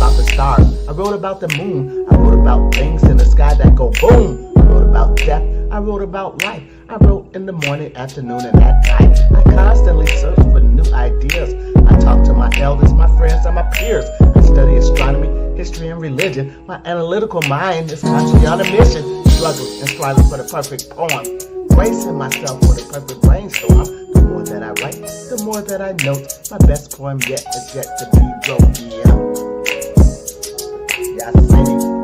about the stars. I wrote about the moon. I wrote about things in the sky that go boom. I wrote about death. I wrote about life. I wrote in the morning, afternoon, and at night. I constantly search for new ideas. I talk to my elders, my friends, and my peers. I study astronomy, history, and religion. My analytical mind is constantly on a mission, struggling and striving for the perfect poem. Bracing myself for the perfect brainstorm. The more that I write, the more that I note. My best poem yet is yet to be wrote. Yeah, yeah, city.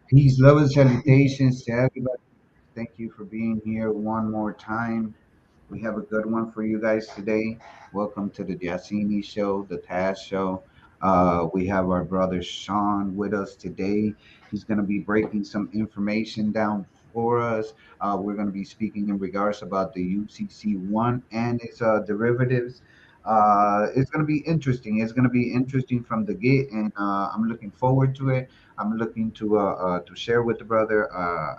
Peace, love, and salutations to everybody. Thank you for being here one more time. We have a good one for you guys today. Welcome to the Giacini Show, the Taz Show. We have our brother Sean with us today. He's going to be breaking some information down for us. We're going to be speaking in regards about the UCC-1 and its derivatives. It's going to be interesting. It's going to be interesting from the gate, and I'm looking forward to it. I'm looking to share with the brother.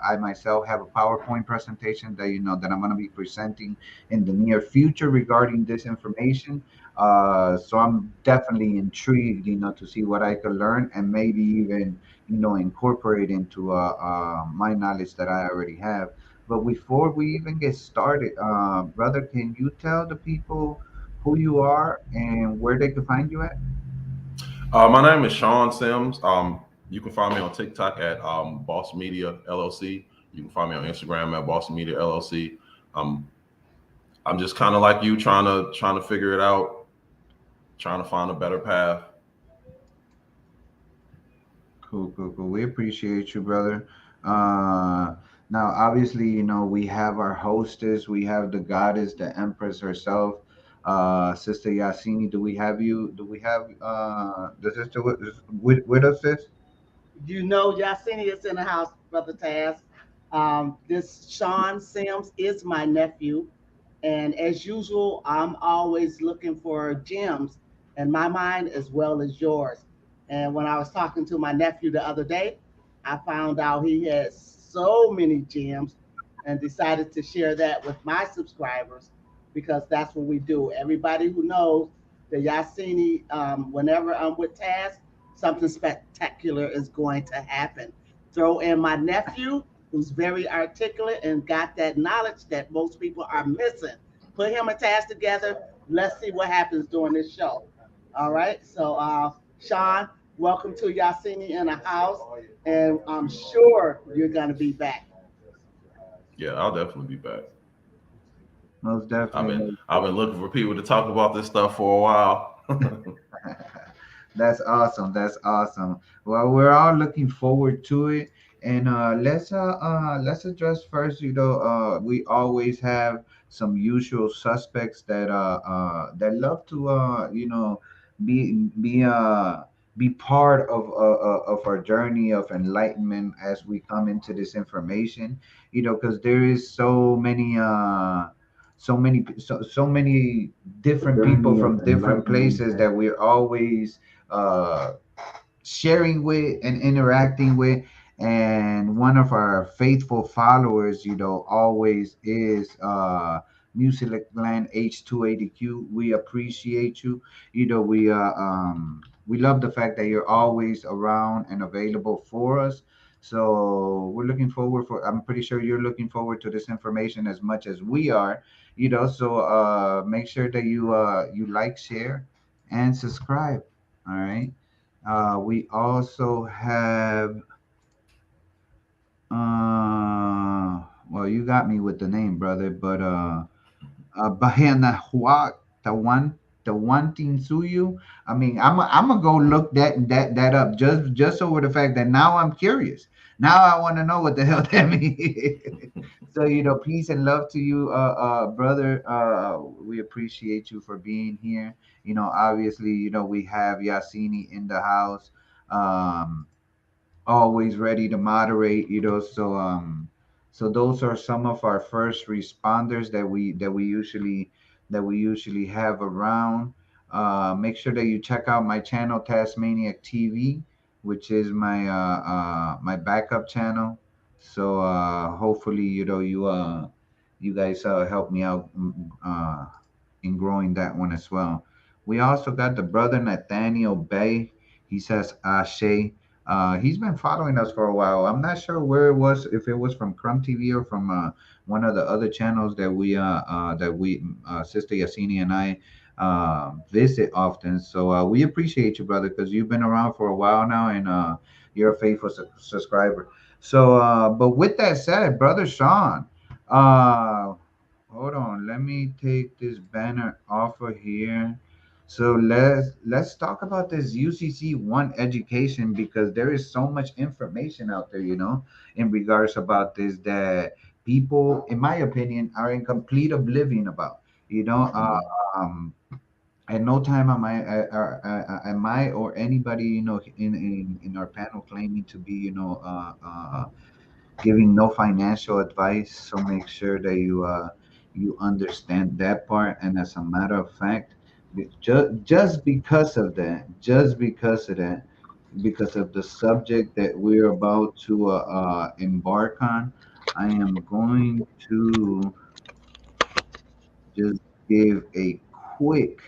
I myself have a PowerPoint presentation that that I'm going to be presenting in the near future regarding this information. So I'm definitely intrigued, to see what I could learn and maybe even, incorporate into my knowledge that I already have. But before we even get started, brother, can you tell the people who you are and where they can find you at? My name is Sean Sims. You can find me on TikTok at Boss Media LLC. You can find me on Instagram at Boss Media LLC. Um, I'm just kind of like you, trying to figure it out, trying to find a better path. Cool, cool, cool. We appreciate you, brother. Uh, Now, obviously, we have our hostess, we have the goddess, the empress herself, Sister Yasini. Do we have you? Do we have the sister with us, sis? You know, Yasini is in the house, Brother Taz. This Sean Sims is my nephew. And as usual, I'm always looking for gems in my mind as well as yours. And when I was talking to my nephew the other day, I found out he had so many gems and decided to share that with my subscribers because that's what we do. Everybody who knows the Yasini, whenever I'm with Taz, something spectacular is going to happen. Throw in my nephew, who's very articulate and got that knowledge that most people are missing. Put him and Taz together. Let's see what happens during this show. All right. So, Sean, welcome to Yasini in the house, and I'm sure you're going to be back. Yeah, I'll definitely be back. Most I've been definitely. I've been looking for people to talk about this stuff for a while. That's awesome. That's awesome. Well, we're all looking forward to it. And let's address first, we always have some usual suspects that love to be be uh be part of our journey of enlightenment as we come into this information, because there is so many different people from different places that we're always uh, sharing with and interacting with. And one of our faithful followers, always is Music Land H280Q. We appreciate you. We love the fact that you're always around and available for us. So we're looking forward for. I'm pretty sure you're looking forward to this information as much as we are. So make sure that you like, share, and subscribe. All right. We also have well, you got me with the name, brother, but Bahena the one thing Suyu. I mean, I'm gonna go look that up just over the fact that now I'm curious. Now I want to know what the hell that means. So peace and love to you, brother. We appreciate you for being here. Obviously, we have Yasini in the house. Um, Always ready to moderate, so those are some of our first responders that we usually have around. Make sure that you check out my channel, Tasmaniac TV, which is my backup channel. So hopefully, you guys help me out, in growing that one as well. We also got the brother Nathaniel Bay. He says Ashe. He's been following us for a while. I'm not sure where it was, if it was from Crumb TV or from one of the other channels that we Sister Yasini and I visit often. So we appreciate you, brother, because you've been around for a while now, and you're a faithful subscriber. So, but with that said, brother Sean, uh, hold on. Let me take this banner off of here. So let's talk about this UCC-1 education, because there is so much information out there, in regards about this, that people, in my opinion, are in complete oblivion about. You know, uh, um, at no time am I or anybody, in our panel claiming to be, giving no financial advice. So make sure that you understand that part. And as a matter of fact, just because of that, because of the subject that we're about to embark on, I am going to just give a quick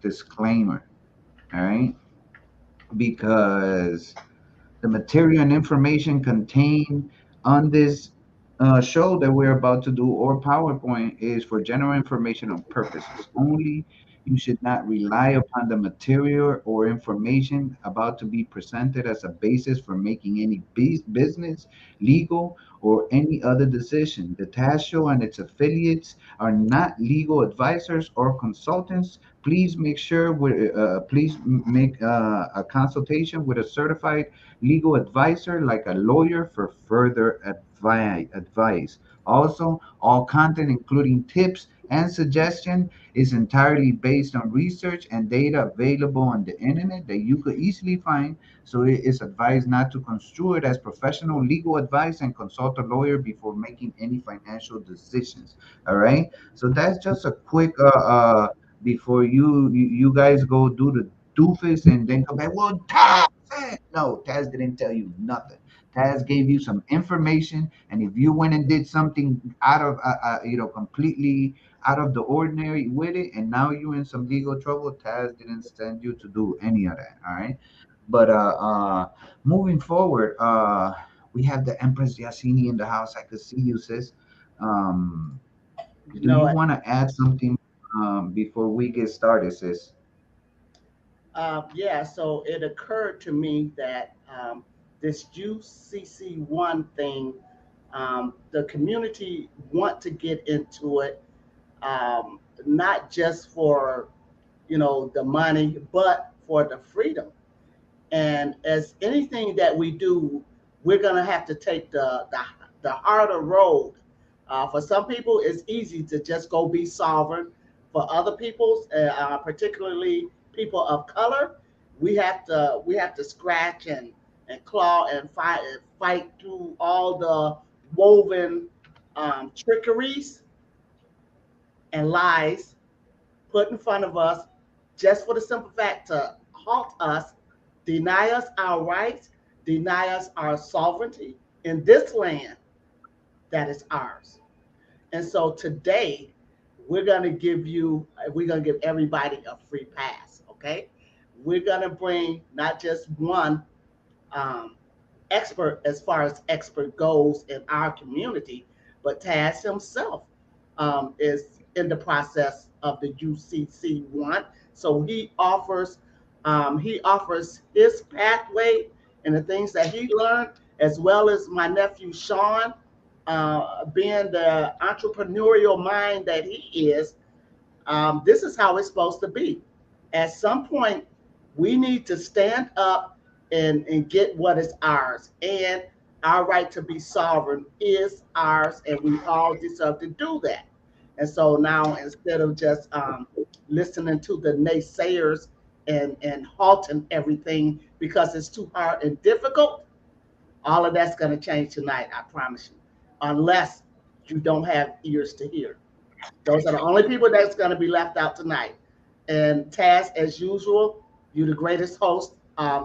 disclaimer. All right, because the material and information contained on this show that we're about to do, or PowerPoint, is for general informational purposes only. You should not rely upon the material or information about to be presented as a basis for making any business, legal, or any other decision. The task show and its affiliates are not legal advisors or consultants. Please make a consultation with a certified legal advisor, like a lawyer, for further advice. Also, all content, including tips and suggestion, is entirely based on research and data available on the internet that you could easily find. So it is advised not to construe it as professional legal advice, and consult a lawyer before making any financial decisions. All right. So that's just a quick before you guys go do the doofus and then come back. Well, no, Taz didn't tell you nothing. Taz gave you some information, and if you went and did something out of, completely out of the ordinary with it, and now you're in some legal trouble, Taz didn't send you to do any of that. All right. But moving forward, we have the Empress Yasini in the house. I could see you, sis. Um, You do you know, want to add something before we get started, sis? yeah, so it occurred to me that this UCC1 thing, the community want to get into it, not just for, the money, but for the freedom. And as anything that we do, we're gonna have to take the harder road. For some people, it's easy to just go be sovereign. For other people, particularly people of color, we have to scratch and claw and fight through all the woven trickeries and lies put in front of us, just for the simple fact to halt us, deny us our rights, deny us our sovereignty in this land that is ours. And so today, we're going to give everybody a free pass, okay? We're going to bring not just one um, expert as far as expert goes in our community, but Taz himself is in the process of the UCC-1. So he offers his pathway and the things that he learned, as well as my nephew Sean, being the entrepreneurial mind that he is. This is how it's supposed to be. At some point, we need to stand up and get what is ours. And our right to be sovereign is ours, and we all deserve to do that. And so now, instead of just listening to the naysayers and halting everything because it's too hard and difficult, all of that's going to change tonight, I promise you, unless you don't have ears to hear. Those are the only people that's going to be left out tonight. And Taz, as usual, you're the greatest host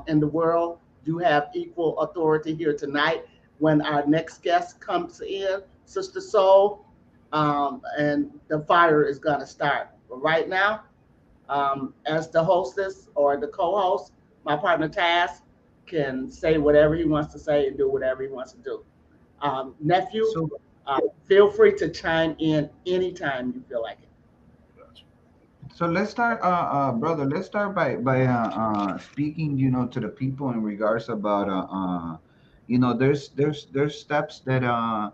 in the world. You have equal authority here tonight. When our next guest comes in, Sister Soul, and the fire is going to start. But right now, as the hostess or the co-host, my partner Taz can say whatever he wants to say and do whatever he wants to do. Nephew, So, feel free to chime in anytime you feel like it. so let's start, brother. Let's start by speaking, to the people in regards about, there's steps that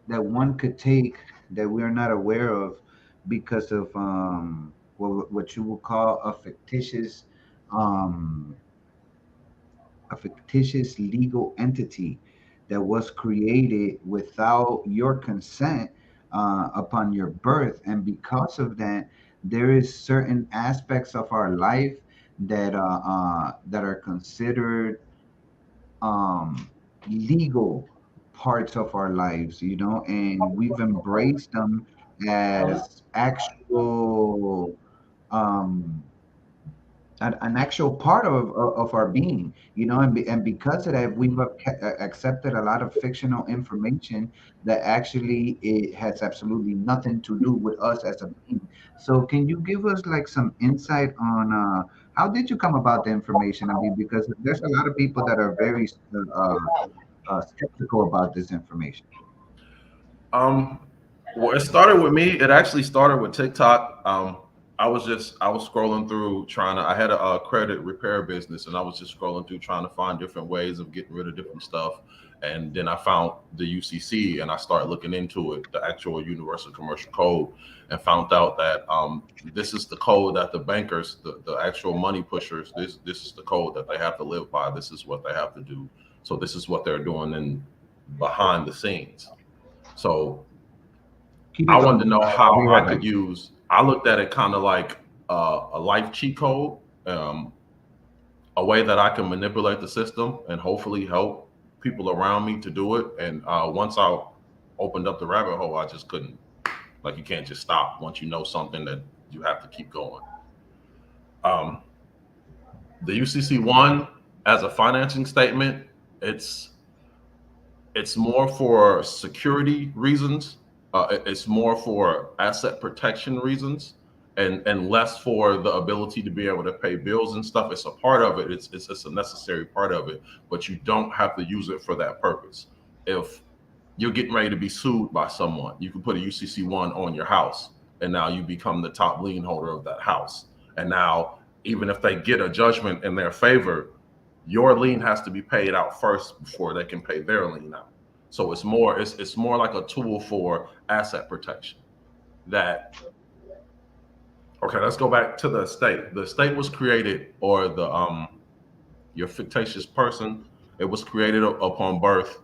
one could take that we're not aware of because of what you will call um, a fictitious legal entity that was created without your consent upon your birth, and because of that, there is certain aspects of our life that are considered legal parts of our lives, and we've embraced them as actual um, an actual part of our being, and because of that, we've accepted a lot of fictional information that actually it has absolutely nothing to do with us as a being. So, can you give us like some insight on how did you come about the information? I mean, because there's a lot of people that are very skeptical about this information. Um, well, it started with me. It actually started with TikTok. I was scrolling through trying to. I had a credit repair business, and I was just scrolling through trying to find different ways of getting rid of different stuff. And then I found the UCC, and I started looking into it, the actual Universal Commercial Code, and found out that this is the code that the bankers, the actual money pushers, this is the code that they have to live by. This is what they have to do. So this is what they're doing in behind the scenes. So Keep I it wanted to coming. know I'll how be I right could back. use. I looked at it kind of like a life cheat code, a way that I can manipulate the system and hopefully help people around me to do it. And once I opened up the rabbit hole, I just couldn't. Like you can't just stop once you know something that you have to keep going. Um, the UCC-1 as a financing statement, it's it's more for security reasons. It's more for asset protection reasons, and less for the ability to be able to pay bills and stuff. It's a part of it. It's a necessary part of it, but you don't have to use it for that purpose. If you're getting ready to be sued by someone, you can put a UCC-1 on your house, and now you become the top lien holder of that house. And now, even if they get a judgment in their favor, your lien has to be paid out first before they can pay their lien out. So it's more like a tool for asset protection. That okay, let's go back to the estate. The estate was created, or the your fictitious person, it was created upon birth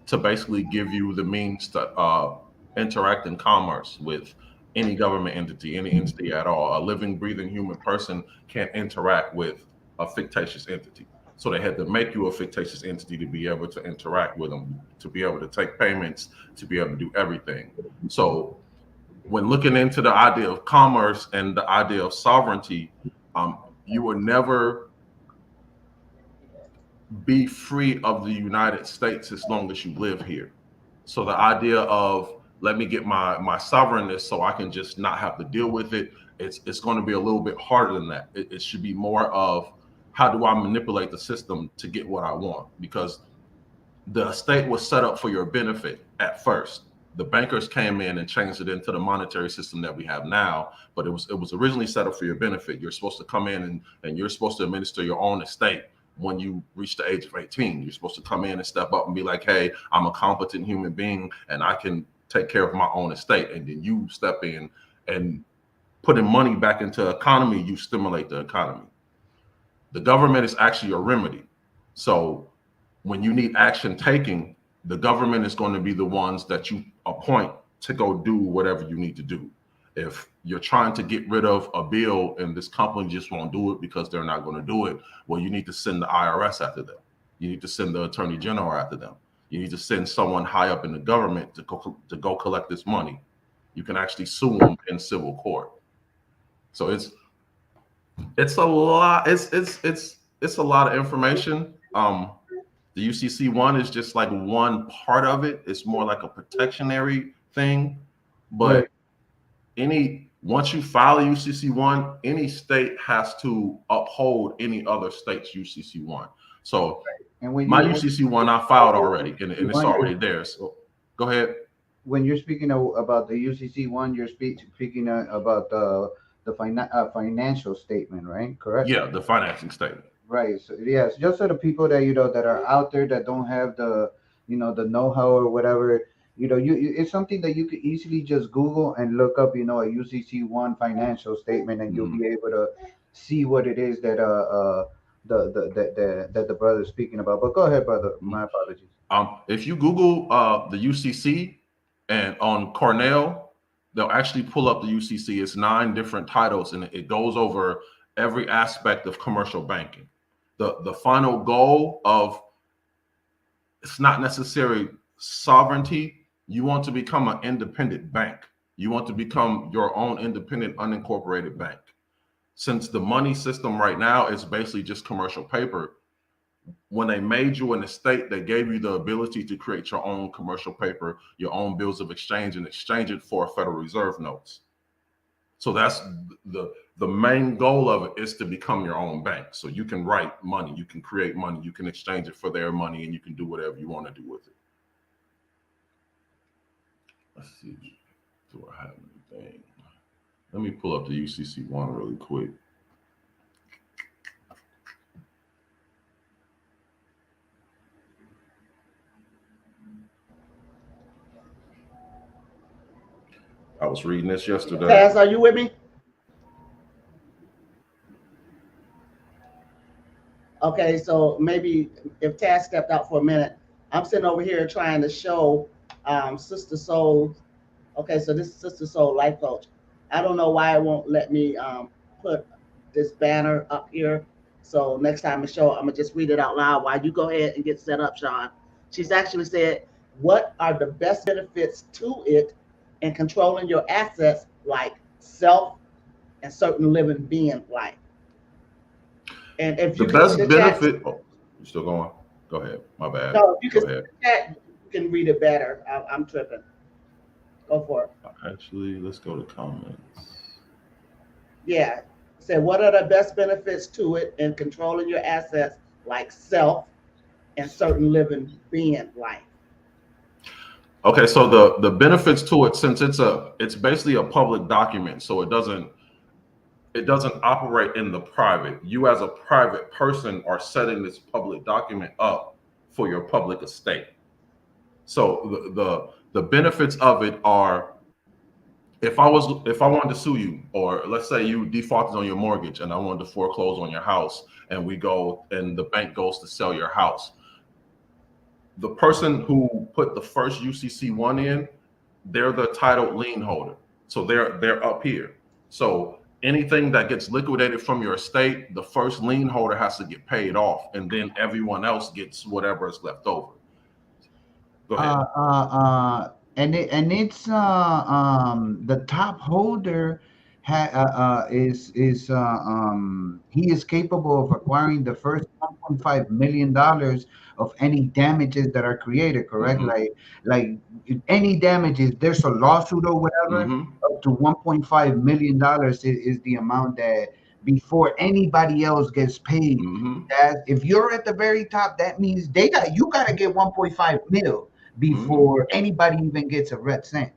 to basically give you the means to interact in commerce with any government entity, any entity at all. A living, breathing human person can't interact with a fictitious entity. So they had to make you a fictitious entity to be able to interact with them, to be able to take payments, to be able to do everything. So when looking into the idea of commerce and the idea of sovereignty, you will never be free of the United States as long as you live here. So the idea of let me get my sovereignness so I can just not have to deal with it, it's going to be a little bit harder than that. It should be more of how do I manipulate the system to get what I want? Because the estate was set up for your benefit at first. The bankers came in and changed it into the monetary system that we have now, but it was originally set up for your benefit. You're supposed to come in and you're supposed to administer your own estate when you reach the age of 18. You're supposed to come in and step up and be like, hey, I'm a competent human being and I can take care of my own estate. And then you step in and putting money back into the economy, you stimulate the economy. The government is actually a remedy. So when you need action taking, the government is going to be the ones that you appoint to go do whatever you need to do. If you're trying to get rid of a bill and this company just won't do it because they're not going to do it, well, you need to send the IRS after them. You need to send the attorney general after them. You need to send someone high up in the government to go collect this money. You can actually sue them in civil court. So it's a lot. It's a lot of information. The UCC-1 is just like one part of it. It's more like a protectionary thing. But once you file a UCC-1, any state has to uphold any other state's UCC-1. So my UCC-1 I filed already, and it's already there. So go ahead. When you're speaking about the UCC-1, you're speaking about the financial statement, right? Correct? Yeah, the financing statement. Right. So yes, just so the people that that are out there that don't have the the know-how or whatever, it's something that you could easily just Google and look up, a UCC-1 financial statement, and you'll be able to see what it is that that the brother is speaking about. But go ahead, brother. My apologies. If you Google the UCC and on Cornell, they'll actually pull up the UCC. It's 9 different titles, and it goes over every aspect of commercial banking. The final goal of it's not necessarily sovereignty. You want to become an independent bank. You want to become your own independent, unincorporated bank. Since the money system right now is basically just commercial paper, when they made you an estate, they gave you the ability to create your own commercial paper, your own bills of exchange, and exchange it for Federal Reserve notes. So that's the main goal of it, is to become your own bank. So you can write money, you can create money, you can exchange it for their money, and you can do whatever you want to do with it. Let's see, do I have anything? Let me pull up the UCC-1 really quick. I was reading this yesterday. Taz, are you with me? Okay, so maybe if Taz stepped out for a minute, I'm sitting over here trying to show Sister Soul. Okay, so this is Sister Soul Life Coach. I don't know why it won't let me put this banner up here. So next time I show, I'm gonna just read it out loud while you go ahead and get set up, Sean. She's actually said, what are the best benefits to it in controlling your assets, like self and certain living being life? And if you the best benefit, oh, you still going? Go ahead. My bad. No, you can go ahead. Chat, you can read it better. I'm tripping. Go for it. Actually, let's go to comments. Yeah. Say, what are the best benefits to it in controlling your assets, like self and certain living being life? Okay, so the benefits to it, since it's basically a public document, so it doesn't operate in the private. You as a private person are setting this public document up for your public estate. So the benefits of it are, if I wanted to sue you, or let's say you defaulted on your mortgage and I wanted to foreclose on your house, and we go and the bank goes to sell your house, the person who put the first UCC-1 in, they're the titled lien holder. So they're up here. So anything that gets liquidated from your estate, the first lien holder has to get paid off, and then everyone else gets whatever is left over. Go ahead. It's the top holder is he is capable of acquiring the first $1.5 million of any damages that are created, correct? Mhm. Like any damages, there's a lawsuit or whatever, Mhm. up to $1.5 million is the amount that before anybody else gets paid. Mm-hmm. That if you're at the very top, that means you gotta get 1.5 mil Mm-hmm. before anybody even gets a red cent.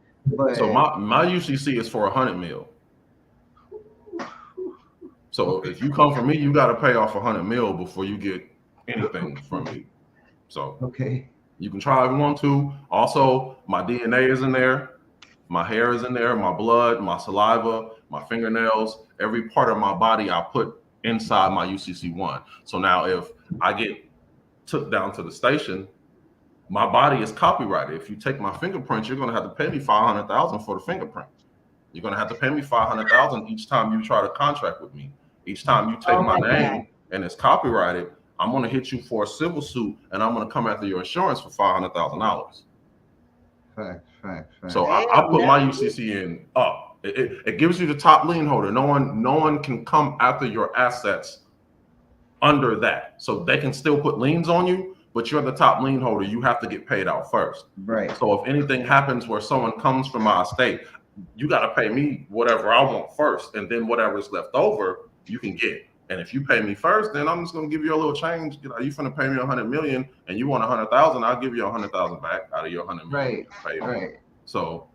So But my UCC is for 100 mil. So if you come from me, you got to pay off 100 mil before you get anything from me. So okay, you can try if you want to. Also, my DNA is in there, my hair is in there, my blood, my saliva, my fingernails, every part of my body I put inside my UCC-1. So now if I get took down to the station, my body is copyrighted. If you take my fingerprints, you're going to have to pay me 500,000 for the fingerprint. You're going to have to pay me 500,000 each time you try to contract with me. Each time you take my name and it's copyrighted, I'm going to hit you for a civil suit, and I'm going to come after your insurance for $500,000. fact. So I put my UCC in up. It gives you the top lien holder. No one can come after your assets under that. So they can still put liens on you, but you're the top lien holder. You have to get paid out first. Right. So if anything happens where someone comes from my estate, you got to pay me whatever I want first, and then whatever's left over you can get. And if you pay me first, then I'm just gonna give you a little change. You finna pay me 100 million, and you want 100,000, I'll give you 100,000 back out of your 100 million. Right. So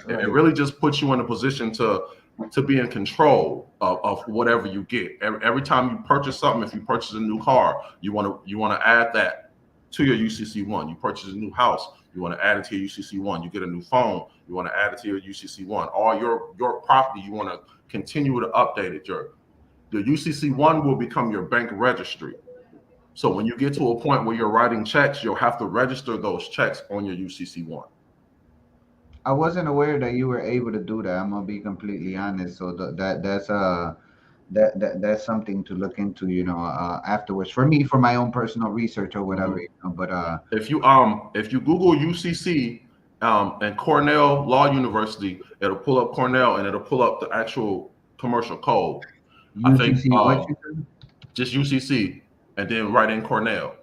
it really just puts you in a position to be in control of whatever you get. Every time you purchase something, if you purchase a new car, you want to add that to your UCC-1. You purchase a new house, you want to add it to your UCC-1. You get a new phone, you want to add it to your UCC-1. All your property, you want to continue to update it. The UCC-1 will become your bank registry. So when you get to a point where you're writing checks, you'll have to register those checks on your UCC-1. I wasn't aware that you were able to do that. I'm gonna be completely honest. So that's something to look into, afterwards. For me, for my own personal research or whatever. But if you Google UCC and Cornell Law University, it'll pull up Cornell and it'll pull up the actual commercial code. UCC, I think what you said? just UCC and then write in Cornell,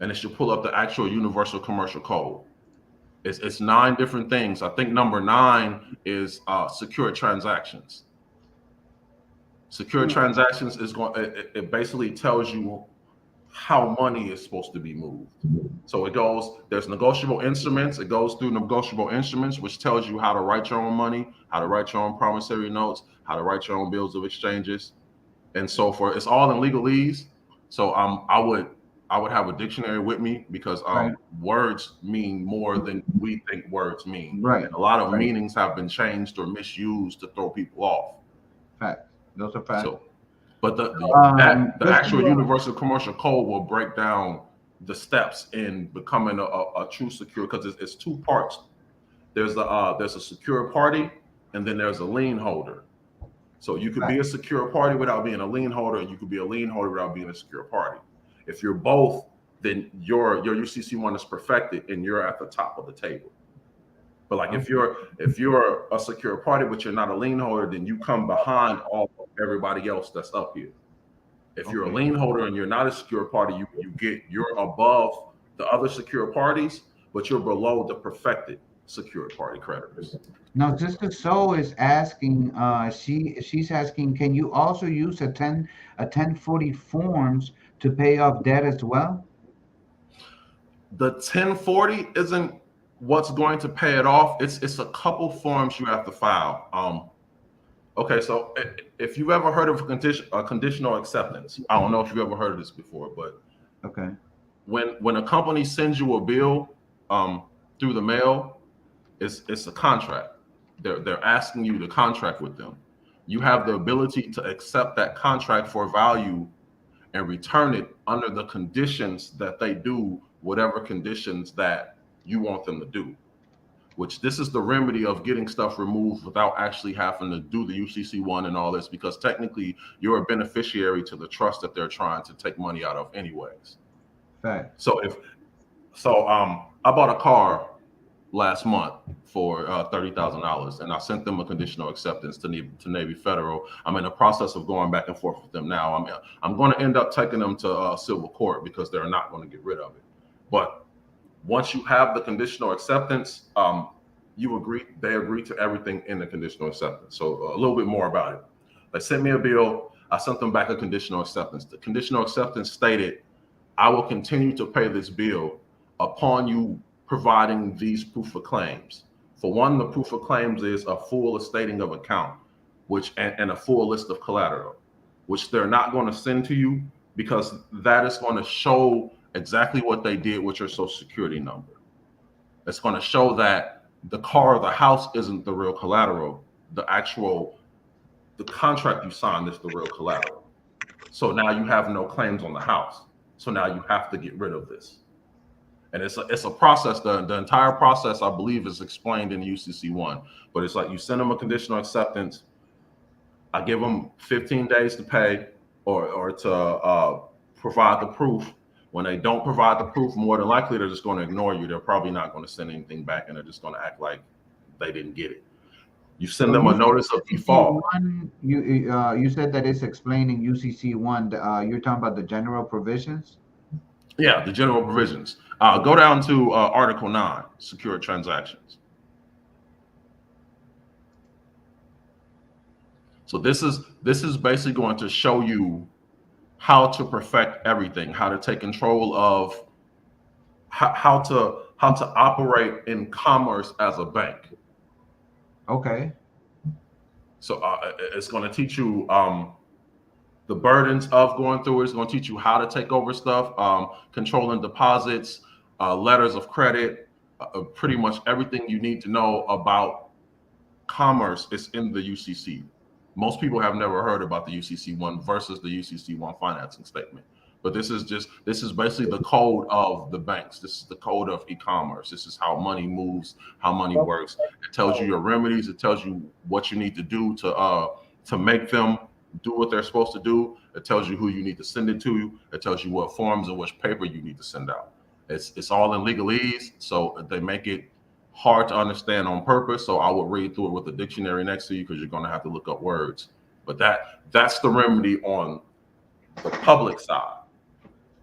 and it should pull up the actual universal commercial code. It's 9 different things. I think number 9 is secure transactions. Secure transactions is it basically tells you how money is supposed to be moved. So there's negotiable instruments. It goes through negotiable instruments, which tells you how to write your own money, how to write your own promissory notes, how to write your own bills of exchanges, and so forth. It's all in legalese. So I would have a dictionary with me because words mean more than we think words mean. Right. And a lot of meanings have been changed or misused to throw people off. Facts. Those are facts. So, but the actual universal commercial code will break down the steps in becoming a true secure, because it's 2 parts. There's a secure party, and then there's a lien holder. So you could be a secure party without being a lien holder, and you could be a lien holder without being a secure party. If you're both, then your UCC-1 is perfected, and you're at the top of the table. But like if you're a secure party but you're not a lien holder, then you come behind everybody else that's up here. If you're a lien holder and you're not a secure party, you're above the other secure parties, but you're below the perfected secure party creditors. Now, Sister So is asking, she's asking, can you also use a 1040 forms to pay off debt as well? The 1040 isn't what's going to pay it off. It's a couple forms you have to file. Okay, so if you've ever heard of a conditional acceptance, I don't know if you've ever heard of this before, but when a company sends you a bill through the mail, it's a contract. They're asking you to contract with them. You have the ability to accept that contract for value and return it under the conditions that they do, whatever conditions that you want them to do. Which this is the remedy of getting stuff removed without actually having to do the UCC-1 and all this, because technically you're a beneficiary to the trust that they're trying to take money out of anyways. Right. So I bought a car last month for $30,000, and I sent them a conditional acceptance to Navy Federal. I'm in the process of going back and forth with them now. I'm going to end up taking them to civil court because they're not going to get rid of it. But once you have the conditional acceptance, they agree to everything in the conditional acceptance. So a little bit more about it. They sent me a bill. I sent them back a conditional acceptance. The conditional acceptance stated, I will continue to pay this bill upon you providing these proof of claims. For one, the proof of claims is a full stating of account, and a full list of collateral, which they're not going to send to you because that is going to show exactly what they did with your social security number. It's going to show that the car or the house isn't the real collateral. The contract you signed is the real collateral. So now you have no claims on the house. So now you have to get rid of this. And it's a process. The entire process, I believe, is explained in UCC-1. But it's like you send them a conditional acceptance. I give them 15 days to pay or to provide the proof. When they don't provide the proof, more than likely they're just going to ignore you. They're probably not going to send anything back, and they're just going to act like they didn't get it. You send them a notice of default. You said that it's explaining UCC-1. You're talking about the general provisions? Yeah, the general provisions. Go down to Article 9, secure transactions. So this is basically going to show you how to perfect everything, how to take control of how to operate in commerce as a bank. Okay. So it's going to teach you the burdens of going through it. It's going to teach you how to take over stuff, controlling deposits, letters of credit, pretty much everything you need to know about commerce is in the UCC. Most people have never heard about the UCC-1 versus the UCC-1 financing statement. But this is basically the code of the banks. This is the code of e-commerce. This is how money moves, how money works. It tells you your remedies. It tells you what you need to do to make them do what they're supposed to do. It tells you who you need to send it to. It tells you what forms and which paper you need to send out. It's all in legalese, so they make it hard to understand on purpose. So I would read through it with the dictionary next to you because you're going to have to look up words. But that's the remedy on the public side.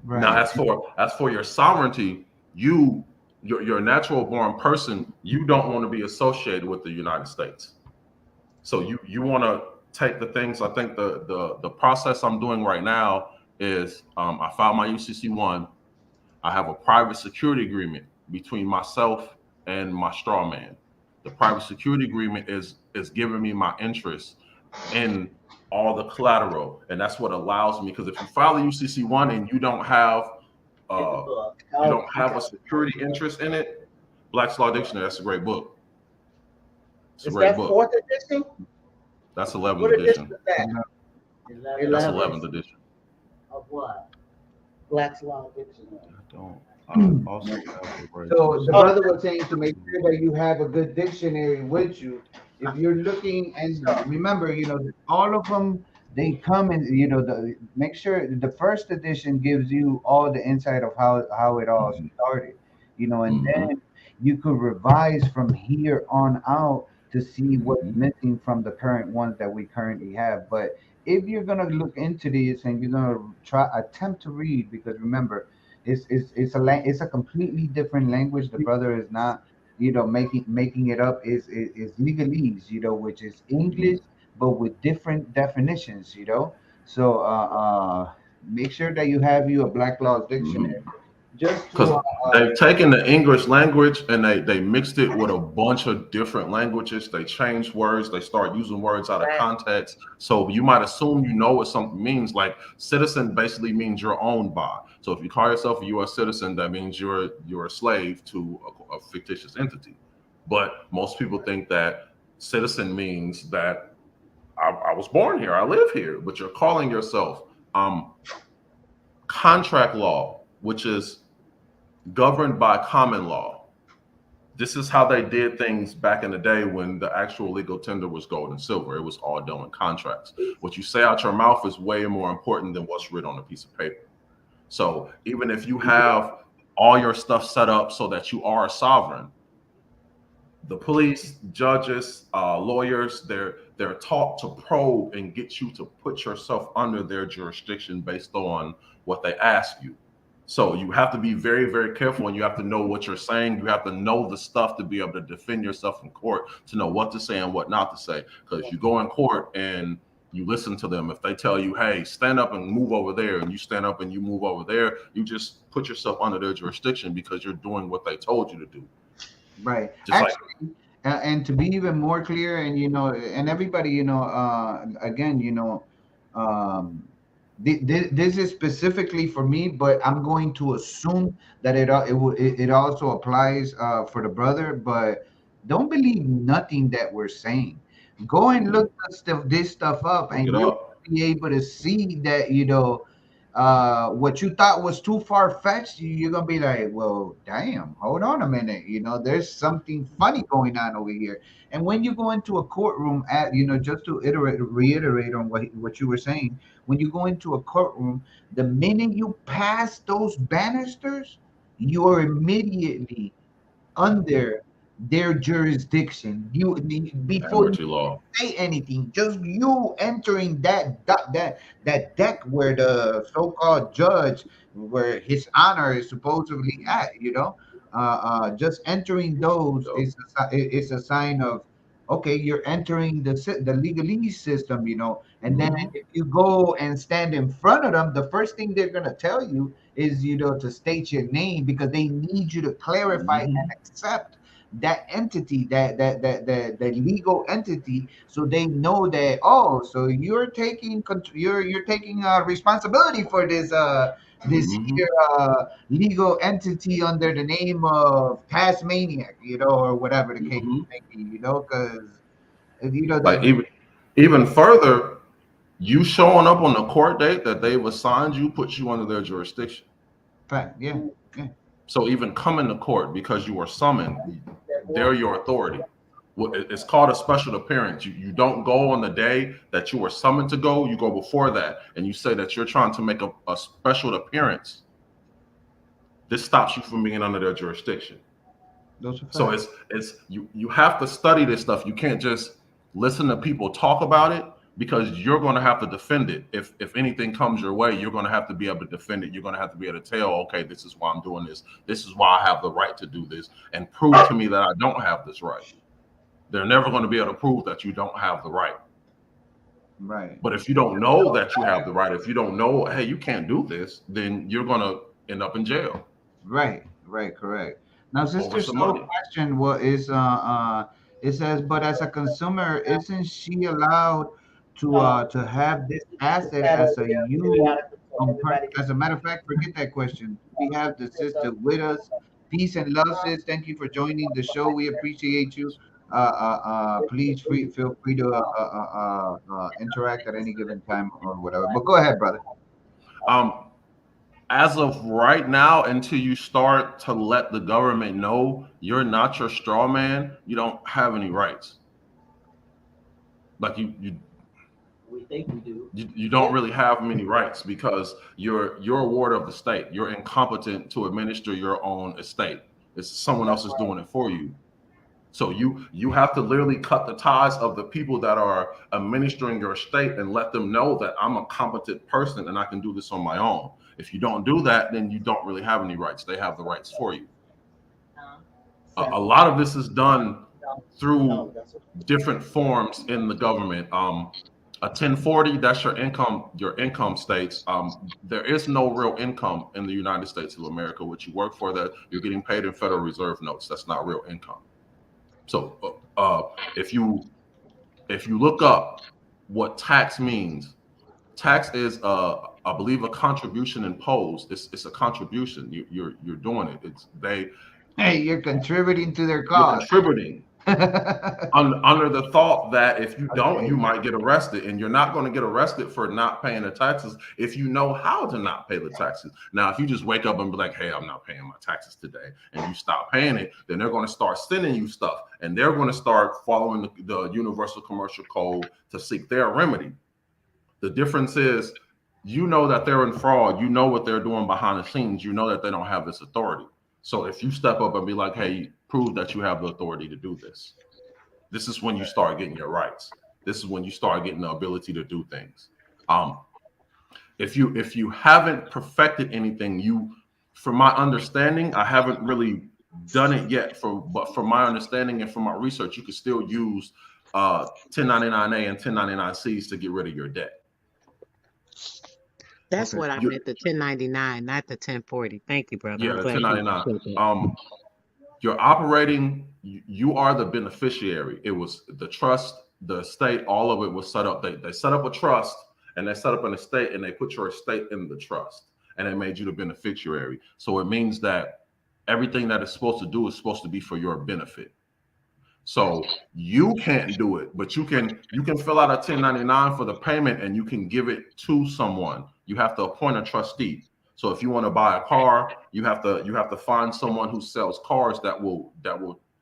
Right. Now, as for your sovereignty, you're a natural born person. You don't want to be associated with the United States. So you want to take the things. I think the process I'm doing right now is I filed my UCC-1. I have a private security agreement between myself and my straw man. The private security agreement is giving me my interest in all the collateral, and that's what allows me. Because if you file a UCC-1 and you don't have a security interest in it, Black's Law Dictionary, that's a great book. It's a great book. Fourth edition? That's 11th edition. Is that? That's 11th edition. Of what? Black's Law Dictionary. Also so the brother was saying to make sure that you have a good dictionary with you. If you're looking, and remember, all of them, they come in, make sure the first edition gives you all the insight of how it all started, and then you could revise from here on out to see what's missing from the current ones that we currently have. But if you're going to look into this and you're going to attempt to read, because remember, it's a completely different language. The brother is not, making it up. Is legalese, which is English, but with different definitions, So make sure that you have a Black Law Dictionary. Just because they've taken the English language and they mixed it with a bunch of different languages. They changed words. They start using words out of context. So you might assume what something means. Like citizen basically means you're owned by. So if you call yourself a U.S. citizen, that means you're a slave to a fictitious entity. But most people think that citizen means that I was born here, I live here. But you're calling yourself contract law, which is governed by common law. This is how they did things back in the day when the actual legal tender was gold and silver. It was all done in contracts. What you say out your mouth is way more important than what's written on a piece of paper. So even if you have all your stuff set up so that you are a sovereign, the police, judges, lawyers, they're taught to probe and get you to put yourself under their jurisdiction based on what they ask you. So you have to be very, very careful, and you have to know what you're saying. You have to know the stuff to be able to defend yourself in court, to know what to say and what not to say. Because you go in court and you listen to them. If they tell you, hey, stand up and move over there, and you stand up and you move over there, you just put yourself under their jurisdiction because you're doing what they told you to do. Right. Just like, Actually, and to be even more clear, and and everybody, again, this is specifically for me, but I'm going to assume that it also applies for the brother. But don't believe nothing that we're saying. Go and look this stuff up, look and it you'll up. be able to see that what you thought was too far fetched. You're gonna be like, well, damn, hold on a minute. There's something funny going on over here. And when you go into a courtroom, just to reiterate on what you were saying, when you go into a courtroom, the minute you pass those banisters, you are immediately under their jurisdiction. Before Admiralty law. say anything, just you entering that deck where the so-called judge, where his honor is supposedly at, just entering those Yep. is a sign of, okay, you're entering the legalese system, and then Mhm. if you go and stand in front of them, the first thing they're gonna tell you is, to state your name, because they need you to clarify and Mhm. accept that entity, that legal entity, so they know that, oh, so you're taking responsibility for this Mhm. here legal entity under the name of Tasmaniac, or whatever the case Mhm. may be, because Like the even further, you showing up on the court date that they've assigned you puts you under their jurisdiction. fact, yeah, yeah, So even coming to court because you were summoned, they're your authority. It's called a special appearance. You don't go on the day that you were summoned to go. You go before that, and you say that you're trying to make a special appearance. This stops you from being under their jurisdiction. those are So facts. you have to study this stuff. You can't just listen to people talk about it, because you're going to have to defend it. If anything comes your way, you're going to have to be able to defend it. You're going to have to be able to tell, okay, this is why I'm doing this. This is why I have the right to do this, and prove to me that I don't have this right. They're never going to be able to prove that you don't have the right. Right, But if you don't know that you have the right, if you don't know, hey, you can't do this, then you're going to end up in jail right, correct. Now, over Sister some Soul money. question, what is it says, but as a consumer, isn't she allowed to have this asset as a use as a matter of fact, forget that question. We have the sister with us. Peace and love, sis. Thank you for joining the show. We appreciate you. Please feel free to interact at any given time or whatever. But go ahead, brother. Um, as of right now, until you start to let the government know you're not your straw man, you don't have any rights. Like you don't really have many rights, because you're a ward of the state. You're incompetent to administer your own estate. It's someone else is doing it for you. So you have to literally cut the ties of the people that are administering your estate and let them know that I'm a competent person and I can do this on my own. If you don't do that, then you don't really have any rights. They have the rights for you. A lot of this is done through different forms in the government. A 1040, that's your income states. There is no real income in the United States of America. What you work for, that you're getting paid in Federal Reserve notes. That's not real income. So if you look up what tax means, tax is I believe a contribution imposed. It's a contribution. You're doing it. It's they Hey, you're contributing to their you're cause. contributing under the thought that if you don't, Okay. you might get arrested, and you're not going to get arrested for not paying the taxes if you know how to not pay the taxes. Now, if you just wake up and be like, hey, I'm not paying my taxes today, and you stop paying it, then they're going to start sending you stuff, and they're going to start following the Universal Commercial Code to seek their remedy. The difference is, you know that they're in fraud. You know what they're doing behind the scenes. You know that they don't have this authority. So if you step up and be like, hey, prove that you have the authority to do this, this is when you start getting your rights. This is when you start getting the ability to do things. Um, if you haven't perfected anything, from my understanding, I haven't really done it yet. But from my understanding and from my research, you can still use 1099A and 1099Cs to get rid of your debt. That's Okay. what I meant, the 1099, not the 1040. Thank you, brother. Yeah, I'm the glad you 1099. said that. You're operating. You are the beneficiary. It was the trust, the estate, all of it was set up. They set up a trust and they set up an estate and they put your estate in the trust and they made you the beneficiary. So it means that everything that it's supposed to do is supposed to be for your benefit. So you can't do it, but you can fill out a 1099 for the payment and you can give it to someone. You have to appoint a trustee. So if you want to buy a car, you have to find someone who sells cars that will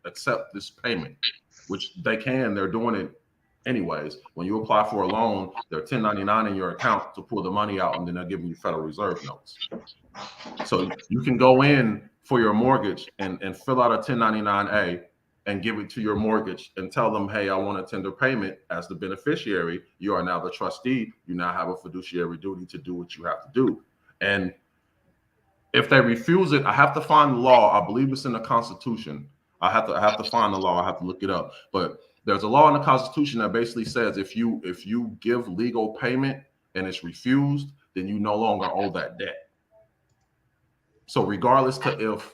accept this payment, which they can. They're doing it anyways. When you apply for a loan, they're 1099 in your account to pull the money out, and then they're giving you Federal Reserve notes. So you can go in for your mortgage and fill out a 1099A and give it to your mortgage and tell them, hey, I want a tender payment as the beneficiary. You are now the trustee. You now have a fiduciary duty to do what you have to do. And if they refuse it, I have to find the law. I believe it's in the Constitution. I have to find the law. I have to look it up. But there's a law in the Constitution that basically says if you give legal payment and it's refused, then you no longer owe that debt. So regardless to if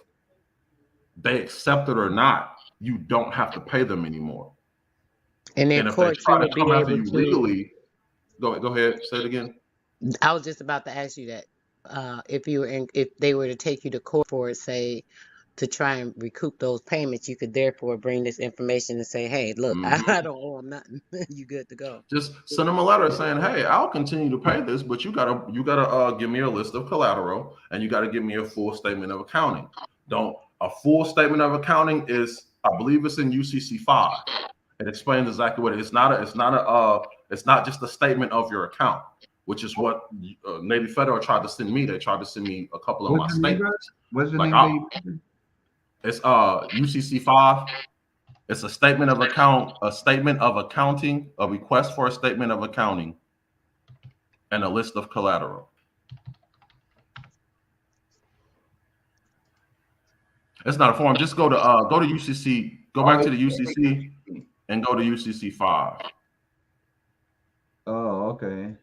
they accept it or not, you don't have to pay them anymore. And in And if they court, you try to would be come after able you to. legally, go ahead, say it again. I was just about to ask you that. If they were to take you to court for, say, to try and recoup those payments, you could therefore bring this information and say, hey, look, I don't owe them nothing. You good to go. Just send them a letter saying, hey, I'll continue to pay this, but you gotta give me a list of collateral and you gotta give me a full statement of accounting. A full statement of accounting is, I believe it's in UCC-5. It explains exactly what it is. It's not just a statement of your account, which is what Navy Federal tried to send me. They tried to send me a couple of my statements. What's the Like name? it's UCC-5. It's a statement of account, a statement of accounting, a request for a statement of accounting, and a list of collateral. It's not a form. Just go to UCC. Go back to the UCC and go to UCC-5. Oh, okay.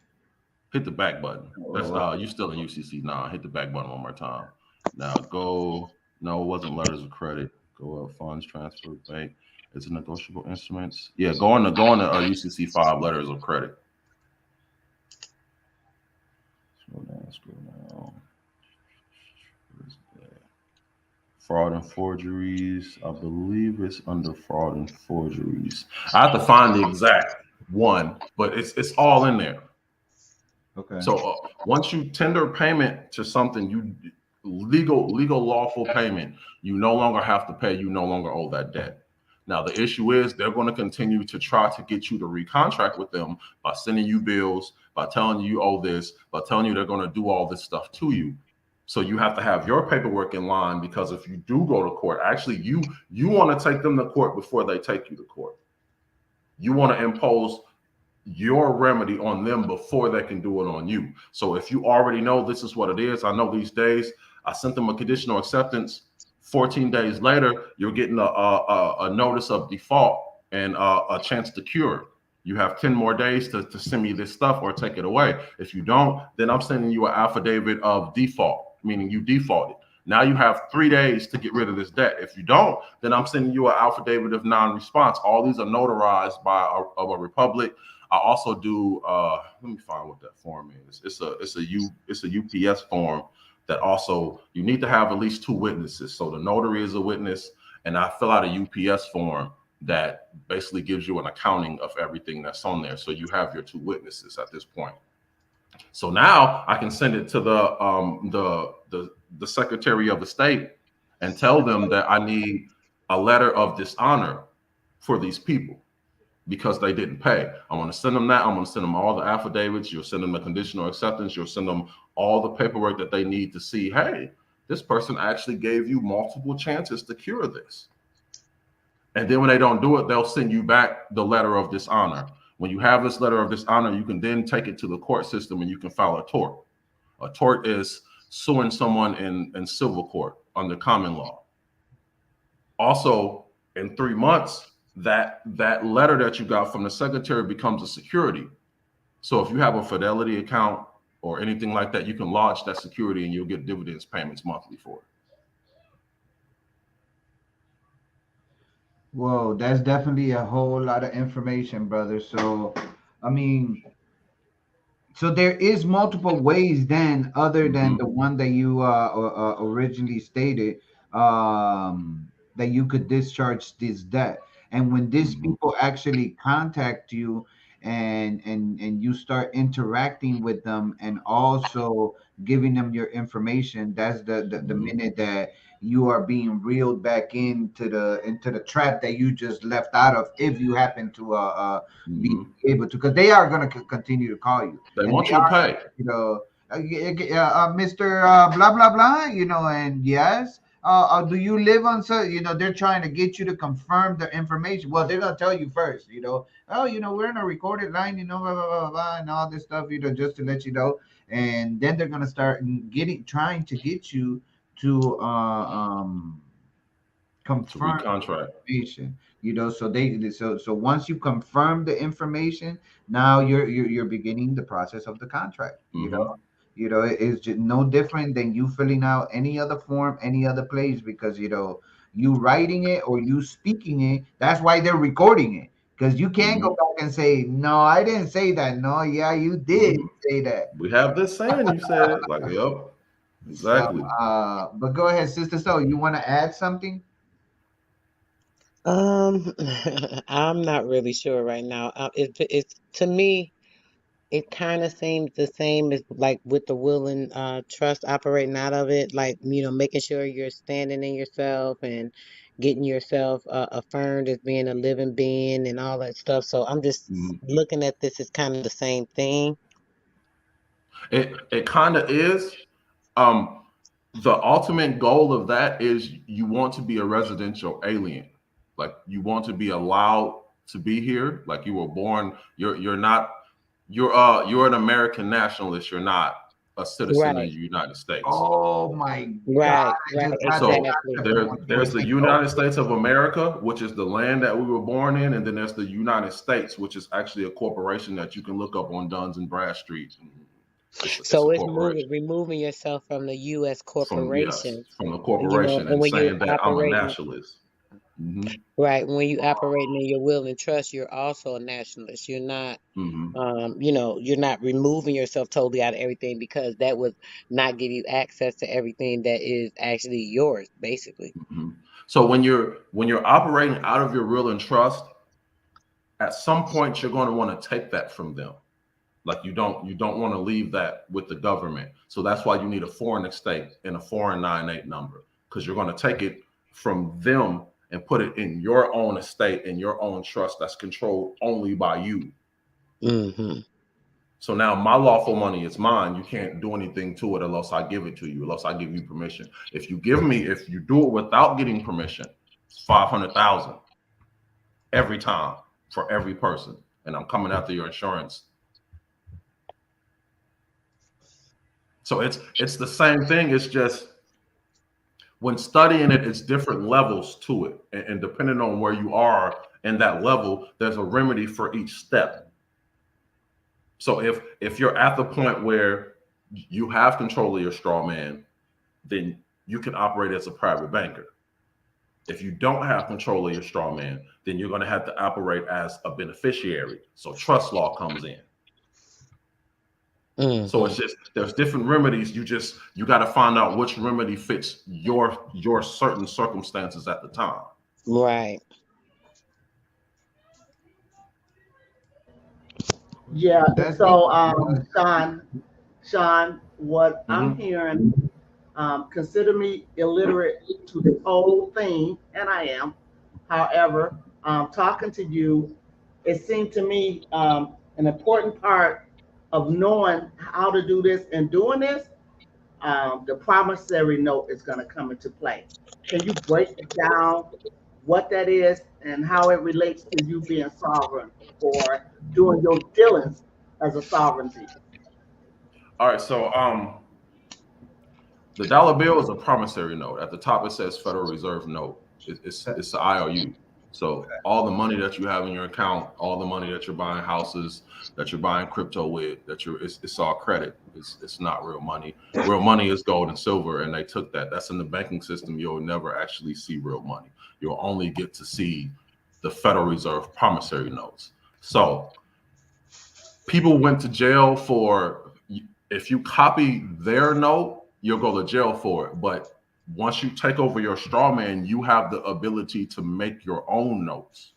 Hit the back button. That's you still in UCC-9. Hit the back button one more time. Now go. No, it wasn't letters of credit. Go up funds transfer bank. Is it negotiable instruments? Yeah, go on to UCC-5 letters of credit. Scroll down. Fraud and forgeries. I believe it's under fraud and forgeries. I have to find the exact one, but it's all in there. Okay. So once you tender payment to something, you legal lawful payment, you no longer have to pay. You no longer owe that debt. Now the issue is they're going to continue to try to get you to recontract with them by sending you bills, by telling you owe this, by telling you they're going to do all this stuff to you. So you have to have your paperwork in line, because if you do go to court, actually you want to take them to court before they take you to court. You want to impose your remedy on them before they can do it on you. So if you already know this is what it is, I know these days I sent them a conditional acceptance. 14 days later, you're getting a notice of default and a chance to cure. You have 10 more days to send me this stuff or take it away. If you don't, then I'm sending you an affidavit of default, meaning you defaulted. Now you have 3 days to get rid of this debt. If you don't, then I'm sending you an affidavit of non-response. All these are notarized by a republic. I also do. Let me find what that form is. It's a UPS form that also you need to have at least 2 witnesses. So the notary is a witness, and I fill out a UPS form that basically gives you an accounting of everything that's on there. So you have your 2 witnesses at this point. So now I can send it to the Secretary of the State and tell them that I need a letter of dishonor for these people because they didn't pay. I'm going to send them that. I'm going to send them all the affidavits. You'll send them the conditional acceptance. You'll send them all the paperwork that they need to see, hey, this person actually gave you multiple chances to cure this. And then when they don't do it, they'll send you back the letter of dishonor. When you have this letter of dishonor, you can then take it to the court system and you can file a tort. A tort is suing someone in civil court under common law. Also, in 3 months, that letter that you got from the secretary becomes a security. So if you have a Fidelity account or anything like that, you can lodge that security and you'll get dividends payments monthly for it. Whoa, that's definitely a whole lot of information, brother. So, I mean, so there is multiple ways then, other than the one that you originally stated, that you could discharge this debt. And when these people actually contact you and you start interacting with them and also giving them your information, that's the minute that you are being reeled back into the trap that you just left out of, if you happen to be able to, because they are going to continue to call you, They and want they you to are, pay. Mr. Blah blah blah, and yes, do you live on, so they're trying to get you to confirm the information. Well, they're gonna tell you first, oh, we're in a recorded line, blah blah blah blah, and all this stuff, just to let you know, and then they're gonna start trying to get you to To confirm recontract. information. So once you confirm the information, now you're beginning the process of the contract. It's just no different than you filling out any other form, any other place, because you writing it or you speaking it. That's why they're recording it, because you can't go back and say, no, I didn't say that. No, yeah, you did say that. We have this saying, you said it. Like, yep, So, exactly. but go ahead, sister. So you want to add something? I'm not really sure right now. It's to me, it kind of seems the same as like with the will and trust operating out of it, like making sure you're standing in yourself and getting yourself affirmed as being a living being and all that stuff. So I'm just looking at this as kind of the same thing. It kind of is. Um, the ultimate goal of that is you want to be a residential alien. Like, you want to be allowed to be here. Like, you were born. You're not. You're an American nationalist. You're not a citizen of the Right, United States. Oh my God! right, I right, just had to So pass exactly. the point. there's the United States of America, which is the land that we were born in, and then there's the United States, which is actually a corporation that you can look up on Duns and Bradstreet. It's a So it's corporation removing yourself from the U.S. from, yes, corporation, from the corporation, and and when you saying that I'm a operating. nationalist. Hmm. Right. When you operating in your will and trust, you're also a nationalist. You're not, Hmm. you're not removing yourself totally out of everything, because that would not give you access to everything that is actually yours, basically. Hmm. So when you're operating out of your will and trust, at some point you're going to want to take that from them. Like, you don't want to leave that with the government. So that's why you need a foreign estate and a foreign 98 number, because you're going to take it from them and put it in your own estate, in your own trust, that's controlled only by you. Hmm. So now my lawful money is mine. You can't do anything to it unless I give it to you, unless I give you permission. If you do it without getting permission, it's 500,000 every time for every person, and I'm coming after your insurance. So it's the same thing. It's just, when studying it, it's different levels to it, and depending on where you are in that level, there's a remedy for each step. So if you're at the point where you have control of your straw man, then you can operate as a private banker. If you don't have control of your straw man, then you're going to have to operate as a beneficiary. So trust law comes in. So Hmm. it's just, there's different remedies. You got to find out which remedy fits your certain circumstances at the time. Right. Yeah. That's deep. So, Sean, what I'm Hmm. hearing, consider me illiterate to the whole thing, and I am. However, talking to you, it seemed to me an important part of knowing how to do this and doing this, the promissory note is going to come into play. Can you break down what that is and how it relates to you being sovereign or doing your dealings as a sovereignty? All right. So The dollar bill is a promissory note. At the top, it says Federal Reserve note. It's the IOU. So all the money that you have in your account, all the money that you're buying houses, that you're buying crypto with, it's all credit. It's not real money. Real money is gold and silver, and they took that. That's in the banking system. You'll never actually see real money. You'll only get to see the Federal Reserve promissory notes. So people went to jail for, if you copy their note, you'll go to jail for it. But once you take over your straw man, you have the ability to make your own notes.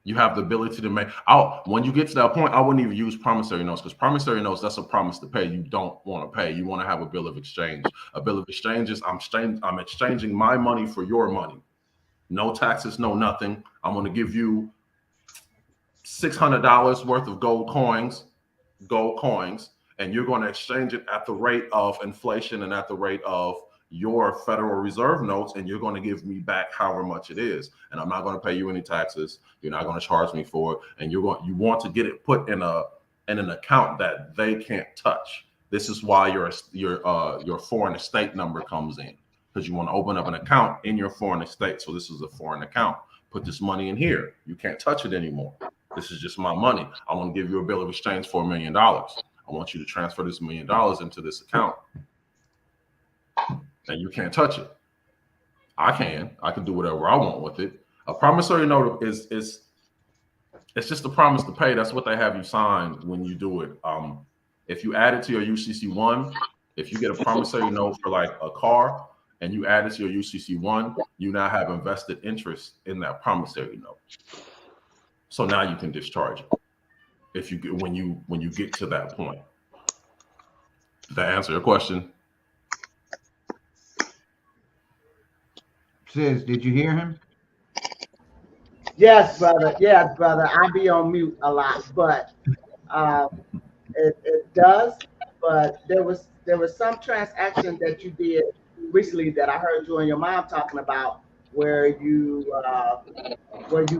You have the ability to make out. When you get to that point, I wouldn't even use promissory notes, because promissory notes, that's a promise to pay. You don't want to pay. You want to have a bill of exchange. A bill of exchange is I'm exchanging my money for your money. No taxes, no nothing. I'm going to give you $600 worth of gold coins, and you're going to exchange it at the rate of inflation and at the rate of your Federal Reserve notes, and you're going to give me back however much it is, and I'm not going to pay you any taxes. You're not going to charge me for it, and you want to get it put in an account that they can't touch. This is why your foreign estate number comes in, because you want to open up an account in your foreign estate. So this is a foreign account. Put this money in here. You can't touch it anymore. This is just my money. I want to give you a bill of exchange for $1 million. I want you to transfer this $1 million into this account. And you can't touch it. I can do whatever I want with it. A promissory note is it's just a promise to pay. That's what they have you sign when you do it. If you add it to your UCC-1, if you get a promissory note for like a car and you add it to your UCC-1, you now have invested interest in that promissory note. So now you can discharge it if you get when you get to that point. Did that answer your question? Sis, did you hear him? Yes, brother. Yes, brother. I be on mute a lot, but it does. But there was some transaction that you did recently that I heard you and your mom talking about, where you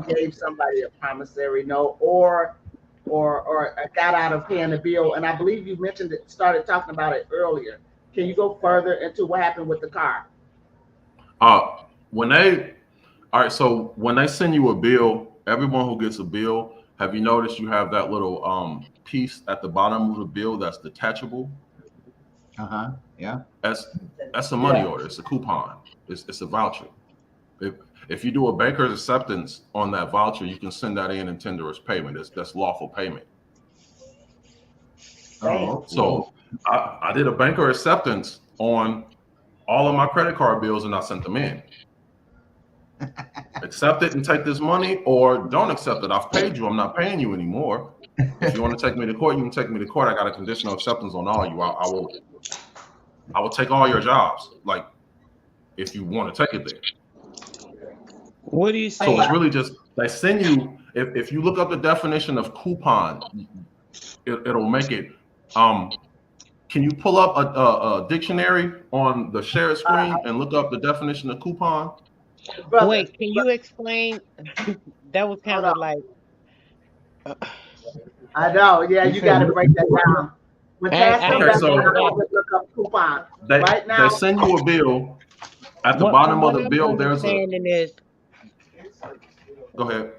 gave somebody a promissory note or got out of paying the bill, and I believe you mentioned it, started talking about it earlier. Can you go further into what happened with the car? When they send you a bill, everyone who gets a bill, have you noticed you have that little piece at the bottom of the bill that's detachable? Yeah. That's a money order. It's a coupon. It's a voucher. If you do a banker's acceptance on that voucher, you can send that in and tender as payment. That's lawful payment. Oh, so I did a banker acceptance on all of my credit card bills, and I sent them in. Accept it and take this money, or don't accept it. I've paid you. I'm not paying you anymore. If you want to take me to court, you can take me to court. I got a conditional acceptance on all you. I will take all your jobs, like, if you want to take it there. What do you say? So it's really just, they send you, if you look up the definition of coupon, it'll make it. Can you pull up a dictionary on the share screen and look up the definition of coupon? Brother, Wait, can you explain? That was kind of like. I know. Yeah, you got to break that down. When look up coupon. Right now, they send you a bill. At the bottom of the bill, there's a. Go ahead.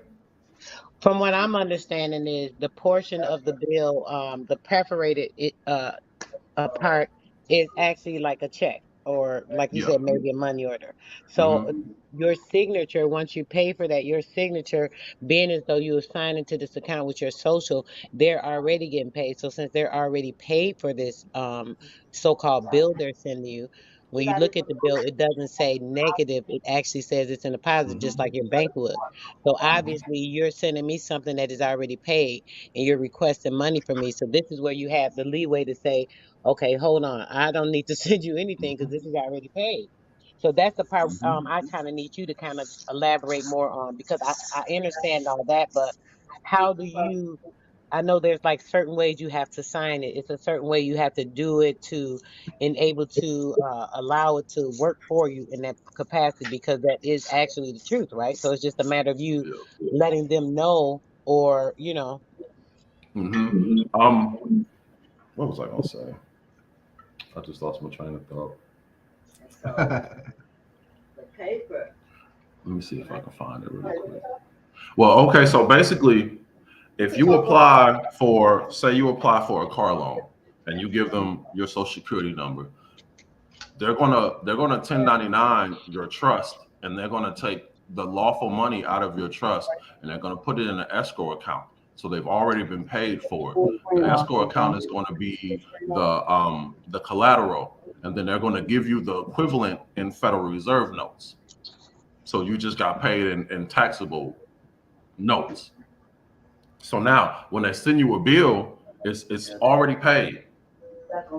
From what I'm understanding is the portion of the bill, the perforated part is actually like a check, or like you said, maybe a money order. So your signature, once you pay for that, your signature, being as though you assign into this account with your social, they're already getting paid. So since they're already paid for this so-called bill they're sending you, when you look at the bill, it doesn't say negative. It actually says it's in a positive, just like your bank would. So obviously you're sending me something that is already paid, and you're requesting money from me. So this is where you have the leeway to say, okay, hold on, I don't need to send you anything because this is already paid. So that's the part I kind of need you to kind of elaborate more on, because I understand all that, but how do you? I know there's like certain ways you have to sign it. It's a certain way you have to do it to enable to allow it to work for you in that capacity, because that is actually the truth, right? So it's just a matter of you letting them know, or What was I gonna say? I just lost my train of thought. So the paper. Let me see if I can find it really quick. Well, okay, so basically, if you apply for, say you apply for a car loan and you give them your social security number, they're gonna 1099 your trust, and they're gonna take the lawful money out of your trust and they're gonna put it in an escrow account. So they've already been paid for it. The escrow account is going to be the collateral, and then they're going to give you the equivalent in Federal Reserve notes. So you just got paid in taxable notes. So now when they send you a bill, it's already paid.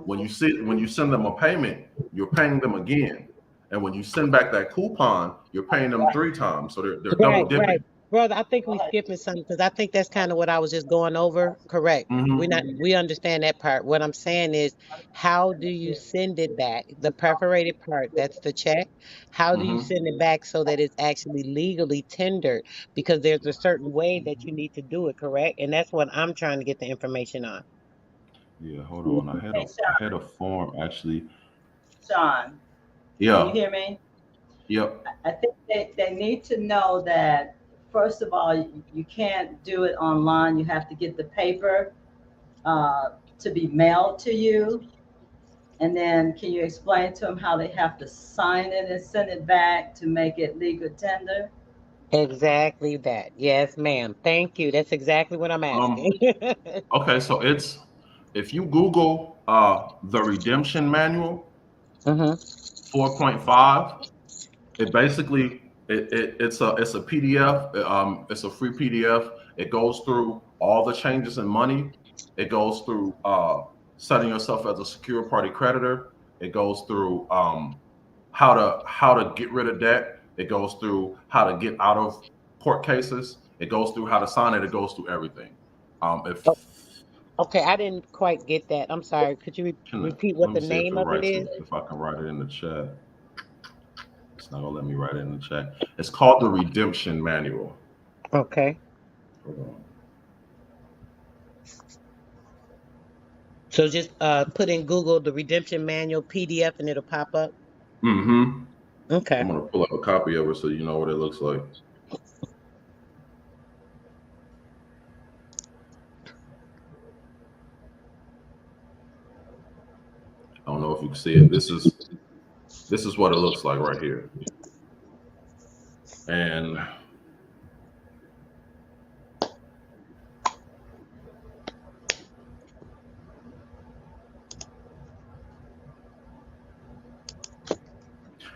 When you send them a payment, you're paying them again. And when you send back that coupon, you're paying them 3 times. So they're double Right, dipping. right. Brother, I think we skipping something because I think that's kind of what I was just going over. Correct. We understand that part. What I'm saying is, how do you send it back? The perforated part, that's the check. How do you Hmm. send it back so that it's actually legally tendered? Because there's a certain way that you need to do it, correct? And that's what I'm trying to get the information on. Yeah, hold on. Hey, I had a form actually. Sean, can you Yeah. hear me? Yep. I think they need to know that, first of all, you can't do it online. You have to get the paper to be mailed to you. And then can you explain to them how they have to sign it and send it back to make it legal tender? Exactly that. Yes, ma'am. Thank you. That's exactly what I'm asking. Um. Okay. So it's, if you Google the redemption manual Hmm. 4.5, it basically it's a PDF. It's a free PDF. It goes through all the changes in money. It goes through setting yourself as a secure party creditor. It goes through how to get rid of debt. It goes through how to get out of court cases. It goes through how to sign it. It goes through everything. If Okay, I didn't quite get that. I'm sorry. Could you repeat what let me the see if it name of it writes is? it, if I can write it in the chat. It's not gonna let me write it in the chat. It's called the redemption manual. Okay. Hold on. So just put in Google the redemption manual PDF and it'll pop up. Mm-hmm. Okay. I'm gonna pull up a copy of it so you know what it looks like. I don't know if you can see it. This is what it looks like right here. And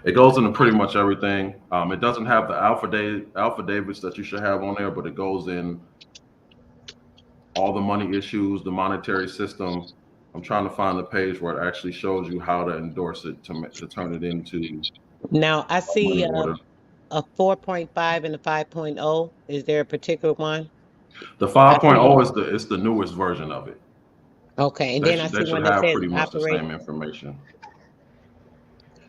it goes into pretty much everything. It doesn't have the affidavits that you should have on there, but it goes in all the money issues, the monetary system. I'm trying to find the page where it actually shows you how to endorse it to turn it into Now I a money see order. a 4.5 and a 5.0. Is there a particular one? The I see. 5.0 is the newest version of it. Okay, and then I They see should one that have says pretty much the operate. same information.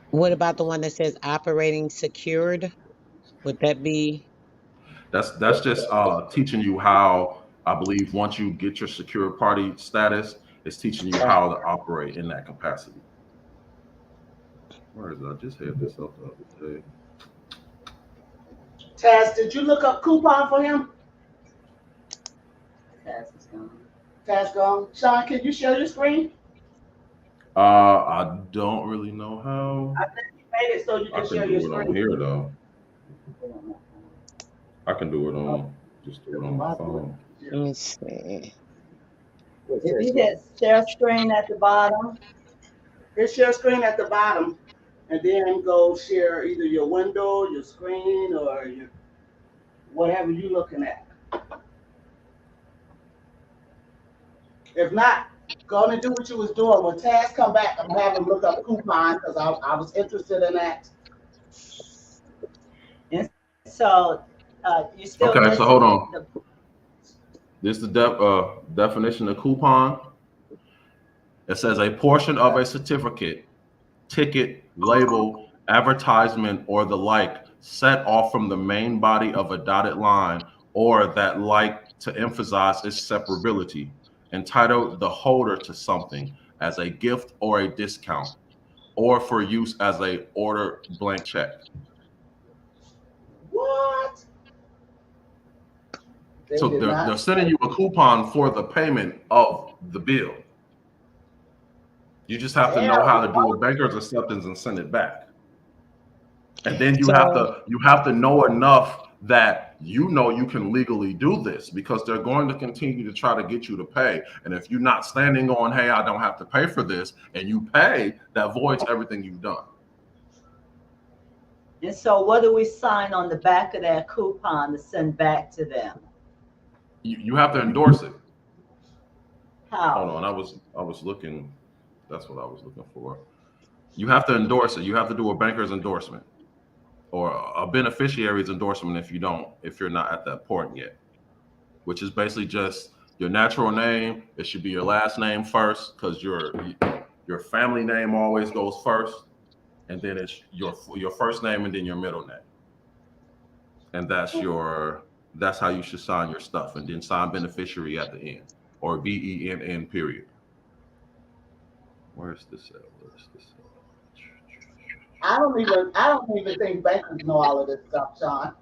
What about the one that says operating secured? Would that be That's just teaching you how, I believe, once you get your secure party status, it's teaching you how to operate in that capacity. Where is it? I just had this up the other day. Taz, did you look up coupon for him? Taz is gone. Taz gone. Sean, can you share your screen? I don't really know how. I think you made it so you I can can share your do it on screen. here though. I can do it on my phone. let me see. If you hit share screen at the bottom, Hit share screen at the bottom, and then go share either your window, your screen, or your whatever you're looking at. If not, go on and do what you was doing. When Taz come back, I'm gonna have him look up coupon because I was interested in that. and so you still Okay, so missing hold on. the This is the definition of coupon. It says a portion of a certificate, ticket, label, advertisement, or the like set off from the main body of a dotted line, or that like to emphasize its separability, entitle the holder to something, as a gift or a discount, or for use as a order blank check. What? They So did they're not. sending you a coupon for the payment of the bill. You just have to know Hell how to do no. a banker's acceptance and send it back. And then you So have to know enough that you know you can legally do this, because they're going to continue to try to get you to pay. And if you're not standing on, hey, I don't have to pay for this, and you pay, that voids everything you've done. And so what do we sign on the back of that coupon to send back to them? You have to endorse it. Hold How? on, I was looking. That's what I was looking for. You have to endorse it. You have to do a banker's endorsement or a beneficiary's endorsement if you're not at that point yet, which is basically just your natural name. It should be your last name first, because your family name always goes first, and then it's your first name and then your middle name, and that's how you should sign your stuff, and then sign beneficiary at the end, or BENN period. Where's this at? I don't even think bankers know all of this stuff, Sean.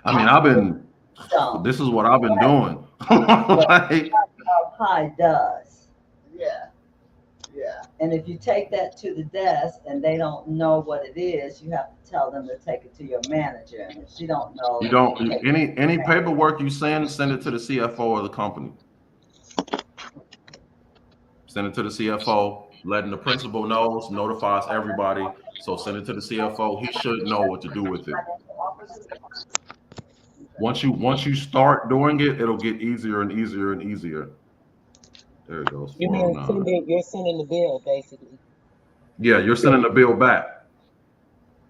I mean, I've been. Don't. This is what I've been doing. Like, Pi does. Yeah. Yeah. And if you take that to the desk and they don't know what it is, you have to tell them to take it to your manager. And if she don't know, you don't take it to any the paperwork you send it to the CFO of the company. Send it to the CFO, letting the principal knows, notifies everybody. So send it to the CFO. He should know what to do with it. Once you start doing it, it'll get easier and easier and easier. There it goes. you mean 409. you're sending the bill basically, Yeah, you're sending the bill back.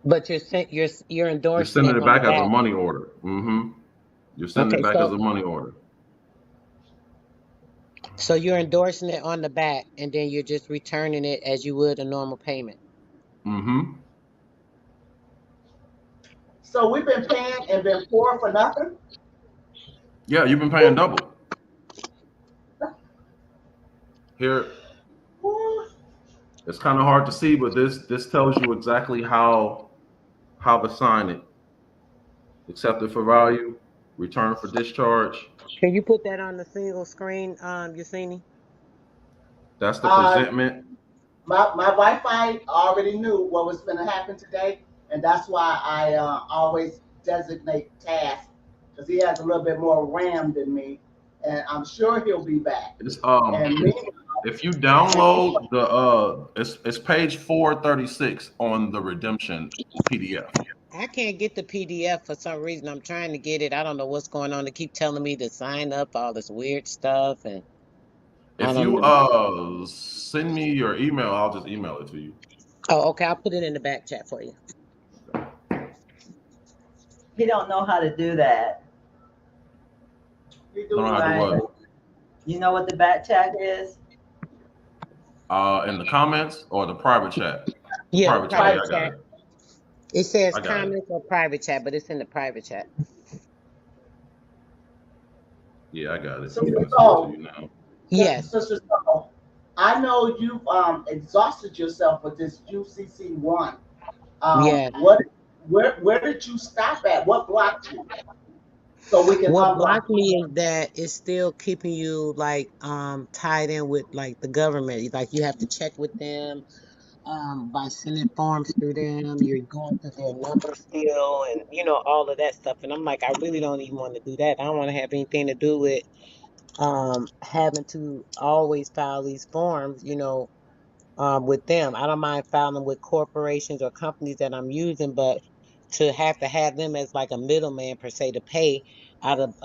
but you're You're endorsing sending it it on the back as a back. money order. You're sending Okay, it back as a money order. so you're endorsing it on the back, and then you're just returning it as you would a normal payment. So we've been paying and been poor for nothing. Yeah, you've been paying double. Here, it's kind of hard to see, but this tells you exactly how to sign it. Accepted for value, return for discharge. Can you put that on the single screen, Yasini? That's the Uh, presentment. my Wi-Fi already knew what was going to happen today, and that's why I always designate tasks, because he has a little bit more RAM than me, and I'm sure he'll be back. It's And me, if you download it's page 436 on the redemption PDF. I can't get the PDF for some reason. I'm trying to get it. I don't know what's going on. They keep telling me to sign up, all this weird stuff, and I If don't you know. send me your email, I'll just email it to you. Oh, okay. I'll put it in the back chat for you. He don't know how to do that. you Don't do know how to right. what? You know what the back chat is? In the comments or the private chat? Yeah, Private chat. private Yeah, I got chat. it. It says I got it. comments or private chat, but it's in the private chat. Yeah, I got it. So, I'm gonna send it so to you now. Yes. Sister Soul, I know you've exhausted yourself with this UCC-1. Yeah. Where did you stop at? What blocked you? So we can What unblock blocked me is that it's still keeping you like tied in with like the government. Like you have to check with them by sending forms through them. You're going through their numbers still, and all of that stuff. And I'm like, I really don't even want to do that. I don't want to have anything to do with having to always file these forms. With them. I don't mind filing with corporations or companies that I'm using, but to have them as like a middleman per se to pay out of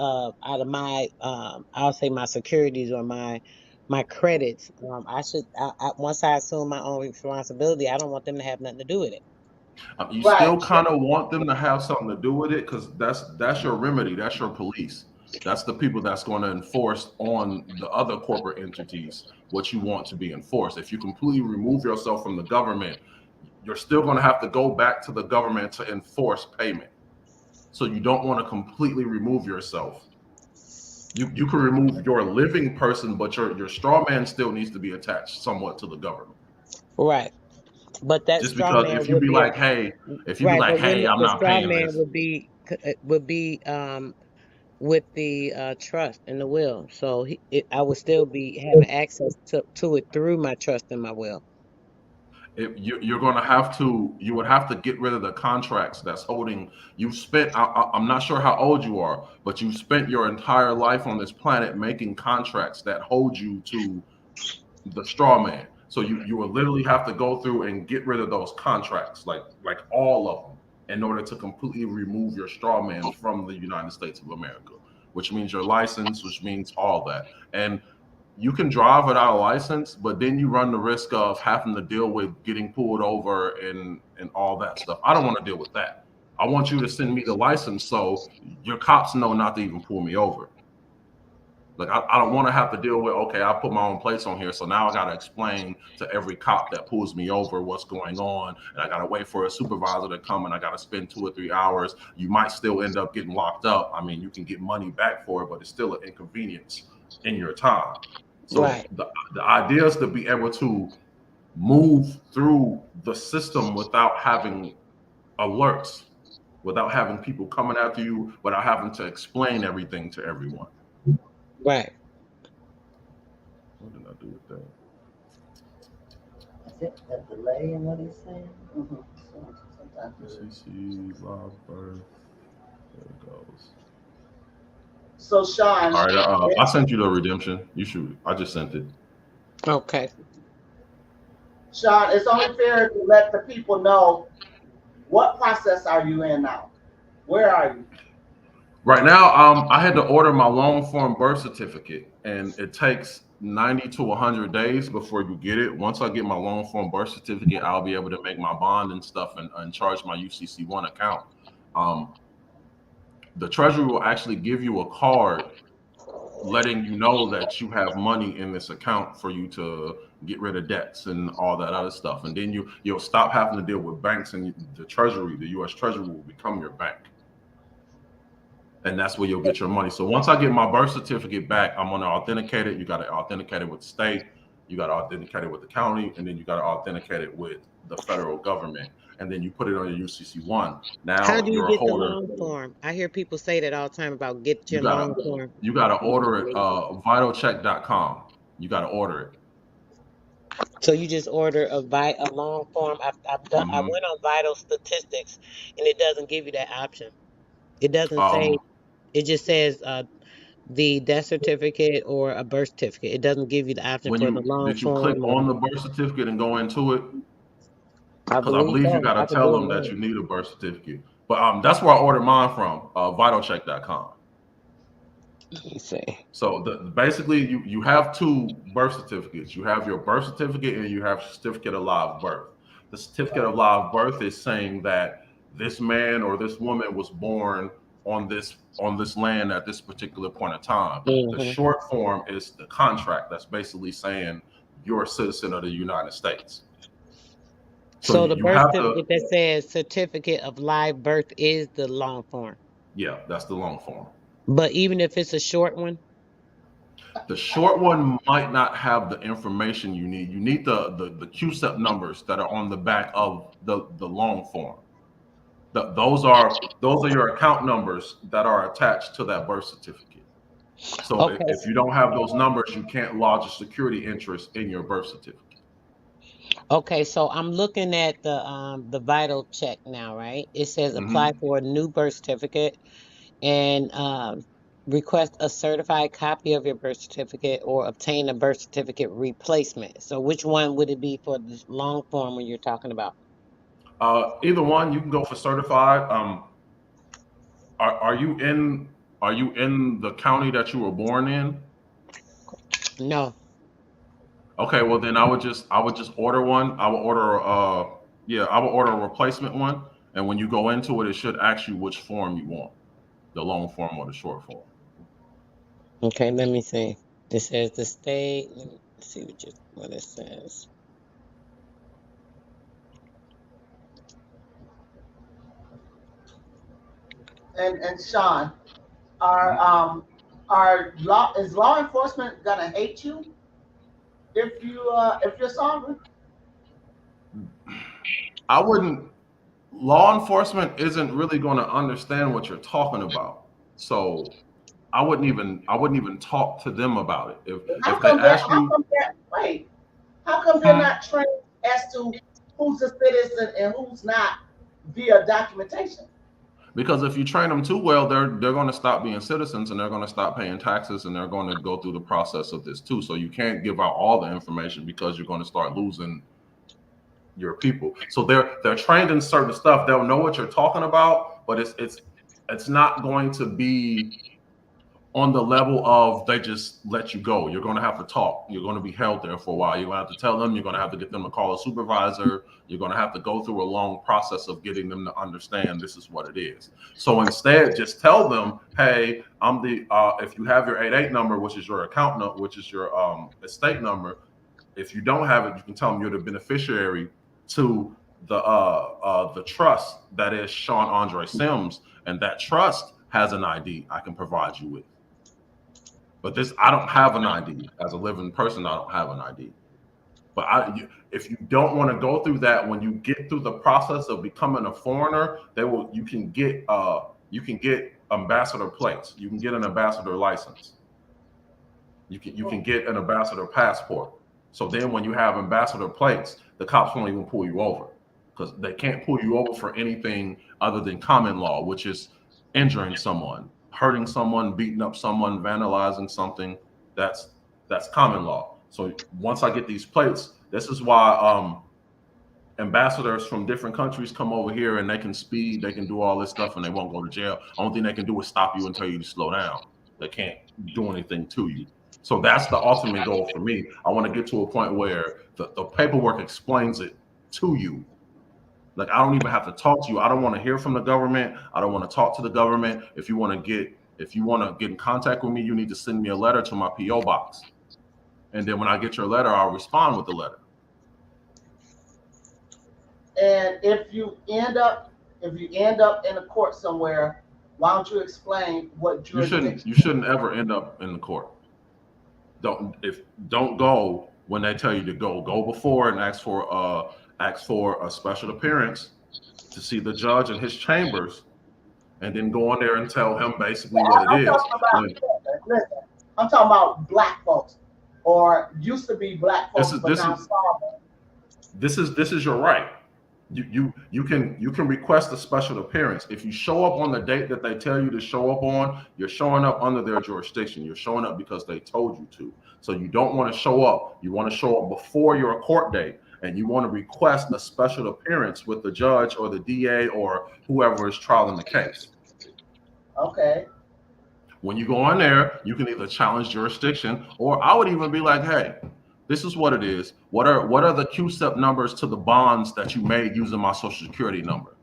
my I'll say my securities or my credits. Once I assume my own responsibility, I don't want them to have nothing to do with it. You right. still kind of want them to have something to do with it, because that's your remedy. That's your police. That's the people that's going to enforce on the other corporate entities what you want to be enforced. If you completely remove yourself from the government, you're still going to have to go back to the government to enforce payment. So you don't want to completely remove yourself. You can remove your living person, but your straw man still needs to be attached somewhat to the government. Right. But that Just straw because man if you would be be a like, hey, if you be right. like, But hey, when I'm the not straw paying man this. would be with the trust and the will, so I would still be having access to it through my trust and my will. You're going to have to, you would have to get rid of the contracts that's holding. You've spent, I'm not sure how old you are, but you spent your entire life on this planet making contracts that hold you to the straw man. So you will literally have to go through and get rid of those contracts, like all of them, in order to completely remove your straw man from the United States of America, which means your license, which means all that. And you can drive without a license, but then you run the risk of having to deal with getting pulled over and all that stuff. I don't want to deal with that. I want you to send me the license so your cops know not to even pull me over. Like I don't want to have to deal with, okay, I put my own place on here, so now I got to explain to every cop that pulls me over what's going on, and I got to wait for a supervisor to come, and I got to spend 2 or 3 hours. You might still end up getting locked up. I mean, you can get money back for it, but it's still an inconvenience in your time. So Right. the idea is to be able to move through the system without having alerts, without having people coming after you, without having to explain everything to everyone. Right. What did I do with that? Is it a delay in what he's saying? So sometimes UCC live birth. There it goes. So Sean, All right, I sent you the redemption. You should. I just sent it. Okay. Sean, it's only fair to let the people know what process are you in now. Where are you? Right now, I had to order my long form birth certificate, and it takes 90 to 100 days before you get it. Once I get my long form birth certificate, I'll be able to make my bond and stuff and charge my UCC-1 account. Um, the Treasury will actually give you a card letting you know that you have money in this account for you to get rid of debts and all that other stuff, and then you'll stop having to deal with banks, and the Treasury, the U.S. Treasury, will become your bank, and that's where you'll get your money. So once I get my birth certificate back, I'm going to authenticate it. You got to authenticate it with the state, you got to authenticate it with the county, and then you got to authenticate it with the federal government, and then you put it on your UCC-1. How Now do you you're a get the holder. long form? I hear people say that all the time about get You your gotta long form. you gotta order it vitalcheck.com. You gotta order it. So you just order a long form. I Hmm. went on Vital Statistics, and it doesn't give you that option. It doesn't say. Um, It just says the death certificate or a birth certificate. It doesn't give you the option when for the you long did you click form or. on the birth certificate and go into it? I Because I believe believe you so. I gotta could tell do it them that now. you need a birth certificate. But that's where I ordered mine from, vitalcheck.com. Let me see. So basically you have two birth certificates. You have your birth certificate and you have certificate of live birth. The certificate of live birth is saying that this man or this woman was born on this land at this particular point of time. The Hmm. short form is the contract that's basically saying you're a citizen of the United States. So So the you birth have to, certificate that says certificate of live birth is the long form. yeah, that's the long form. But even if it's a short one, The short one might not have the information you need. You need the QSEP numbers that are on the back of the long form. Those are your account numbers that are attached to that birth certificate. So okay. if you don't have those numbers, you can't lodge a security interest in your birth certificate. Okay, so I'm looking at the vital check now, right? It says apply Hmm. for a new birth certificate and request a certified copy of your birth certificate or obtain a birth certificate replacement. So which one would it be for this long form when you're talking about? Either one, you can go for certified. Are you in the county that you were born in? No. Okay, well then I would just order one. I would order yeah, I would order a replacement one. And when you go into it, it should ask you which form you want, the long form or the short form. Okay, let me see. It says the state. Let me see what it says. And Sean, are Mhm. is law enforcement gonna hate you if you're sovereign? I wouldn't. Law enforcement isn't really going to understand what you're talking about. So I wouldn't even talk to them about it. If they ask How you, come that wait? How come they're hmm, not trained as to who's a citizen and who's not via documentation? because if you train them too well, they're going to stop being citizens and they're going to stop paying taxes and they're going to go through the process of this too. So you can't give out all the information because you're going to start losing your people. So they're trained in certain stuff. They'll know what you're talking about, but it's not going to be on the level of they just let you go. You're going to have to talk. You're going to be held there for a while. You're going to have to tell them. You're going to have to get them to call a supervisor. You're going to have to go through a long process of getting them to understand this is what it is. So instead, just tell them, hey, I'm the if you have your 88 number, which is your account number, which is your estate number. If you don't have it, you can tell them you're the beneficiary to the trust that is Sean Andre Sims, and that trust has an ID I can provide you with. But this, I don't have an ID as a living person. I don't have an ID. But if you don't want to go through that, when you get through the process of becoming a foreigner, they will. You can get ambassador plates. You can get an ambassador license. You can get an ambassador passport. So then, when you have ambassador plates, the cops won't even pull you over because they can't pull you over for anything other than common law, which is injuring someone, hurting someone, beating up someone, vandalizing something. That's that's common law. So once I get these plates, this is why ambassadors from different countries come over here and they can speed, they can do all this stuff, and they won't go to jail. Only thing they can do is stop you and tell you to slow down. They can't do anything to you. So that's the ultimate goal for me. I want to get to a point where the paperwork explains it to you. Like I don't even have to talk to you. I don't want to hear from the government. I don't want to talk to the government. If you want to get in contact with me, you need to send me a letter to my PO box. And then when I get your letter, I'll respond with the letter. And if you end up in a court somewhere, why don't you explain what You shouldn't jurisdiction? you shouldn't ever end up in the court. Don't go when they tell you to go. Go before and ask for a special appearance to see the judge in his chambers, and then go in there and tell him basically what it I'm is. talking about When listen. I'm talking about black folks, or used to be black this folks, is but this now is sovereign. this is your right. You can request a special appearance. If you show up on the date that they tell you to show up on, you're showing up under their jurisdiction. You're showing up because they told you to. So you don't want to show up. You want to show up before your court date, and you want to request a special appearance with the judge or the DA or whoever is trialing the case. Okay. When you go in there, you can either challenge jurisdiction, or I would even be like, hey, this is what it is. What are the QSEP numbers to the bonds that you made using my social security number?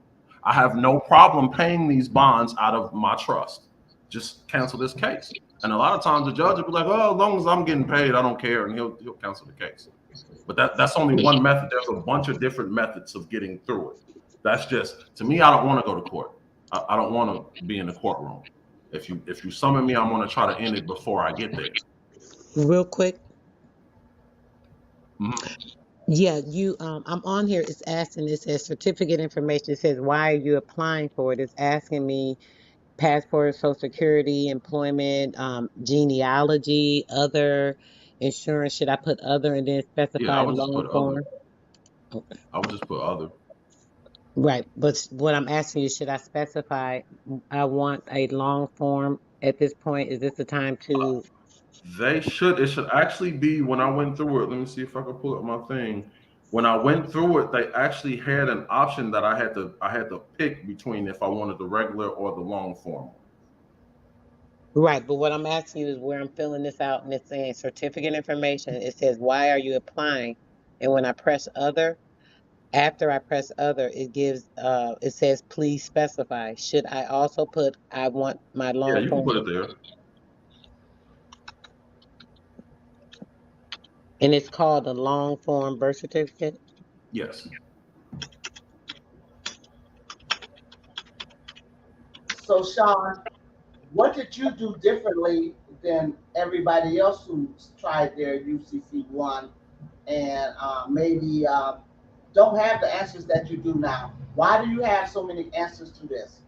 I have no problem paying these bonds out of my trust. Just cancel this case. And a lot of times the judge will be like, oh, as long as I'm getting paid, I don't care, and he'll cancel the case. But that's only one method. There's a bunch of different methods of getting through it. That's just, to me, I don't want to go to court. I don't want to be in the courtroom. If you summon me, I'm going to try to end it before I get there. Real quick. Mhm. Yeah, I'm on here. It's asking, it says certificate information. It says, why are you applying for it? It's asking me passport, social security, employment, genealogy, other insurance. Should I put other and then Yeah, I specify would just long put other. form? Okay. I would just put other. Right. But what I'm asking you, should I specify I want a long form at this point? Is this the time to? They should. It should actually be when I went through it. Let me see if I can pull up my thing. When I went through it, they actually had an option that I had to pick between if I wanted the regular or the long form. Right, but what I'm asking you is where I'm filling this out and it's saying certificate information. It says, why are you applying? And when I press other, after I press other, it says, please specify. Should I also put, I want my Yeah, long you can form? put it there. And it's called a long form birth certificate? Yes. So Sean, what did you do differently than everybody else who's tried their UCC-1 and maybe don't have the answers that you do now? Why do you have so many answers to this?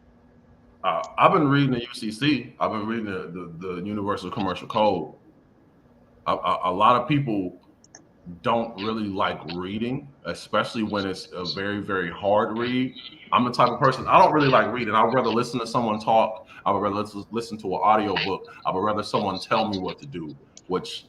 I've been reading the UCC. I've been reading the Universal Commercial Code. A lot of people don't really like reading, especially when it's a very, very hard read. I'm the type of person, I don't really like reading. I would rather listen to someone talk. I would rather listen to an audio book. I would rather someone tell me what to do, which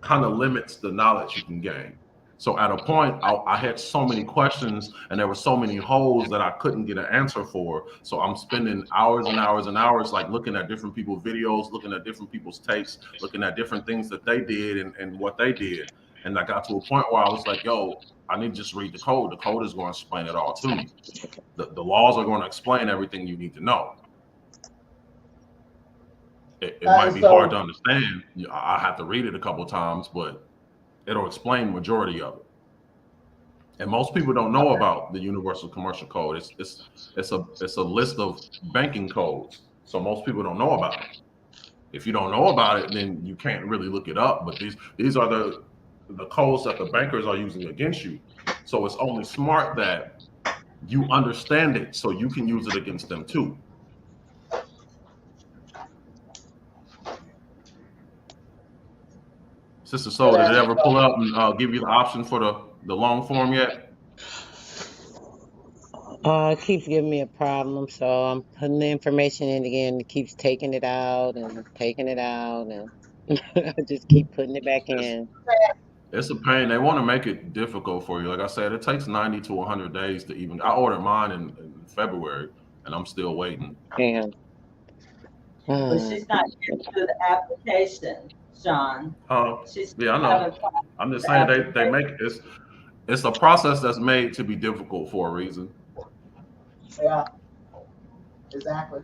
kind of limits the knowledge you can gain. So at a point, I had so many questions and there were so many holes that I couldn't get an answer for. So I'm spending hours and hours and hours like looking at different people's videos, looking at different people's takes, looking at different things that they did and what they did. And I got to a point where I was like, yo, I need to just read the code. The code is going to explain it all to me. The laws are going to explain everything you need to know. It might be hard to understand. I have to read it a couple of times, but it'll explain majority of it. And most people don't know about the Universal Commercial Code. It's a list of banking codes. So most people don't know about it. If you don't know about it, then you can't really look it up. But these are the codes that the bankers are using against you. So it's only smart that you understand it so you can use it against them too. Sister Soul, did it ever pull up and give you the option for the long form yet? It keeps giving me a problem, so I'm putting the information in again. It keeps taking it out and taking it out, and I just keep putting it back It's, in. it's a pain. They want to make it difficult for you. Like I said, it takes 90 to 100 days to even. I ordered mine in February, and I'm still waiting. And But she's not getting through the application, Sean. She's Yeah, I know. having problems I'm with just the saying they application. make it's a process that's made to be difficult for a reason. Yeah, exactly.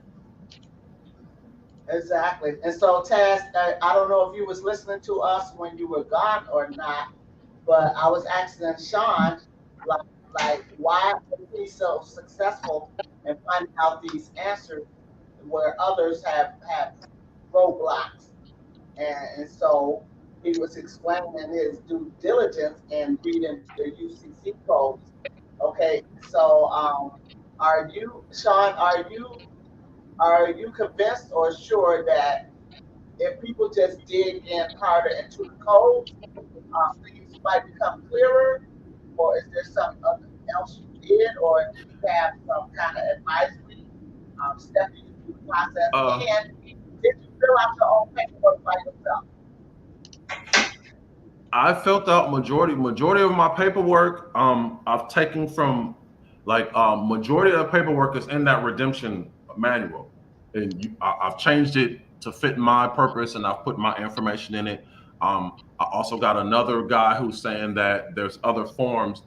Exactly. And so, Taz, I don't know if you was listening to us when you were gone or not, but I was asking Sean, like, why is he so successful in finding out these answers where others have roadblocks? And so he was explaining his due diligence in reading the UCC codes. Okay, so are you, Sean? Are you convinced or sure that if people just dig in harder into the code, things might become clearer? Or is there something else you did, or did you have some kind of advisory stepping you through the process? Uh, And did you fill out your own paperwork by yourself? I filled out majority of my paperwork. I've taken from like majority of the paperwork is in that redemption manual, and I've changed it to fit my purpose, and I've put my information in it. I also got another guy who's saying that there's other forms.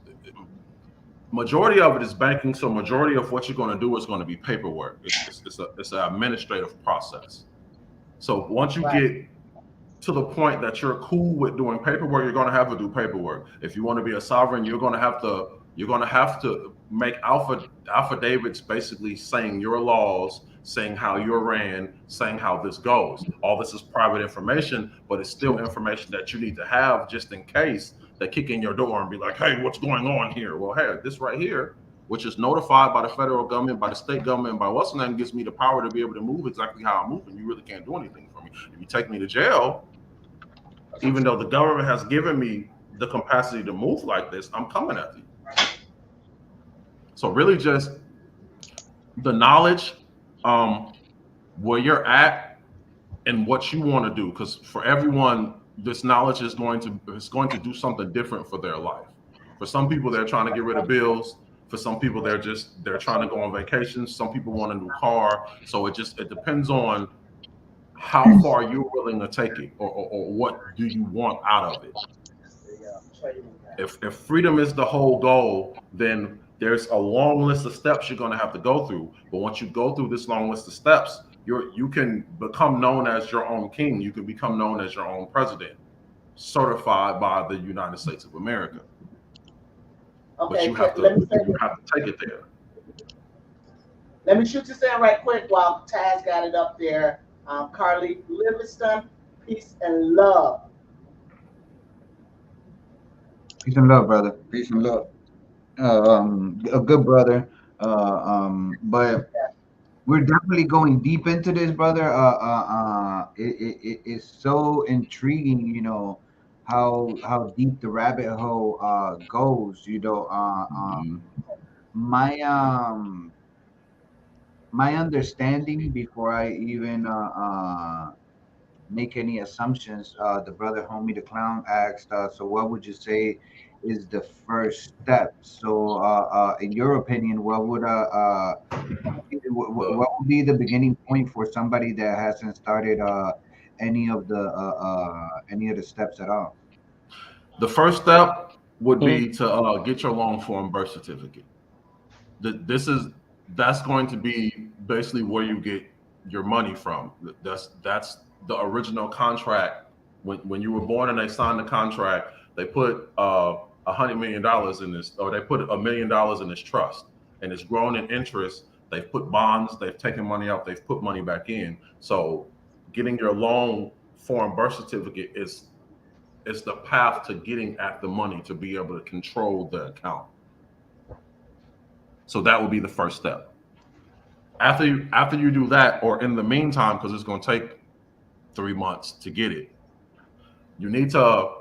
Majority of it is banking, so majority of what you're going to do is going to be paperwork. It's an administrative process. So once you Right. get to the point that you're cool with doing paperwork, you're going to have to do paperwork. If you want to be a sovereign, you're going to have to make affidavits, basically saying your laws, saying how you're ran, saying how this goes. All this is private information, but it's still information that you need to have just in case they kick in your door and be like, "Hey, what's going on here?" Well, hey, this right here, which is notified by the federal government, by the state government, by what's the name, gives me the power to be able to move exactly how I'm moving. You really can't do anything for me. If you take me to jail, even though the government has given me the capacity to move like this, I'm coming at you. So really just the knowledge, um, where you're at and what you want to do. Because for everyone, this knowledge is going to do something different for their life. For some people, they're trying to get rid of bills. For some people, they're trying to go on vacation. Some people want a new car. So it depends on how far you're willing to take it, or what do you want out of it. The trading guy. If freedom is the whole goal, then there's a long list of steps you're going to have to go through. But once you go through this long list of steps, you can become known as your own king. You can become known as your own president, certified by the United States of America. But Okay, you have let to me say you this. have to take it there. Let me shoot this in right quick while Taz got it up there. Carly Livingston, peace and love. Peace and love, brother. Peace and love. A good brother. But we're definitely going deep into this, brother. It's so intriguing, how deep the rabbit hole goes. Mhm. My my understanding before I even make any assumptions. The brother homie the clown asked, so what would you say is the first step? So, in your opinion, Well, what would be the beginning point for somebody that hasn't started any of the steps at all? the first step would Mm. be to get your long form birth certificate. This is that's going to be basically where you get your money from. That's the original contract. When you were born and they signed the contract, they put $100 million in this, or they put $1 million in this trust, and it's grown in interest. They've put bonds, they've taken money out, they've put money back in. So getting your long form birth certificate is the path to getting at the money to be able to control the account. So that would be the first step. After you do that, or in the meantime, because it's going to take 3 months to get it, you need to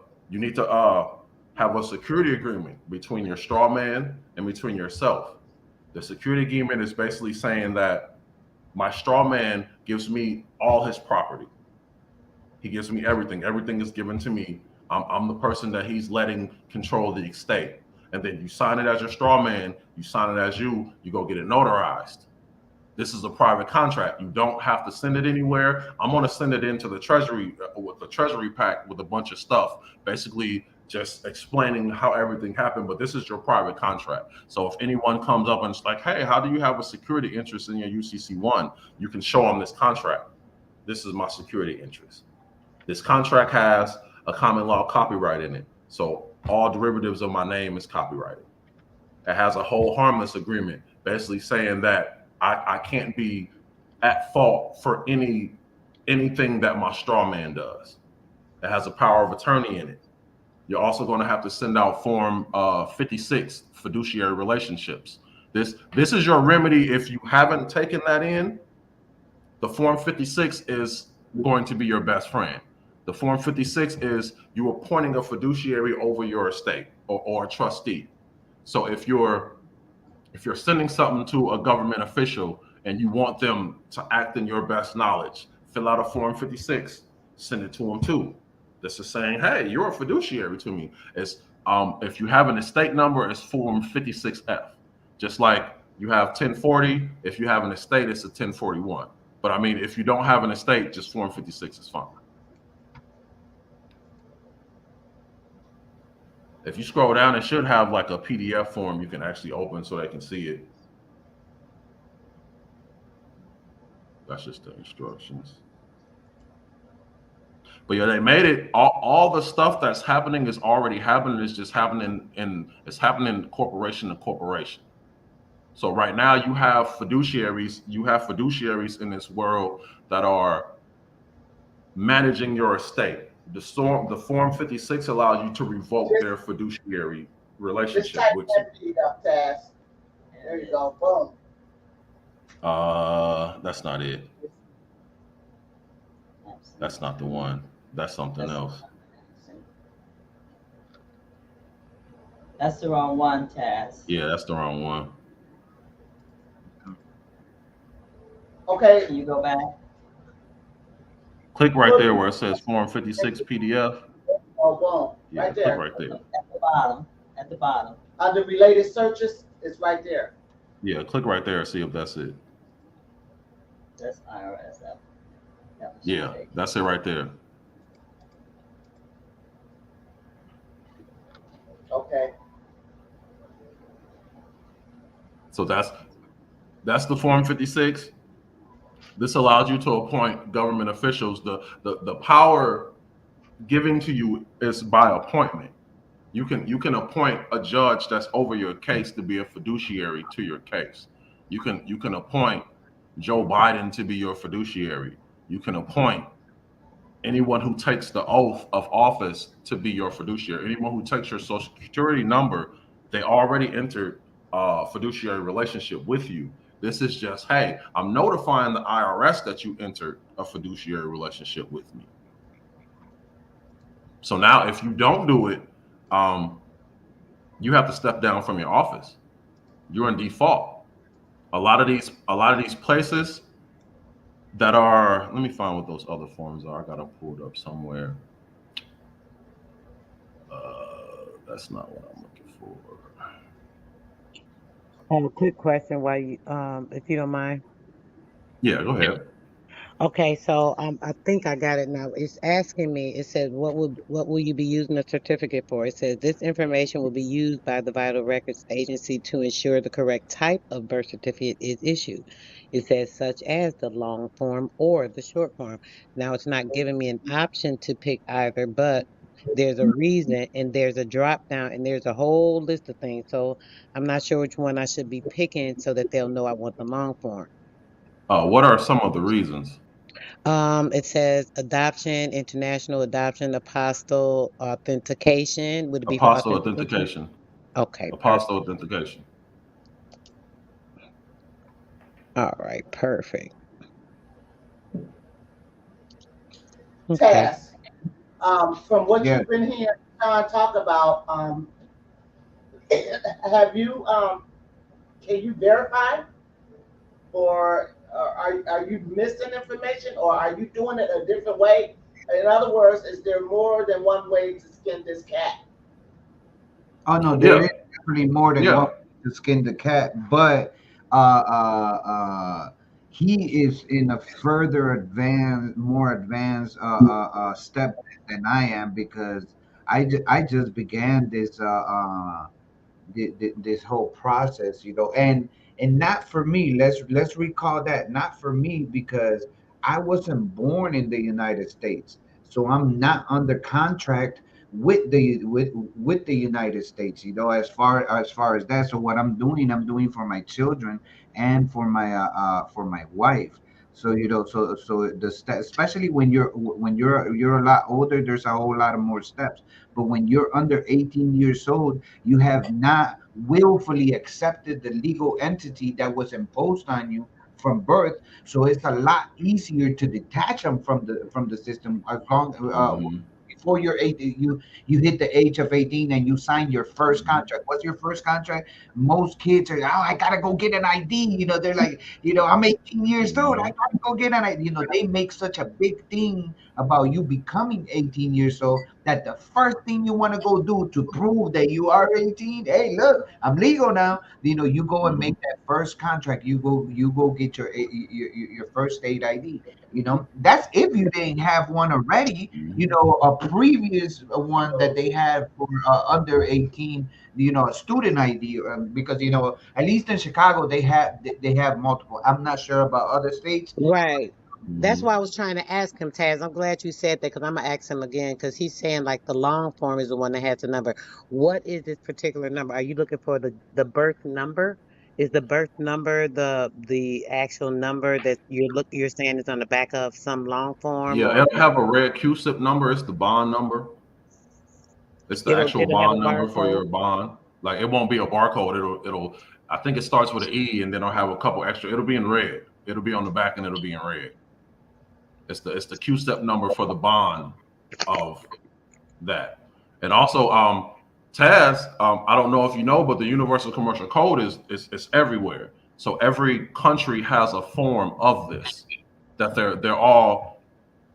have a security agreement between your straw man and between yourself. The security agreement is basically saying that my straw man gives me all his property. He gives me everything. Everything is given to me. I'm the person that he's letting control the estate. And then you sign it as your straw man. You sign it as you go get it notarized. This is a private contract. You don't have to send it anywhere. I'm going to send it into the treasury with the treasury pack with a bunch of stuff, basically just explaining how everything happened. But this is your private contract. So if anyone comes up and it's like, hey, how do you have a security interest in your UCC-1? You can show them this contract. This is my security interest. This contract has a common law copyright in it. So all derivatives of my name is copyrighted. It has a whole harmless agreement, basically saying that I can't be at fault for anything that my straw man does. It has a power of attorney in it. You're also going to have to send out Form 56, fiduciary relationships. This is your remedy if you haven't taken that in. The Form 56 is going to be your best friend. The Form 56 is you appointing a fiduciary over your estate or a trustee. So if you're sending something to a government official and you want them to act in your best knowledge, fill out a Form 56, send it to them too. This is saying, hey, you're a fiduciary to me. It's if you have an estate number, it's Form 56F. Just like you have 1040, if you have an estate, it's a 1041. But I mean, if you don't have an estate, just Form 56 is fine. If you scroll down, it should have like a PDF form you can actually open so they can see it. That's just the instructions. But yeah, they made it. All the stuff that's happening is already happening. It's just happening it's happening corporation to corporation. So right now you have fiduciaries. You have fiduciaries in this world that are managing your estate. The Form 56 allows you to revoke Just, their fiduciary just relationship, type which that feed up, Taz. There you go. Boom. that's not it. That's not the one. That's something else. That's the wrong one, Taz. Yeah, that's the wrong one. Okay. Can you go back? Click right there where it says Form 56 PDF. Oh, boom. Yeah, Right click there. right there. At the bottom. At the bottom. Under related searches, it's right there. Yeah, click right there and see if that's it. That's IRS. That was Yeah, fake. that's it right there. Okay. So that's the Form 56. This allows you to appoint government officials. The power given to you is by appointment. You can appoint a judge that's over your case to be a fiduciary to your case. You can appoint Joe Biden to be your fiduciary. You can appoint anyone who takes the oath of office to be your fiduciary. Anyone who takes your social security number, they already entered a fiduciary relationship with you. This is just, hey, I'm notifying the IRS that you entered a fiduciary relationship with me. So now, if you don't do it, you have to step down from your office. You're in default. A lot of these places that are, let me find what those other forms are. I got them pulled up somewhere. That's not what I'm looking for. I have a quick question while you, if you don't mind. Yeah, go ahead. Okay, so I think I got it now. It's asking me. It says, what will you be using the certificate for? It says this information will be used by the Vital Records Agency to ensure the correct type of birth certificate is issued. It says such as the long form or the short form. Now it's not giving me an option to pick either, but there's a reason and there's a drop down and there's a whole list of things. So I'm not sure which one I should be picking so that they'll know I want the long form. What are some of the reasons? It says adoption, international adoption, apostle authentication. Would it be for Apostle authentication? authentication. Okay, perfect. Apostle authentication. All right, perfect. Okay. Tess, from what Yeah. you've been hearing Sean talk about, have you can you verify, or are you missing information, or are you doing it a different way? In other words, is there more than one way to skin this cat? Oh no, there is Yeah, definitely more than one yeah. way to skin the cat, but uh, uh, uh, he is in a further advanced, more advanced step than I am because I just began this whole process, and not for me. Let's recall that not for me because I wasn't born in the United States, so I'm not under contract with the United States. As far as that. So what I'm doing for my children and for my wife. So especially when you're a lot older, there's a whole lot of more steps. But when you're under 18 years old, you have not willfully accepted the legal entity that was imposed on you from birth. So it's a lot easier to detach them from the system as long Hmm. before you're 18. You hit the age of 18 and you sign your first Hmm. contract. What's your first contract? Most kids are, I gotta go get an ID. They're like, I'm 18 years old. I Hmm. gotta go get an ID. They make such a big thing about you becoming 18 years old that the first thing you want to go do to prove that you are 18, hey, look, I'm legal now. You go and Hmm. make that first contract. You go get your first state ID. That's if you didn't have one already. Hmm. A previous one that they had for under 18. A student ID, because at least in Chicago they have multiple. I'm not sure about other states. Right. That's Hmm. why I was trying to ask him, Taz. I'm glad you said that because I'm gonna ask him again because he's saying like the long form is the one that has the number. What is this particular number? Are you looking for the birth number? Is the birth number the actual number that you're saying is on the back of some long form Yeah, or it'll have a red QSIP number. It's the bond number. It's the actual it'll have a bond number for barcode? your bond. Like it won't be a barcode. It'll. I think it starts with an E, and then it'll have a couple extra. It'll be in red. It'll be on the back, and it'll be in red. It's the QSIP number for the bond of that. And also, Taz, I don't know if you know, but the Universal Commercial Code is everywhere. So every country has a form of this. That they're all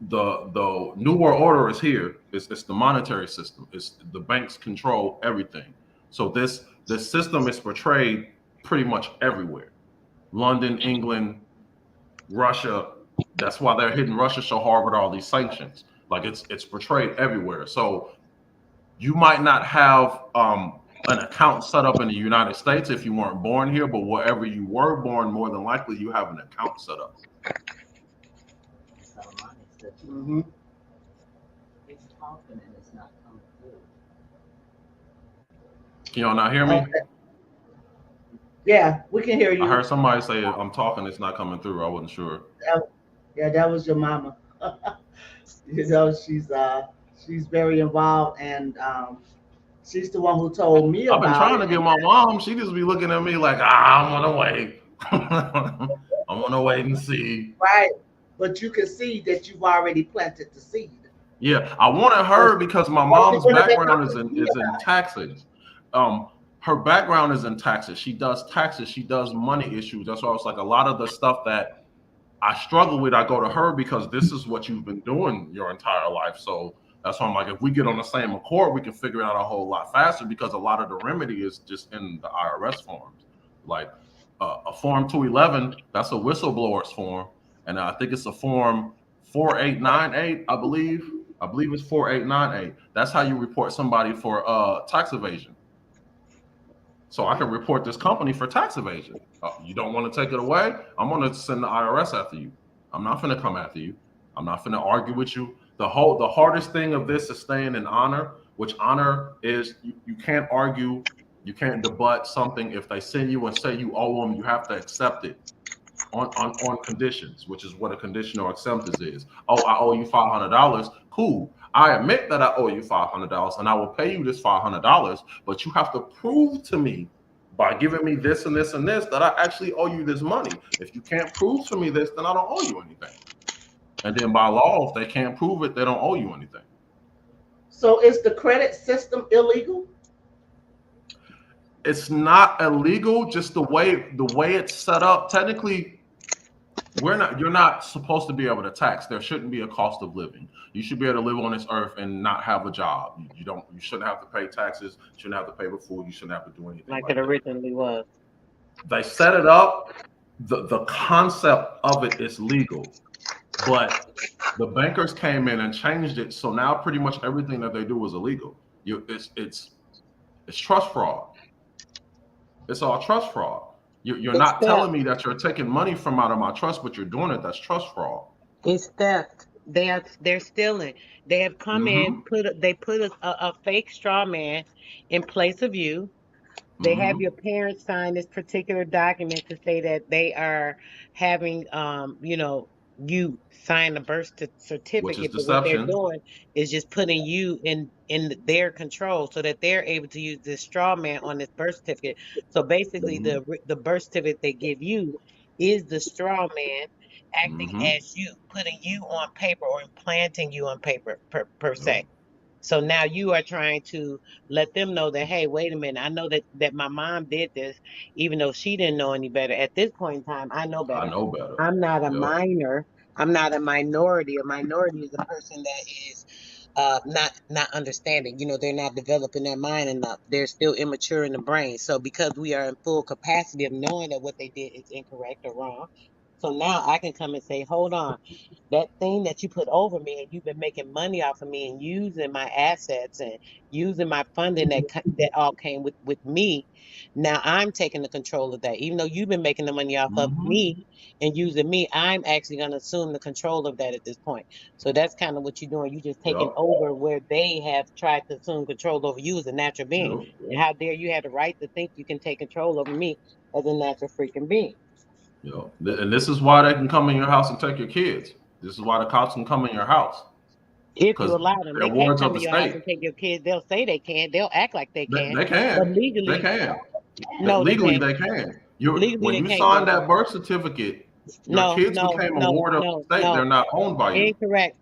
the New World Order is here. It's the monetary system. It's the banks control everything. So this system is portrayed pretty much everywhere. London, England, Russia. That's why they're hitting Russia so hard with all these sanctions. Like it's portrayed everywhere. So you might not have an account set up in the United States if you weren't born here, but wherever you were born, more than likely you have an account set up. Mm-hmm. It's talking and it's not coming through. Can y'all not hear me? Okay. Yeah, we can hear I you. heard somebody say I'm talking, it's not coming through. I wasn't sure. That- yeah, that was your mama. You know, she's very involved, and she's the one who told me I've been about trying it. to get my mom. She just be looking at me like, I'm gonna wait. I'm gonna wait and see. Right. But you can see that you've already planted the seed. Yeah, I wanted So her because my or she mom's would have been background talking to me is in about it. taxes. Um, her background is in taxes. She does taxes. She does money issues. That's why I was like, a lot of the stuff that I struggle with, I go to her because this is what you've been doing your entire life. So that's why I'm like, if we get on the same accord, we can figure it out a whole lot faster because a lot of the remedy is just in the IRS forms. Like a Form 211, that's a whistleblower's form. And I think it's a Form 4898, I believe. I believe it's 4898. That's how you report somebody for tax evasion. So I can report this company for tax evasion. You don't want to take it away? I'm going to send the IRS after you. I'm not going to come after you. I'm not going to argue with you. The hardest thing of this is staying in honor, which honor is you can't argue, you can't debut something. If they send you and say you owe them, you have to accept it on conditions, which is what a conditional acceptance is. Oh, I owe you $500. Cool. I admit that I owe you $500 and I will pay you this $500, but you have to prove to me by giving me this and this and this that I actually owe you this money. If you can't prove to me this, then I don't owe you anything. And then by law, if they can't prove it, they don't owe you anything. So is the credit system illegal? It's not illegal, just the way it's set up. Technically, you're not supposed to be able to tax. There shouldn't be a cost of living. You should be able to live on this earth and not have a job. You shouldn't have to pay taxes, you shouldn't have to pay for food, you shouldn't have to do anything Like like it that. originally was. They set it up, the concept of it is legal, but the bankers came in and changed it. So now pretty much everything that they do is illegal. It's trust fraud. It's all trust fraud. You're It's not theft. telling me that you're taking money from out of my trust, but you're doing it. That's trust fraud. It's theft. They're stealing. They have come in, Mm-hmm. they put a fake straw man in place of you. They have Mm-hmm. your parents sign this particular document to say that they are having, you sign a Which is certificate, but what they're deception. doing is just putting you in their control so that they're able to use this straw man on this birth certificate. So basically, Mm-hmm. the birth certificate they give you is the straw man acting Mm-hmm. as you, putting you on paper or implanting you on paper per Yep. se. So now you are trying to let them know that, hey, wait a minute, I know that my mom did this, even though she didn't know any better. At this point in time, I know I better. know better. I'm not a Yep. minor. I'm not a minority. A minority is a person that is not understanding. They're not developing their mind enough. They're still immature in the brain. So because we are in full capacity of knowing that what they did is incorrect or wrong, so now I can come and say, hold on, that thing that you put over me and you've been making money off of me and using my assets and using my funding that all came with me. Now I'm taking the control of that. Even though you've been making the money off of Mm-hmm. me and using me, I'm actually going to assume the control of that at this point. So that's kind of what you're doing. You're just taking Yep. over where they have tried to assume control over you as a natural being. Yep. And how dare you have the right to think you can take control over me as a natural freaking being? Yep. And this is why they can come in your house and take your kids. This is why the cops can come in your house If you because allow them, they're they can't wards come of to the your house state. and take your kids. They'll say they can. They'll act like they can. They But can. They legally, can. no, they Legally, can't. they can. You Legally, when they you can't, sign brother. that birth certificate, your No, kids no, became a no, ward of no, the state. They're no. not owned by you.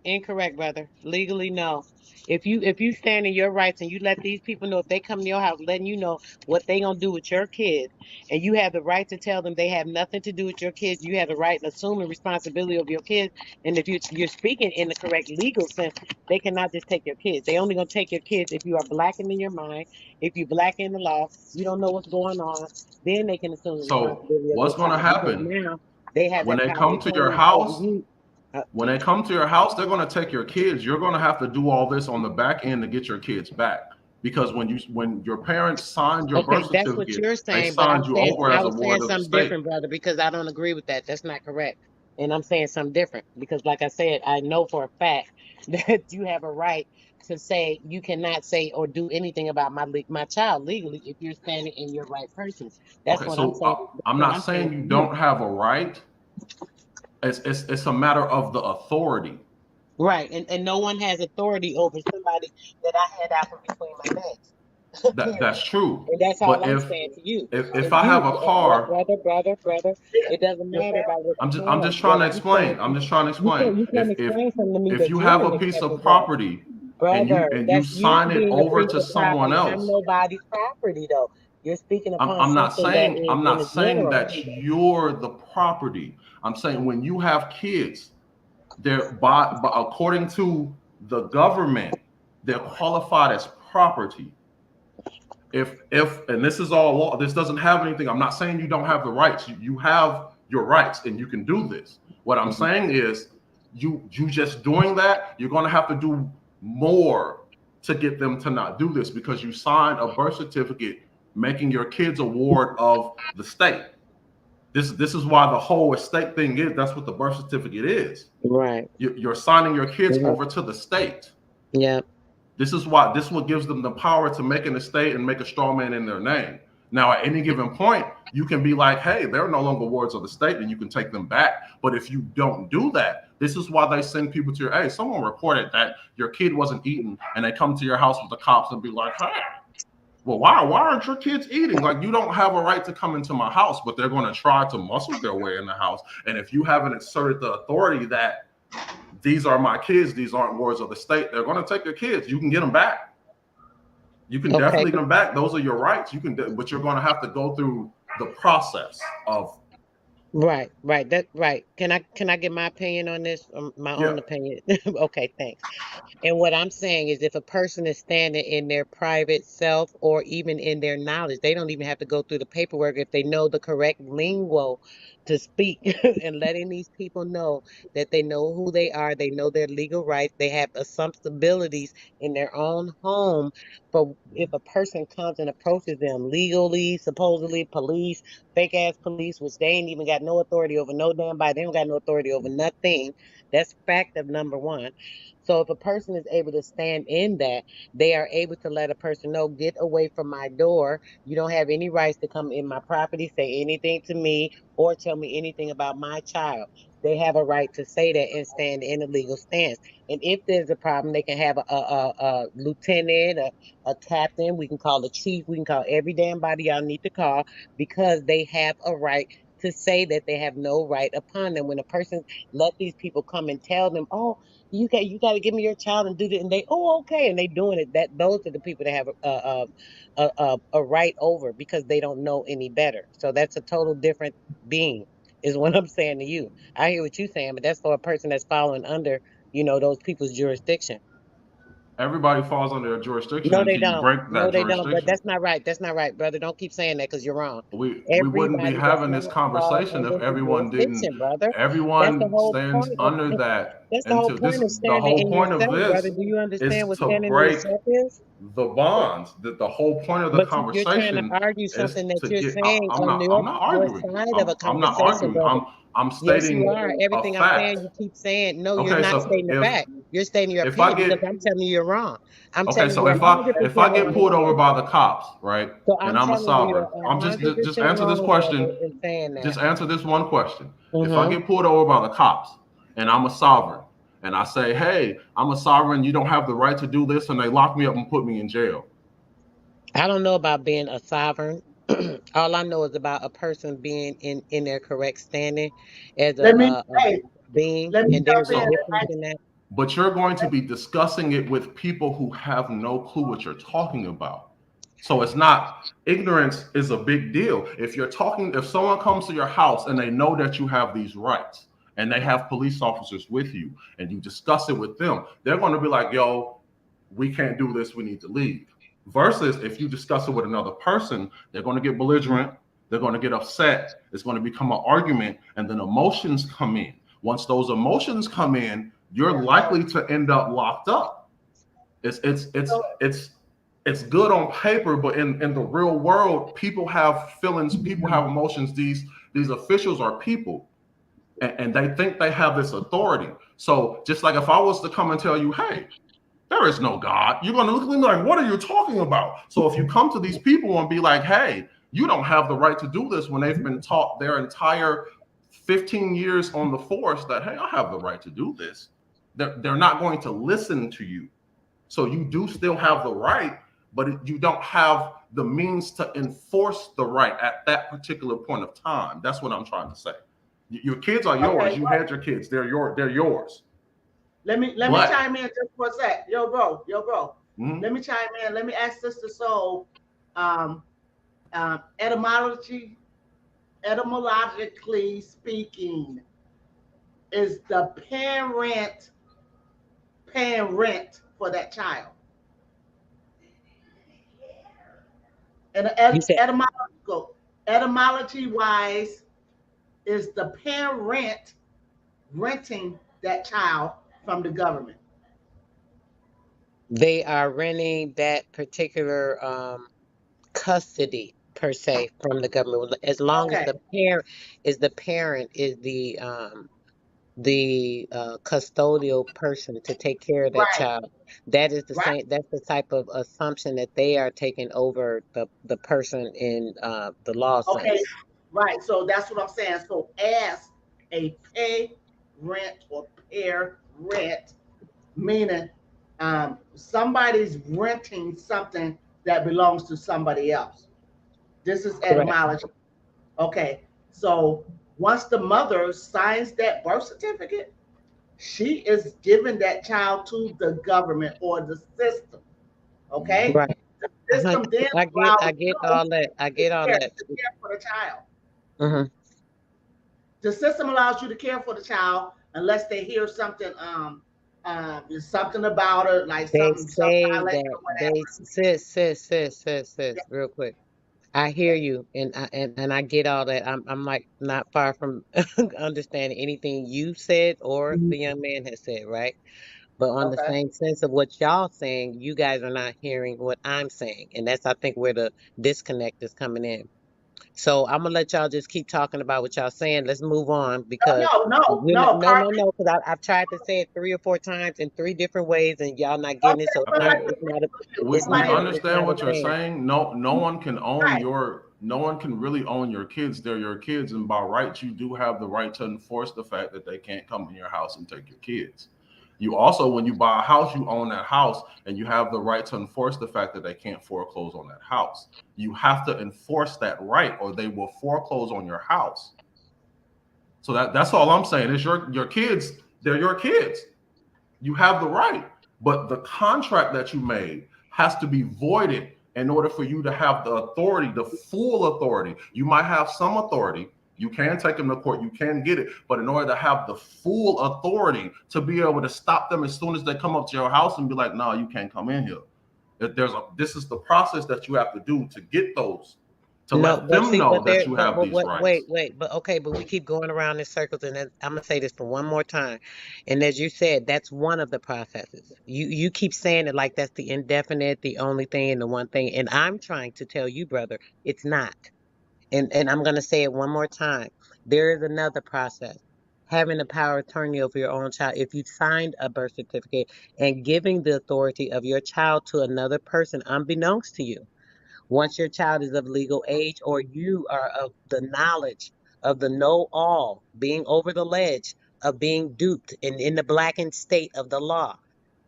Incorrect, brother. Legally, no. If you stand in your rights and you let these people know if they come to your house, letting you know what they gonna do with your kids, and you have the right to tell them they have nothing to do with your kids, you have the right to assume the responsibility of your kids. And if you're speaking in the correct legal sense, they cannot just take your kids. They only gonna take your kids if you are blackened in your mind, if you black in the law, you don't know what's going on. Then they can assume the So responsibility of your what's going to child because happen now they have when that they power of come to your attorney over house? you. When they come to your house, they're going to take your kids. You're going to have to do all this on the back end to get your kids back. Because when your parents signed your Okay, birth that's what certificate, you're they saying, but signed you over I as a was saying ward of the something state. different, brother, because I don't agree with that. That's not correct. And I'm saying something different because, like I said, I know for a fact that you have a right to say you cannot say or do anything about my child legally if you're standing in your right person. That's Okay, what I'm so saying. I'm What not I'm saying saying you to you. don't have a right. It's a matter of the authority. Right. And no one has authority over somebody that I had out from between my legs. Period. That's true. And that's all But I'm saying to you. if And I have you, a car, brother, it doesn't matter about what you're I'm saying, just trying to brother. You explain. can't, I'm just trying to explain. you can't explain something to me If that you you have don't a piece accept of as right. property Brother, and you that's you sign it being a over piece to of someone property. I'm else, nobody's property, though. You're speaking upon something that is I'm in not a saying general. that you're the property. I'm saying when you have kids, they're according to the government, they're qualified as property. If and this is all law, this doesn't have anything. I'm not saying you don't have the rights. You have your rights and you can do this. What I'm saying is you just doing that, you're going to have to do more to get them to not do this because you signed a birth certificate making your kids a ward of the state. This is why the whole estate thing is. That's what the birth certificate is. Right. You're signing your kids Mhm. over to the state. Yeah. This is what gives them the power to make an estate and make a straw man in their name. Now, at any given point, you can be like, hey, they're no longer wards of the state, and you can take them back. But if you don't do that, this is why they send people to your, hey, someone reported that your kid wasn't eating, and they come to your house with the cops and be like, hey, well, why aren't your kids eating? Like, you don't have a right to come into my house, but they're going to try to muscle their way in the house. And if you haven't asserted the authority that these are my kids, these aren't wards of the state, they're going to take your kids. You can get them back. You can Okay. definitely get them back. Those are your rights. You can, but you're going to have to go through the process of. Right. Right. That right. Can I get my opinion on this? My Yeah. own opinion. Okay. Thanks. And what I'm saying is, if a person is standing in their private self or even in their knowledge, they don't even have to go through the paperwork if they know the correct lingo to speak and letting these people know that they know who they are, they know their legal rights, they have responsibilities in their own home. But if a person comes and approaches them legally, supposedly police, fake ass police, which they ain't even got no authority over no damn body, they don't got no authority over nothing. That's fact of number one. So if a person is able to stand in that, they are able to let a person know, get away from my door. You don't have any rights to come in my property, say anything to me, or tell me anything about my child. They have a right to say that and stand in a legal stance. And if there's a problem, they can have a lieutenant, a captain. We can call a chief. We can call every damn body y'all need to call because they have a right to say that they have no right upon them. When a person let these people come and tell them, oh, you got to give me your child and do that, and they okay, and they doing it. That those are the people that have a right over because they don't know any better. So that's a total different being, is what I'm saying to you. I hear what you're saying, but that's for a person that's following under those people's jurisdiction. Everybody falls under a jurisdiction No, they until you don't. break No, that they don't. But jurisdiction. that's not right. That's not right, brother. Don't keep saying that because you're wrong. We wouldn't be Everybody does having this not fall conversation under if the everyone didn't. jurisdiction, brother. That's the Everyone whole stands point of under that. that's the whole Until this, point of the standing whole in point of yourself, brother. this Do you understand is what to standing in break yourself is? the bonds. That the whole point of the But you're trying to conversation argue is something that to you're get. saying on I'm your not your arguing. side of a I'm not conversation, arguing. brother. I'm Yes, you stating are. a Everything I'm saying, fact. you keep saying, no, you're Okay, not so stating the fact. You're stating your if I opinion because get I'm telling you you're wrong. I'm okay, telling you so you're if I 100% get wrong pulled over again. by the cops, right, So and I'm I'm a telling you you're sovereign, I'm just 100% answer this wrong, brother, question. in saying that. Just answer this one question. If I hmm get pulled over by the cops and I'm a sovereign, and I say, hey, I'm a sovereign, you don't have the right to do this, and they lock me up and put me in jail. I don't know about being a sovereign. All I know is about a person being in their correct standing as Let me a hey, being, let me and jump there's a in. So, difference in that. but you're going to be discussing it with people who have no clue what you're talking about. So it's not, ignorance is a big deal. If someone comes to your house and they know that you have these rights and they have police officers with you and you discuss it with them, they're going to be like, yo, we can't do this, we need to leave. Versus if you discuss it with another person, they're going to get belligerent, they're going to get upset, it's going to become an argument, and then emotions come in. Once those emotions come in, you're likely to end up locked up. It's it's it's So, it's it's good on paper, but in the real world, people have feelings, people have emotions. These officials are people. and they think they have this authority. So just like if I was to come and tell you, hey, there is no God, you're going to look at me like, what are you talking about? So if you come to these people and be like, hey, you don't have the right to do this, when they've been taught their entire 15 years on the force that, hey, I have the right to do this, they're not going to listen to you. So you do still have the right, but you don't have the means to enforce the right at that particular point of time. That's what I'm trying to say. Your kids are yours. Okay, You had your kids. They're yours. let me But chime in just for a sec. Yo, bro. mhm. Let me chime in. Let me ask Sister Soul, um, etymology, etymologically speaking, is the parent paying rent for that child? And You said etymology wise, is the parent renting that child from the government? they are renting that particular custody per se from the government, as long as Okay, the parent is the custodial person to take care of that right, child. That is the right. same. That's the type of assumption that they are taking over the person in the law Okay, sense. right. So that's what I'm saying. So as a pay rent or pair rent, meaning somebody's renting something that belongs to somebody else. This is Correct. etymology. Okay. So once the mother signs that birth certificate, she is giving that child to the government or the system. Okay. Right. The A hun- system then I get. allows I get you all that. I to get all that. care for the child. Hmm. The system allows you to care for the child unless they hear something something about it, like They some say violation that or they whatever. sis, real quick. I hear you, and and I get all that. I'm like not far from understanding anything you said or Mhm. the young man has said, right? But on the Okay. same sense of what y'all saying, you guys are not hearing what I'm saying, and that's I think where the disconnect is coming in. So I'm gonna let y'all just keep talking about what y'all saying. Let's move on because we're not, No, Carmen. no, because I've tried to say it 3 or 4 times in 3 different ways, and y'all not getting it. Okay, So but Okay, we it's understand not a what you're thing. saying. No one can own right. your, no one can really own your kids. They're your kids, and by right, you do have the right to enforce the fact that they can't come in your house and take your kids. You also, when you buy a house, you own that house, and you have the right to enforce the fact that they can't foreclose on that house. You have to enforce that right, or they will foreclose on your house. So that's all I'm saying. Is your kids, they're your kids. You have the right, but the contract that you made has to be voided in order for you to have the authority, the full authority. You might have some authority. You can take them to court, you can get it, but in order to have the full authority to be able to stop them as soon as they come up to your house and be like, no, you can't come in here. This is the process that you have to do to get those, to No, let but them see, know that you have these what? rights. But okay, but we keep going around in circles, and then I'm gonna say this for one more time. And as you said, that's one of the processes. You keep saying it like that's the indefinite, the only thing, and the one thing. And I'm trying to tell you, brother, it's not. And I'm gonna say it one more time. There is another process. Having the power of attorney over your own child. If you signed a birth certificate and giving the authority of your child to another person, unbeknownst to you, once your child is of legal age or you are of the knowledge of the know all, being over the ledge of being duped and in the blackened state of the law.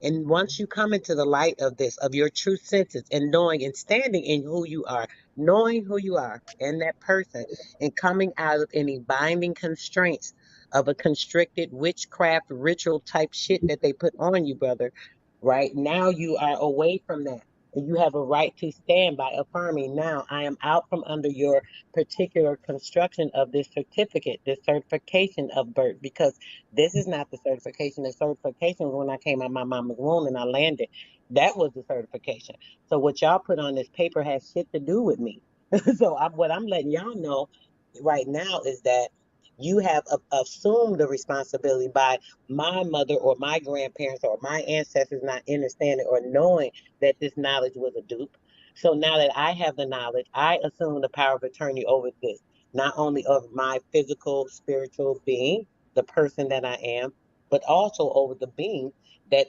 And once you come into the light of this, of your true senses and knowing and standing in who you are, knowing who you are and that person, and coming out of any binding constraints of a constricted witchcraft ritual type shit that they put on you, brother, right? Now you are away from that. And you have a right to stand by affirming, now I am out from under your particular construction of this certificate, this certification of birth, because this is not the certification. The certification was when I came out my mama's womb and I landed. That was the certification. So what y'all put on this paper has shit to do with me. So what I'm letting y'all know right now is that you have assumed the responsibility by my mother or my grandparents or my ancestors not understanding or knowing that this knowledge was a dupe. So now that I have the knowledge, I assume the power of attorney over this, not only of my physical, spiritual being, the person that I am, but also over the being that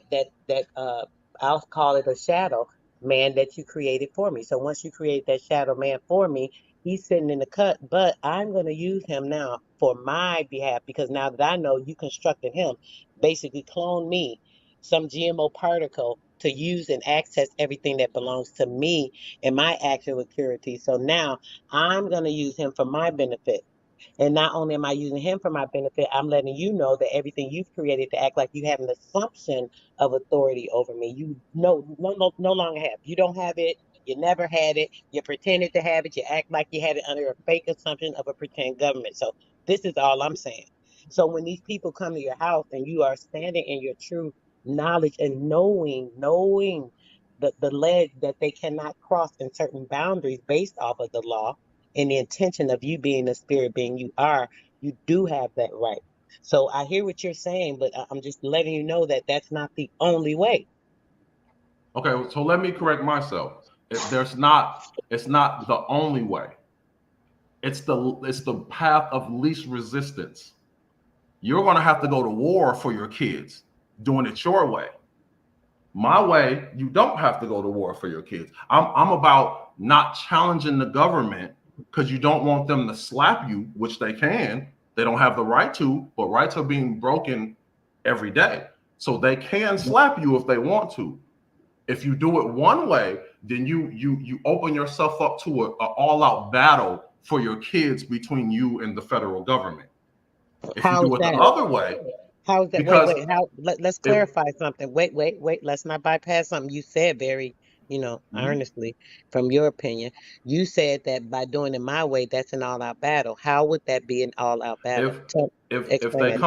I'll call it a shadow man that you created for me. So once you create that shadow man for me, he's sitting in the cut, but I'm going to use him now for my behalf because now that I know you constructed him, basically clone me, some GMO particle to use and access everything that belongs to me and my actual security. So now I'm going to use him for my benefit. And not only am I using him for my benefit, I'm letting you know that everything you've created to act like you have an assumption of authority over me. You no longer have. You don't have it. You never had it. You pretended to have it. You act like you had it under a fake assumption of a pretend government. So this is all I'm saying. So when these people come to your house and you are standing in your true knowledge and knowing the ledge that they cannot cross in certain boundaries based off of the law and the intention of you being the spirit being you are, you do have that right. So I hear what you're saying, but I'm just letting you know that that's not the only way. Okay, so let me correct myself. It's not the only way. It's the path of least resistance. You're going to have to go to war for your kids, doing it your way. My way, you don't have to go to war for your kids. I'm about not challenging the government because you don't want them to slap you, which they can. They don't have the right to, but rights are being broken every day. So they can slap you if they want to. If you do it one way, then you open yourself up to an all-out battle for your kids between you and the federal government. If you How is do it the that? other way, How is that? because Wait. Let's clarify something. Wait. Let's not bypass something you said very, earnestly from your opinion. You said that by doing it my way, that's an all-out battle. How would that be an all-out battle? if if Explain they that.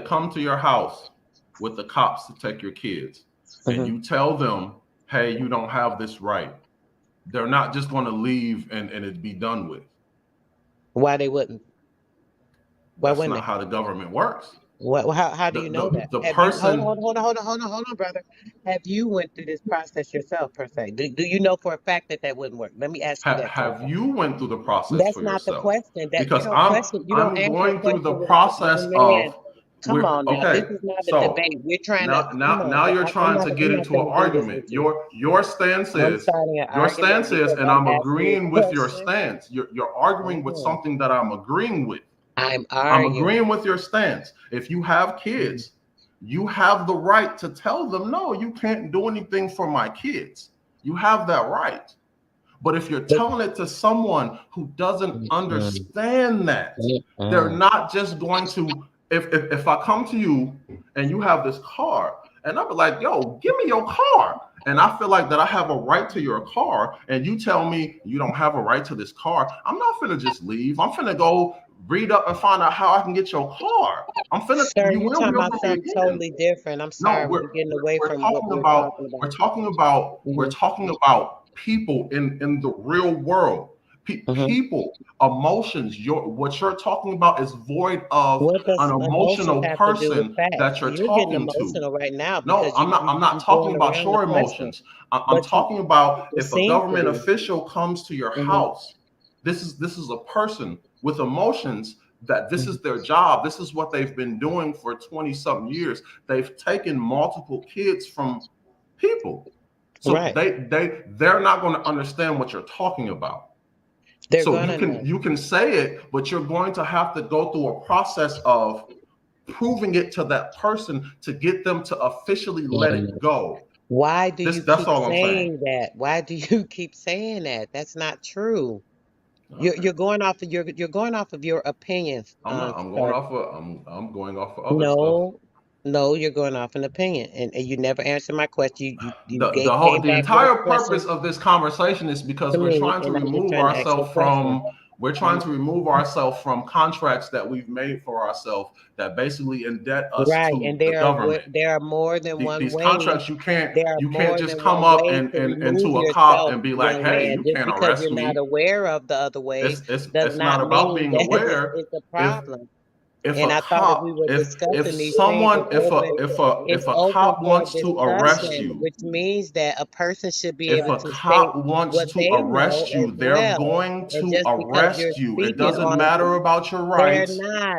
come to your house with the cops to take your kids, and Mhm. you tell them, hey, you don't have this right, they're not just going to leave and it be done with. Why they wouldn't? Why That's wouldn't not they? how the government works. How do The you know the that? the Have you person hold on, brother? Have you went through this process yourself per se? Do you know for a fact that that wouldn't work? Let me ask you that have question. you went through the process That's for not the yourself? question. That you Because don't I'm question. You don't I'm answer a going through the question without process young man. of Come on now. This okay. is not a So debate. We're trying to come on. now you're trying to I'm get not into an going to do this argument. with you. Your stance I'm is starting an argument because and I'm I'm asking you agreeing a with your question. stance. You're arguing with Mhm. something that I'm agreeing with. I'm I'm arguing. agreeing with your stance. If you have Mhm. kids, you have the right to tell them, no, you can't do anything for my kids. You have that right. But if you're But telling it to someone who doesn't mm-mm, understand that, they're mm-mm. not just going to. If I come to you and you have this car, and I'll be like, yo, give me your car. And I feel like that I have a right to your car, and you tell me you don't have a right to this car, I'm not finna just leave. I'm finna go read up and find out how I can get your car. Sir, You you will be talking able about to something get in. totally different. I'm No, sorry, we're getting away from what we're talking we're about. talking about we're Hmm. talking about people in the real world. Hmm. People, emotions. What you're talking about is void of What an does emotions emotional have to do with person facts? that you're You're getting talking to. emotional right now No, because I'm not you talking going about around the your question, emotions. I'm but talking about it if a seems to government be. official comes to your Hmm. house. This is a person with emotions that this Hmm. is their job. This is what they've been doing for 20 something years. They've taken multiple kids from people. So Right. they're not going to understand what you're talking about. They're So gonna know. you can say it, but you're going to have to go through a process of proving it to that person to get them to officially let it Mm. go. Why do you That's keep all I'm saying. saying that? Why do you keep saying that? That's not true. Okay. You're going off of you're going off of your opinions, I'm not. I'm going sir. off of. I'm going off of other stuff. No, no, you're going off an opinion, and you never answered my question. The Came the back with a entire question purpose of this conversation is because to me, and I'm just trying to ask you a question. we're trying Mhm. to remove ourselves from contracts that we've made for ourselves that basically indebt us Right, to and the government. there are more than one These way. contracts There are you can't more just than come one up way to and remove to a cop yourself, and be like, young hey, man. you Just can't because arrest you're not me. aware of the other ways does It's not not about mean being that aware. it's a If problem. And I thought if we were discussing these things, it's if a open cop for wants to arrest discussion, you, which means that a person should be if able a to state cop wants what to they know arrest as you, they're well. going And to just because you're arrest you. It speaking doesn't on matter about your rights.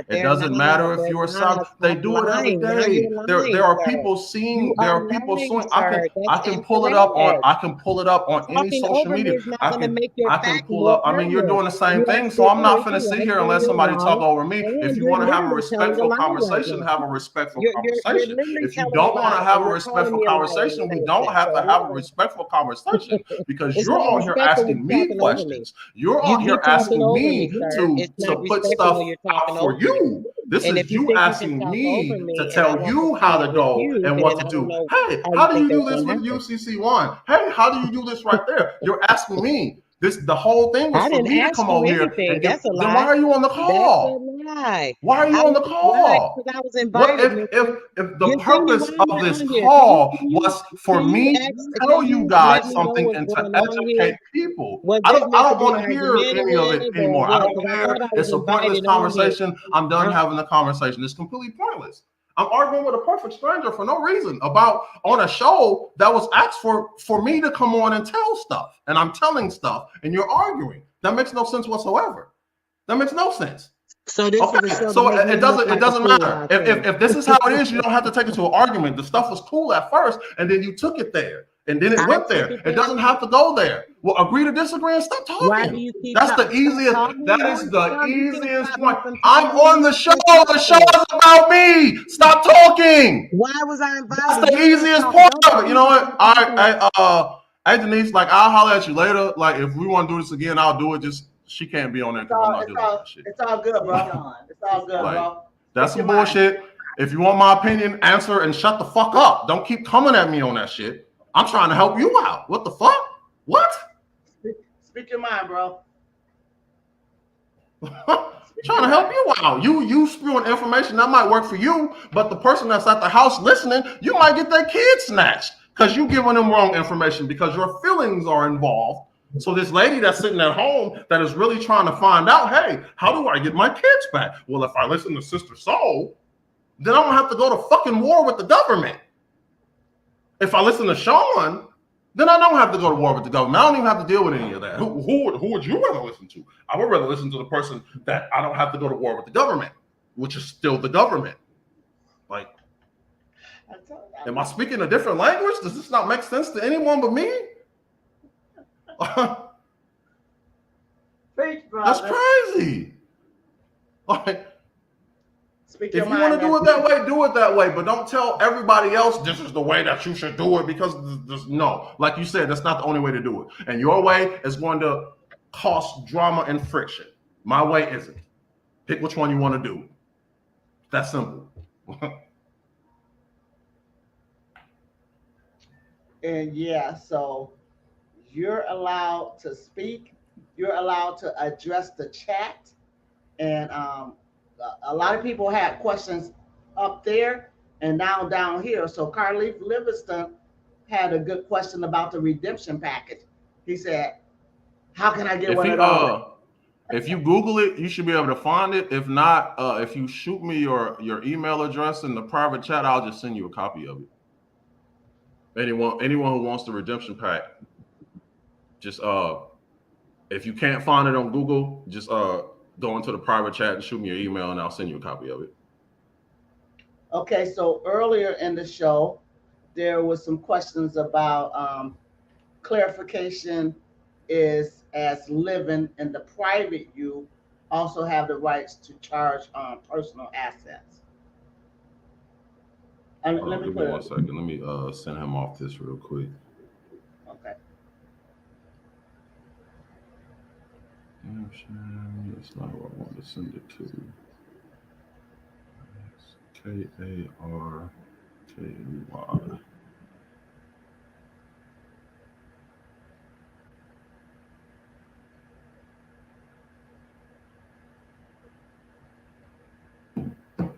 It doesn't matter if they're you're a not. son. They Stop do it every lying. Now day. you're There lying, are sir. people You seeing. There are are people lying, suing. sir. I That's can pull it up on. incorrect. I can pull it up on any Talking social over me media. is not going to make your I can fact pull more up. I mean, you're pertinent. doing the same You have thing, so I'm not stipulated finna sit right here and when let you're somebody talk wrong, over me. and If you you're want to have a literally telling a respectful lie right conversation, now. have a respectful You're conversation. literally If you telling a don't want lie, to have and a you're calling respectful me a liar at the conversation, we same don't time. have So to I'm have not a gonna. respectful conversation because It's you're not on here respectful when asking you're me talking over me. questions. You're on here Talking asking over me, me sir. to It's not put respectful stuff when you're out talking for over me. you. This And if is you you think you can asking talk over me to me and I tell won't you how respond to with go you, and then what to I don't do. know Hey, how how you do think you do that's this gonna with happen. UCC-1? Hey, how do you do this right there? You're asking me. The whole thing was I for didn't me to ask come you over here anything. and give. That's a Then why lie. are you on the That's a call? lie. Why are you on the Why? call? Because I was What invited, if the you see me purpose while of you're this on here. call was for Can you me ask? to tell Can you you let guys me know something what's and to going on educate here? people? Was I this don't I meant to don't be want to hear any of it argumentative or anymore. I what? don't Because I care. thought I was It's a pointless invited on here. conversation. I'm done having the conversation. It's completely pointless. I'm arguing with a perfect stranger for no reason about on a show that was asked for me to come on and tell stuff. And I'm telling stuff and you're arguing. That makes no sense whatsoever. That makes no sense. So this is a Okay, show to so make me look it like a doesn't fool, matter. I If, assume. if this is how it is, you don't have to take it to an argument. The stuff was cool at first, and then you took it there, and then it I went took there. it It there. doesn't have to go there. Well, agree to disagree and stop Why do talking. you keep That's the stop easiest. talking? That You is the tell you can easiest stop me point. from I'm talking when on the you show. quit The show talking. is about me. Stop talking. Why was I That's invited? the You're not easiest talking. part Don't of tell it. You me know why what? I'm All talking. right, hey Denise, like I'll holler at you later. Like if we want to do this again, I'll do it. Just she can't be on there because I'm not dealing with that shit. It's all good, bro. Sean. It's all good, Like bro. that's Speak some your mind. bullshit. If you want my opinion, answer and shut the fuck up. Don't keep coming at me on that shit. I'm trying to help you out. What the fuck? What? Speak your mind, bro. Trying to help you out. You spewing information that might work for you, but the person that's at the house listening, you might get their kid snatched because you giving them wrong information because your feelings are involved. So this lady that's sitting at home that is really trying to find out, hey, how do I get my kids back? Well, if I listen to Sister Soul, then I'm gonna have to go to fucking war with the government. If I listen to Sean, then I don't have to go to war with the government. I don't even have to deal with any of that. Who would you rather listen to? I would rather listen to the person that I don't have to go to war with the government, which is still the government. Like, am I speaking a different language? Does this not make sense to anyone but me? Preach, That's brother. crazy. Like, Speak your if you mind. want to do it that way, do it that way. But don't tell everybody else this is the way that you should do it because no, like you said, that's not the only way to do it. And your way is going to cause drama and friction. My way isn't. Pick which one you want to do. That's simple. And yeah, so you're allowed to speak. You're allowed to address the chat. And a lot of people had questions up there and now down here. So Carleif Livingston had a good question about the redemption package. He said, how can I get one of those? If you Google it, you should be able to find it. If not, if you shoot me your email address in the private chat, I'll just send you a copy of it. Anyone who wants the redemption pack, just if you can't find it on Google, just go into the private chat and shoot me your email, and I'll send you a copy of it. Okay, so earlier in the show, there was some questions about clarification is as living in the private you also have the rights to charge on personal assets. And let me Give put me 1 it. second. Let me send him off this real quick. Okay. That's not what I want to send it to. It's KARKY.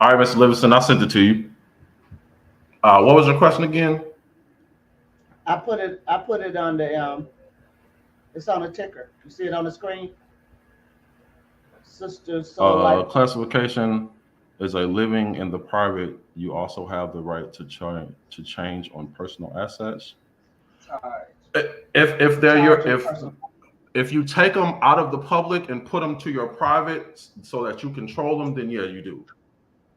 All right, Mr. Livingston, I sent it to you. What was your question again? I put it on the it's on the ticker. You see it on the screen? Sister Soul Life. Classification As a living in the private, you also have the right to change on personal assets. Charge. If they're Charge your on personal. if you take them out of the public and put them to your private so that you control them, then yeah, you do.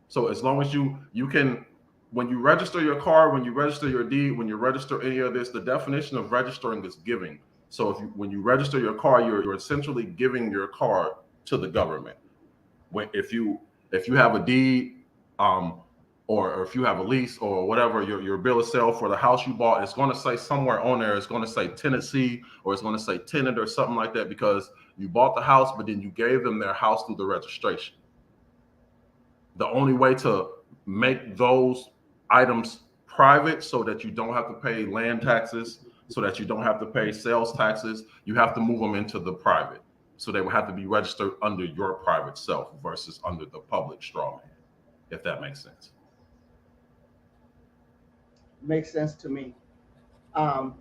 So as long as you can, when you register your car, when you register your deed, when you register any of this, the definition of registering is giving. So when you register your car, you're essentially giving your car to the government. When if you have a deed, um, or if you have a lease or whatever, your bill of sale for the house you bought, it's going to say somewhere on there, it's going to say tenancy or it's going to say tenant or something like that because you bought the house, but then you gave them their house through the registration. The only way to make those items private so that you don't have to pay land taxes, so that you don't have to pay sales taxes, you have to move them into the private. So they would have to be registered under your private self versus under the public straw man, if that makes sense. Makes sense to me. Um,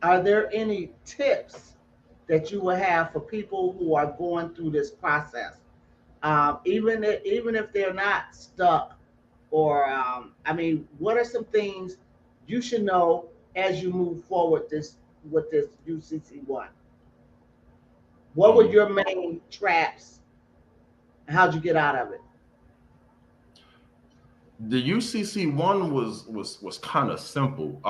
are there any tips that you will have for people who are going through this process? Even if they're not stuck, or I mean, what are some things you should know as you move forward this with this UCC-1? What were Um, your main traps? And how'd you get out of it? the UCC-1 was kind of simple.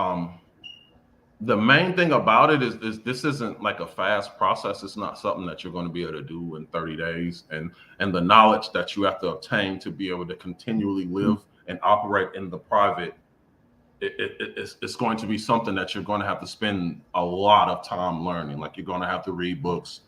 The main thing about it is this isn't like a fast process. It's not something that you're going to be able to do in 30 days. And the knowledge that you have to obtain to be able to continually live and operate in the private, it's going to be something that you're going to have to spend a lot of time learning. Like you're going to have to read books.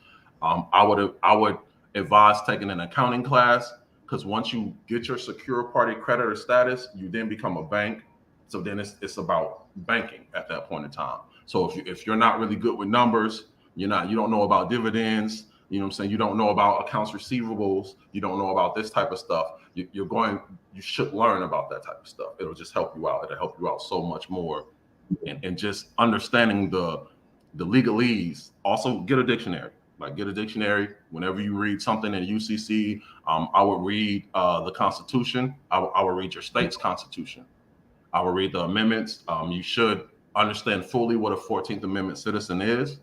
I would advise taking an accounting class because once you get your secure party creditor status, you then become a bank. So then it's about banking at that point in time. So if you're not really good with numbers, you don't know about dividends, you know what I'm saying? You don't know about accounts receivables, you don't know about this type of stuff. You should learn about that type of stuff. It'll just help you out. It'll help you out so much more. And just understanding the legalese. Also get a dictionary. Like get a dictionary. Whenever you read something in UCC, I would read the Constitution. I would read your state's Constitution. I will read the amendments. You should understand fully what a 14th Amendment citizen is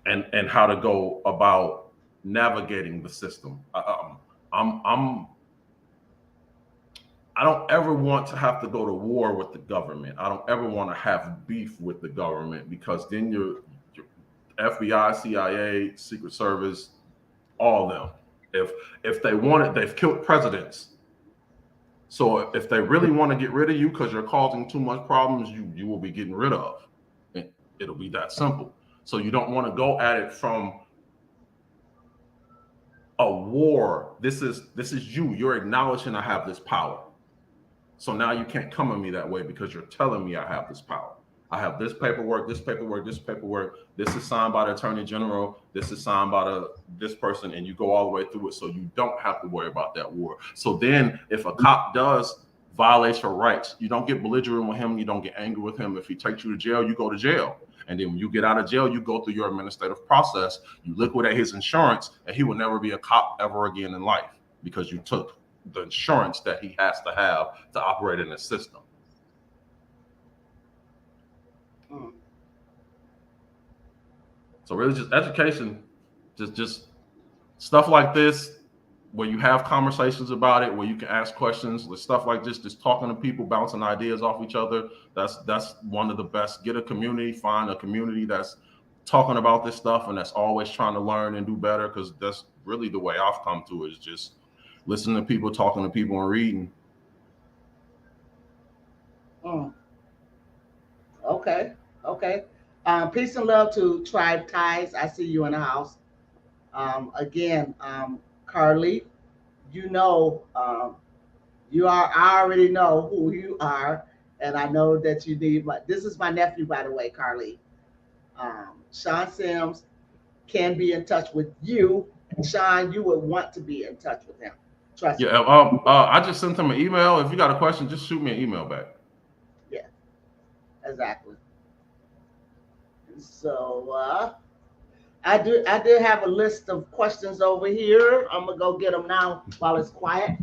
and how to go about navigating the system. I don't ever want to have to go to war with the government. I don't ever want to have beef with the government because then your FBI, CIA, Secret Service, all of them. If they want it, they've killed presidents. So if they really want to get rid of you because you're causing too much problems, you will be getting rid of. And it'll be that simple. So you don't want to go at it from a war. This is you. You're acknowledging I have this power. So now you can't come at me that way because you're telling me I have this power. I have this paperwork, this paperwork, this paperwork. This is signed by the Attorney General. This is signed by this person, and you go all the way through it, so you don't have to worry about that war. So then, if a cop does violate your rights, you don't get belligerent with him. You don't get angry with him. If he takes you to jail, you go to jail, and then when you get out of jail, you go through your administrative process. You liquidate his insurance, and he will never be a cop ever again in life because you took the insurance that he has to have to operate in the system. So really just education, just stuff like this, where you have conversations about it, where you can ask questions, with stuff like this, just talking to people, bouncing ideas off each other. That's one of the best. Get a community, find a community that's talking about this stuff and that's always trying to learn and do better, because that's really the way I've come to it, is just listening to people, talking to people, and reading. Okay. Peace and love to Tribe Ties. I see you in the house. Again, Carly, you know, I already know who you are, and I know that you need this is my nephew, by the way, Carly. Sean Sims can be in touch with you, and Sean, you would want to be in touch with him. Trust me. Yeah, I just sent him an email. If you got a question, just shoot me an email back. Yeah, exactly. So, I did have a list of questions over here. I'm gonna go get them now while it's quiet.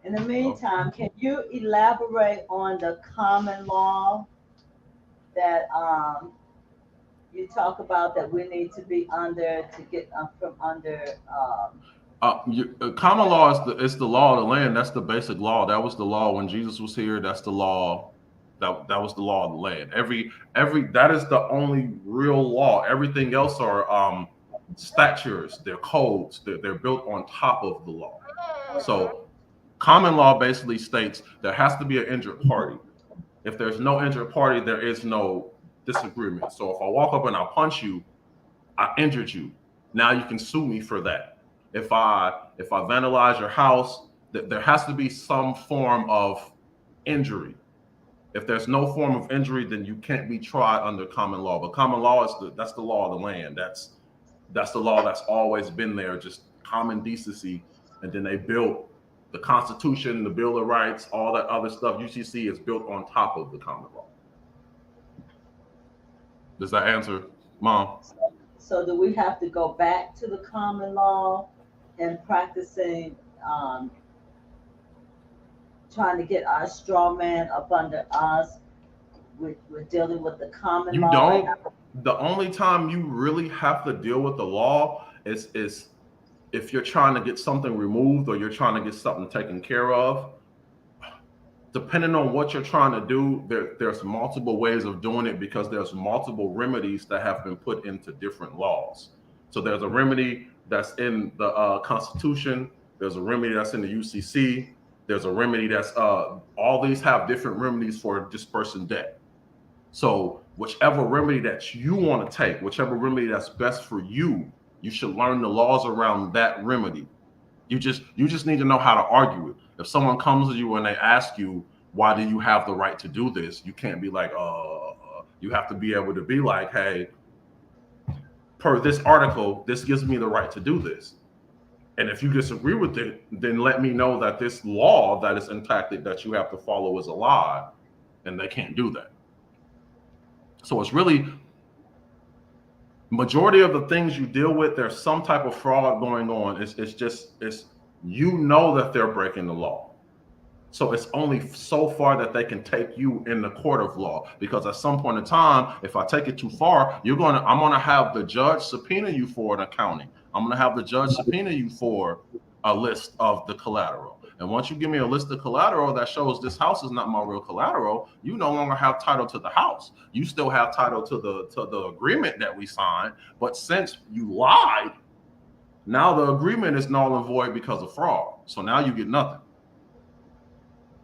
In the meantime, can you elaborate on the common law that you talk about that we need to be under to get from under? Common law is the law of the land. That's the basic law. That was the law when Jesus was here. That's the law. That was the law of the land. Every that is the only real law. Everything else are statutes. They're codes. They're built on top of the law. So common law basically states there has to be an injured party. If there's no injured party, there is no disagreement. So if I walk up and I punch you, I injured you. Now you can sue me for that. If I vandalize your house, there has to be some form of injury. If there's no form of injury, then you can't be tried under common law. But common law that's the law of the land. That's the law that's always been there, just common decency. And then they built the Constitution, the Bill of Rights, all that other stuff. UCC is built on top of the common law. Does that answer, Mom? So do we have to go back to the common law and practicing, trying to get our straw man up under us? We're dealing with the common law. You don't. The only time you really have to deal with the law is if you're trying to get something removed or you're trying to get something taken care of. Depending on what you're trying to do, there's multiple ways of doing it because there's multiple remedies that have been put into different laws. So there's a remedy that's in the Constitution. There's a remedy that's in the UCC. There's a remedy that's all these have different remedies for dispersing debt. So whichever remedy that you want to take, whichever remedy that's best for you, you should learn the laws around that remedy. You just need to know how to argue it. If someone comes to you and they ask you, why do you have the right to do this? You can't be like, you have to be able to be like, hey, per this article, this gives me the right to do this. And if you disagree with it, then let me know that this law that is enacted that you have to follow is a lie, and they can't do that. So it's really majority of the things you deal with, there's some type of fraud going on. It's you know that they're breaking the law. So it's only so far that they can take you in the court of law, because at some point in time, if I take it too far, I'm gonna have the judge subpoena you for an accounting. I'm gonna have the judge subpoena you for a list of the collateral. And once you give me a list of collateral that shows this house is not my real collateral, you no longer have title to the house. You still have title to the agreement that we signed, but since you lied, now the agreement is null and void because of fraud. So now you get nothing.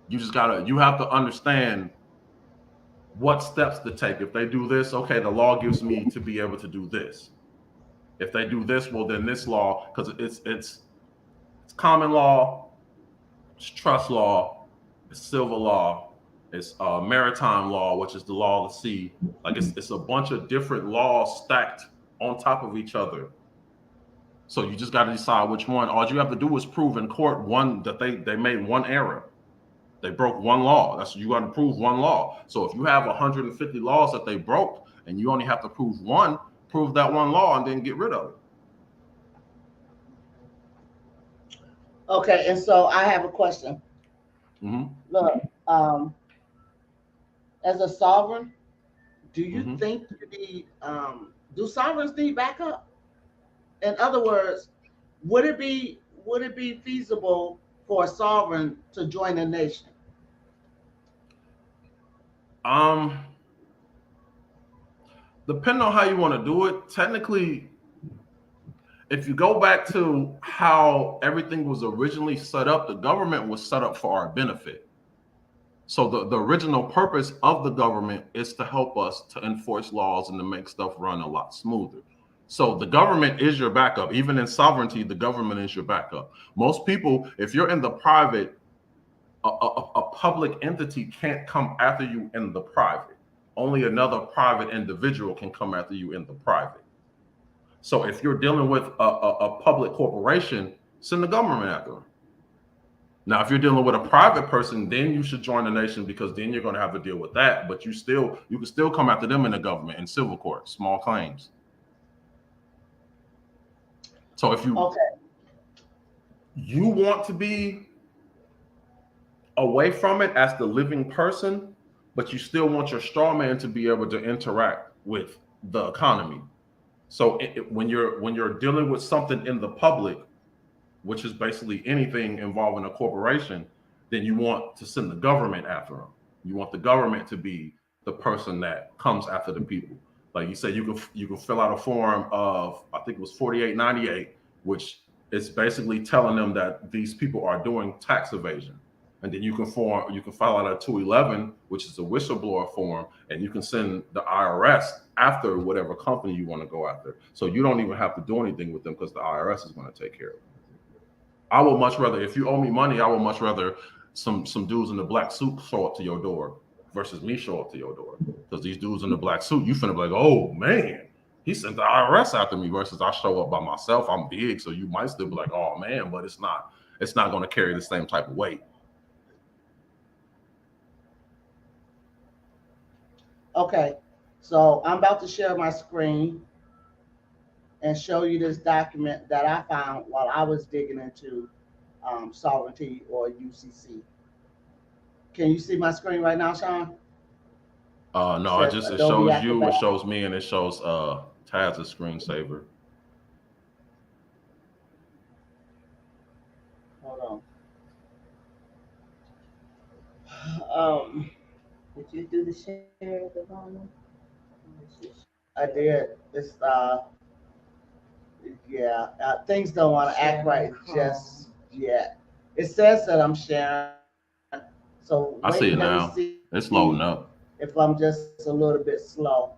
You have to understand what steps to take. If they do this, okay, the law gives me to be able to do this. If they do this, well, then this law, because it's common law, it's trust law, it's civil law, it's maritime law, which is the law of the sea. Like it's a bunch of different laws stacked on top of each other. So you just got to decide which one. All you have to do is prove in court one that they made one error. They broke one law. That's you got to prove one law. So if you have 150 laws that they broke and you only have to prove one, prove that one law and then get rid of it. Okay, and so I have a question. Mm-hmm. Look, as a sovereign, do you think you need, do sovereigns need backup? In other words, would it be feasible for a sovereign to join a nation? Depending on how you want to do it, technically, if you go back to how everything was originally set up, the government was set up for our benefit. So the original purpose of the government is to help us to enforce laws and to make stuff run a lot smoother. So the government is your backup. Even in sovereignty, the government is your backup. Most people, if you're in the private, a public entity can't come after you in the private. Only another private individual can come after you in the private. So if you're dealing with a public corporation, send the government after them. Now, if you're dealing with a private person, then you should join the nation, because then you're going to have to deal with that. But you can still come after them in the government in civil court, small claims. So if you want to be away from it as the living person, but you still want your straw man to be able to interact with the economy. So when you're dealing with something in the public, which is basically anything involving a corporation, then you want to send the government after them. You want the government to be the person that comes after the people. Like you said, you can fill out a form of, I think it was 4898, which is basically telling them that these people are doing tax evasion. And then you can file out a 211, which is a whistleblower form, and you can send the IRS after whatever company you want to go after. So you don't even have to do anything with them because the IRS is going to take care of it. I would much rather, if you owe me money, I would much rather some dudes in the black suit show up to your door versus me show up to your door. Because these dudes in the black suit, you finna be like, oh man, he sent the IRS after me, versus I show up by myself. I'm big, so you might still be like, oh man, but it's not going to carry the same type of weight. Okay, so I'm about to share my screen and show you this document that I found while I was digging into sovereignty or UCC. Can you see my screen right now, Sean? No, it shows you, it shows me, and it shows Taz's screensaver. Hold on. Did you do the share at the bottom? I did. It's yeah. Things don't want to act right just yet. It says that I'm sharing. So I see it now. It's loading up. If I'm just a little bit slow,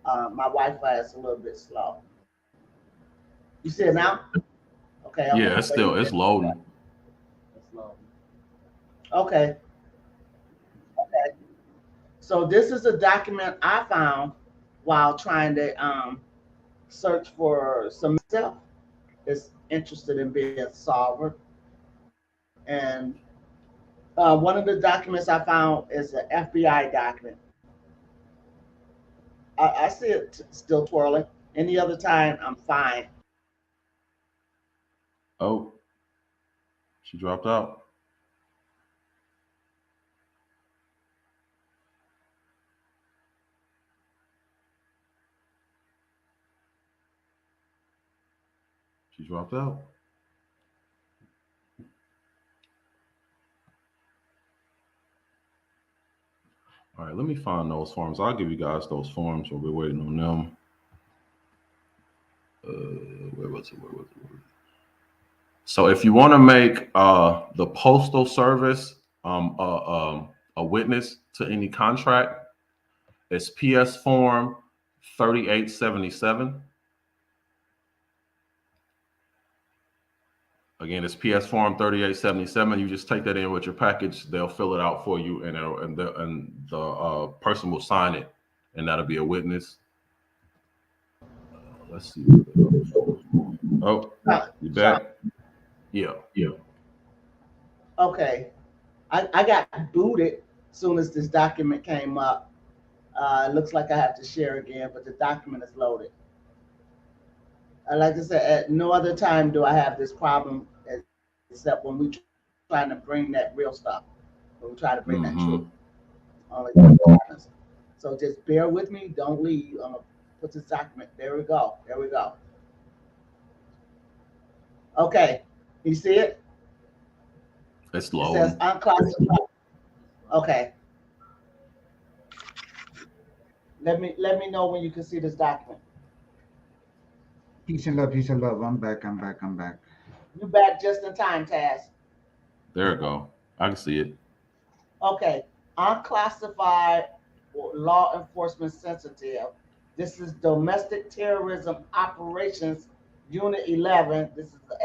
my Wi-Fi is a little bit slow. You see it now? Okay. Yeah, it's loading. It's loading. Okay. So this is a document I found while trying to search for some stuff that's interested in being sovereign. And one of the documents I found is an FBI document. I see it still twirling. Any other time, I'm fine. Oh, she dropped out. She dropped out. All right, let me find those forms. I'll give you guys those forms while we're waiting on them. Where was it? So if you want to make the Postal Service a witness to any contract, it's PS Form 3877. Again, it's PS Form 3877. You just take that in with your package. They'll fill it out for you, and the person will sign it, and that'll be a witness. Let's see. Oh, you back? Yeah. Okay. I got booted as soon as this document came up. It looks like I have to share again, but the document is loaded. Like I said, at no other time do I have this problem except when we trying to bring that real stuff. When we try to bring that truth. Only happens. So just bear with me. Don't leave. I'm gonna put this document. There we go. Okay. You see it? It's low. It says unclassified. Okay. Let me know when you can see this document. Peace and love. I'm back. You back just in time, Taz. There we go. I can see it. Okay. Unclassified or law enforcement sensitive. This is Domestic Terrorism Operations Unit 11. This is the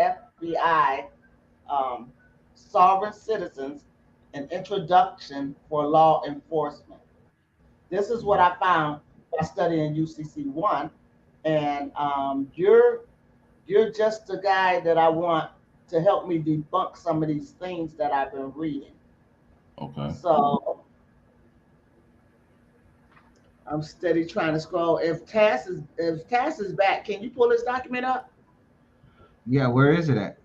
FBI. Sovereign Citizens, an Introduction for Law Enforcement. This is what I found by studying UCC-1. And you're just the guy that I want to help me debunk some of these things that I've been reading. Okay. So I'm steady trying to scroll. If Cass is back, can you pull this document up? Yeah, where is it at?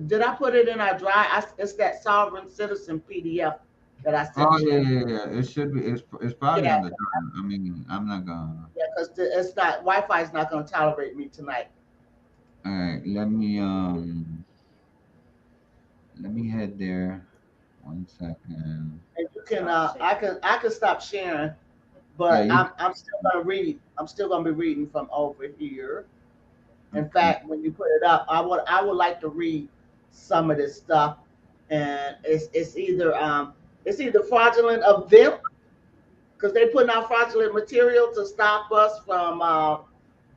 Did I put it in our drive? It's that sovereign citizen PDF that I Oh sent yeah, you. yeah, yeah. It should be. It's probably Yeah, on the drive. I mean, I'm not gonna. yeah, because it's not Wi-Fi is not going to tolerate me tonight. All right, let me head there. 1 second. And you can, Stop sharing. I can stop sharing, Yeah, but you. I'm still going to read. I'm still going to be reading from over here. In Okay. fact, when you put it up, I would like to read some of this stuff, and it's either fraudulent of them because they putting out fraudulent material to stop us from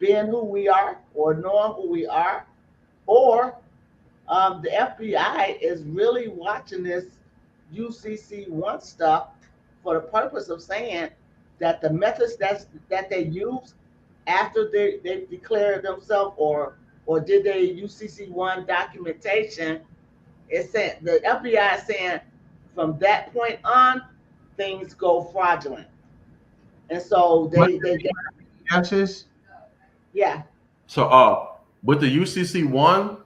being who we are or knowing who we are, or the FBI is really watching this UCC-1 stuff for the purpose of saying that the methods that they use after they declared themselves or did their UCC-1 documentation, it's saying the FBI is saying from that point on things go fraudulent, and so What they get, Justice? yeah. So with the UCC-1,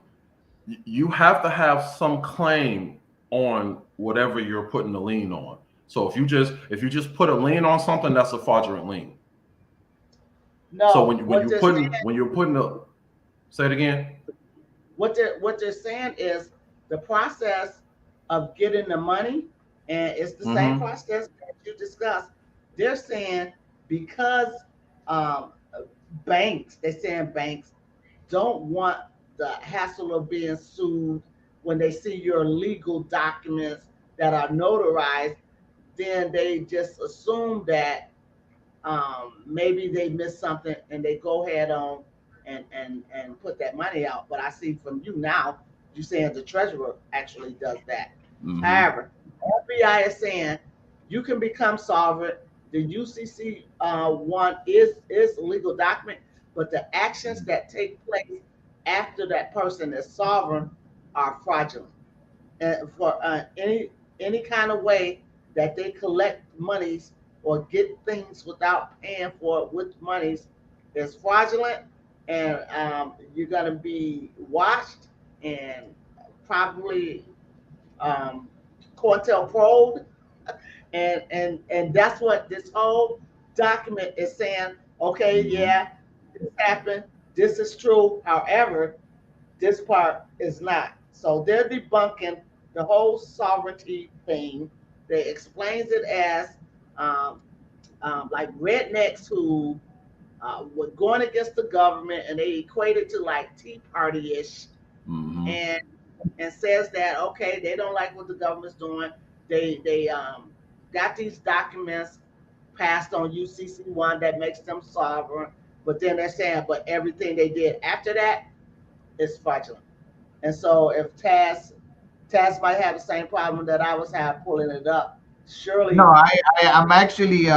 you have to have some claim on whatever you're putting the lien on. So if you just put a lien on something, that's a fraudulent lien. So No, when you're putting the say it again. what they're saying is the process of getting the money, and it's the same Mm-hmm. process that you discussed. They're saying because um, they're saying banks don't want the hassle of being sued when they see your legal documents that are notarized, then they just assume that maybe they missed something and they go ahead on and put that money out. But I see from you now, you saying the treasurer actually does that. Mm-hmm. However, FBI is saying you can become solvent. The UCC one is a legal document, but the actions that take place after that person is sovereign are fraudulent. And for any kind of way that they collect monies or get things without paying for it with monies is fraudulent, and you're gonna be watched and probably um, Proed, and that's what this whole document is saying. Okay, Mm-hmm. yeah, this happened. This is true. However, this part is not. So they're debunking the whole sovereignty thing. They explains it as um, like rednecks who were going against the government, and they equate it to like Tea Party ish, Mm-hmm. and says that okay, they don't like what the government's doing. They got these documents passed on UCC-1 that makes them sovereign, but then they're saying, but everything they did after that is fraudulent. And so if Taz might have the same problem that I was having pulling it up, No, surely I'm actually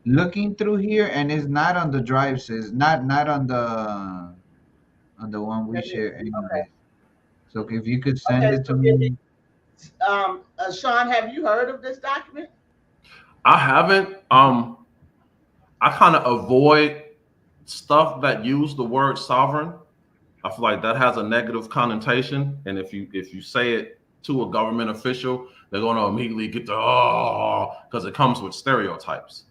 looking through here, and it's not on the drive. Says not on the one we let me share, see. Okay. anyways. So if you could send Okay, it to so give me me. Sean, have you heard of this document? I haven't. I kind of avoid stuff that use the word sovereign. I feel like that has a negative connotation, and if you say it to a government official, they're going to immediately get the because it comes with stereotypes.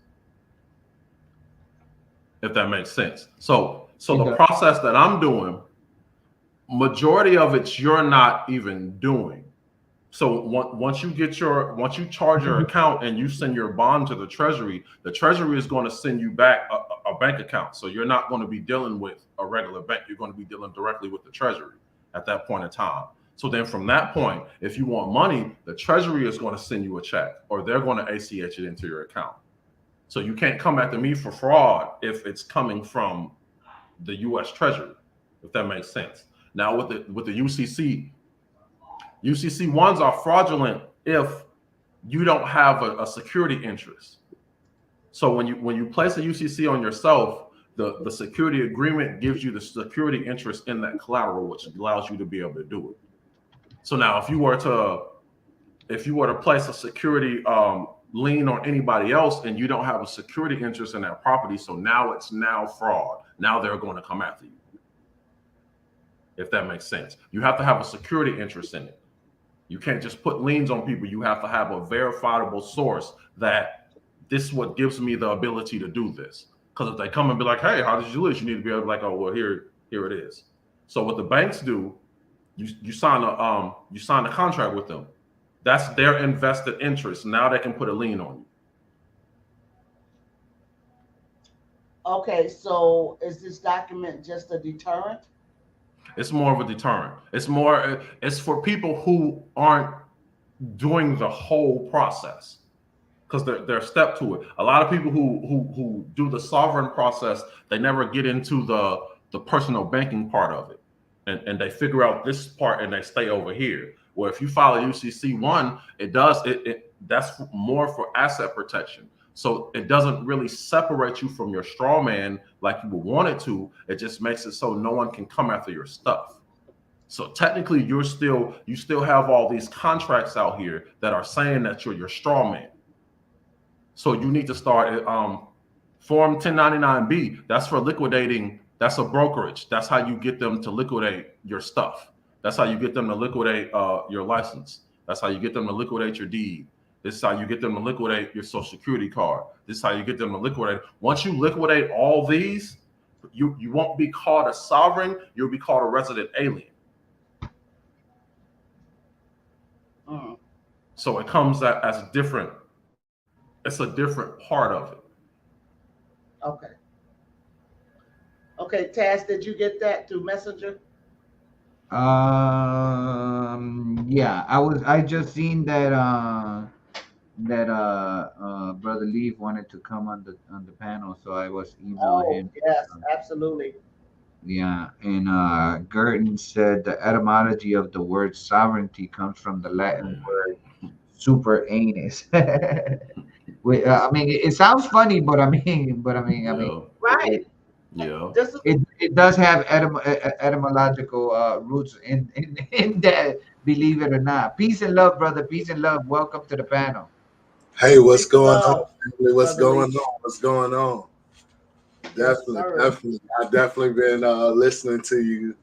If that makes sense. So It the does. process that I'm doing, majority of it you're not even doing. So once you charge your account and you send your bond to the treasury is going to send you back a bank account. So you're not going to be dealing with a regular bank. You're going to be dealing directly with the treasury at that point in time. So then from that point, if you want money, the treasury is going to send you a check or they're going to ACH it into your account. So you can't come after me for fraud if it's coming from the US Treasury, if that makes sense. Now with the UCC ones are fraudulent if you don't have a security interest. So when you place a UCC on yourself, the security agreement gives you the security interest in that collateral, which allows you to be able to do it. So now if you were to place a security lien on anybody else and you don't have a security interest in that property, so now it's now fraud. Now they're going to come after you. if that makes sense. You have to have a security interest in it. You can't just put liens on people. You have to have a verifiable source that this is what gives me the ability to do this. Because if they come and be like, hey, how did you list? You need to be able to be like, oh, well, here it is. So what the banks do, you sign a contract with them. That's their invested interest. Now they can put a lien on you. Okay, so is this document just a deterrent? It's more of a deterrent. It's for people who aren't doing the whole process, because they're a step to it. A lot of people who do the sovereign process, they never get into the personal banking part of it, and they figure out this part and they stay over here. Where if you file a UCC-1, that's more for asset protection. So it doesn't really separate you from your straw man like you would want it to. It just makes it so no one can come after your stuff. So technically, you still have all these contracts out here that are saying that you're your straw man. So you need to start Form 1099B. That's for liquidating. That's a brokerage. That's how you get them to liquidate your stuff. That's how you get them to liquidate your license. That's how you get them to liquidate your deed. This is how you get them to liquidate your social security card. This is how you get them to liquidate. Once you liquidate all these, you won't be called a sovereign. You'll be called a resident alien. So it comes as a different. It's a different part of it. Okay. Okay, Taz, did you get that through Messenger? Yeah, I just seen that Brother Leaf wanted to come on the panel, so I was emailing him. Yes, absolutely. Yeah, and Gerton said the etymology of the word sovereignty comes from the Latin word super anus. I mean, it sounds funny, but I mean, Right. Yeah. it does have etymological roots in that. Believe it or not. Peace and love, brother. Peace and love. Welcome to the panel. Hey, what's Big going love, on? Family? What's Brother going Lee. on? What's going on? Yes, Definitely, sir. definitely. I've definitely been listening to you.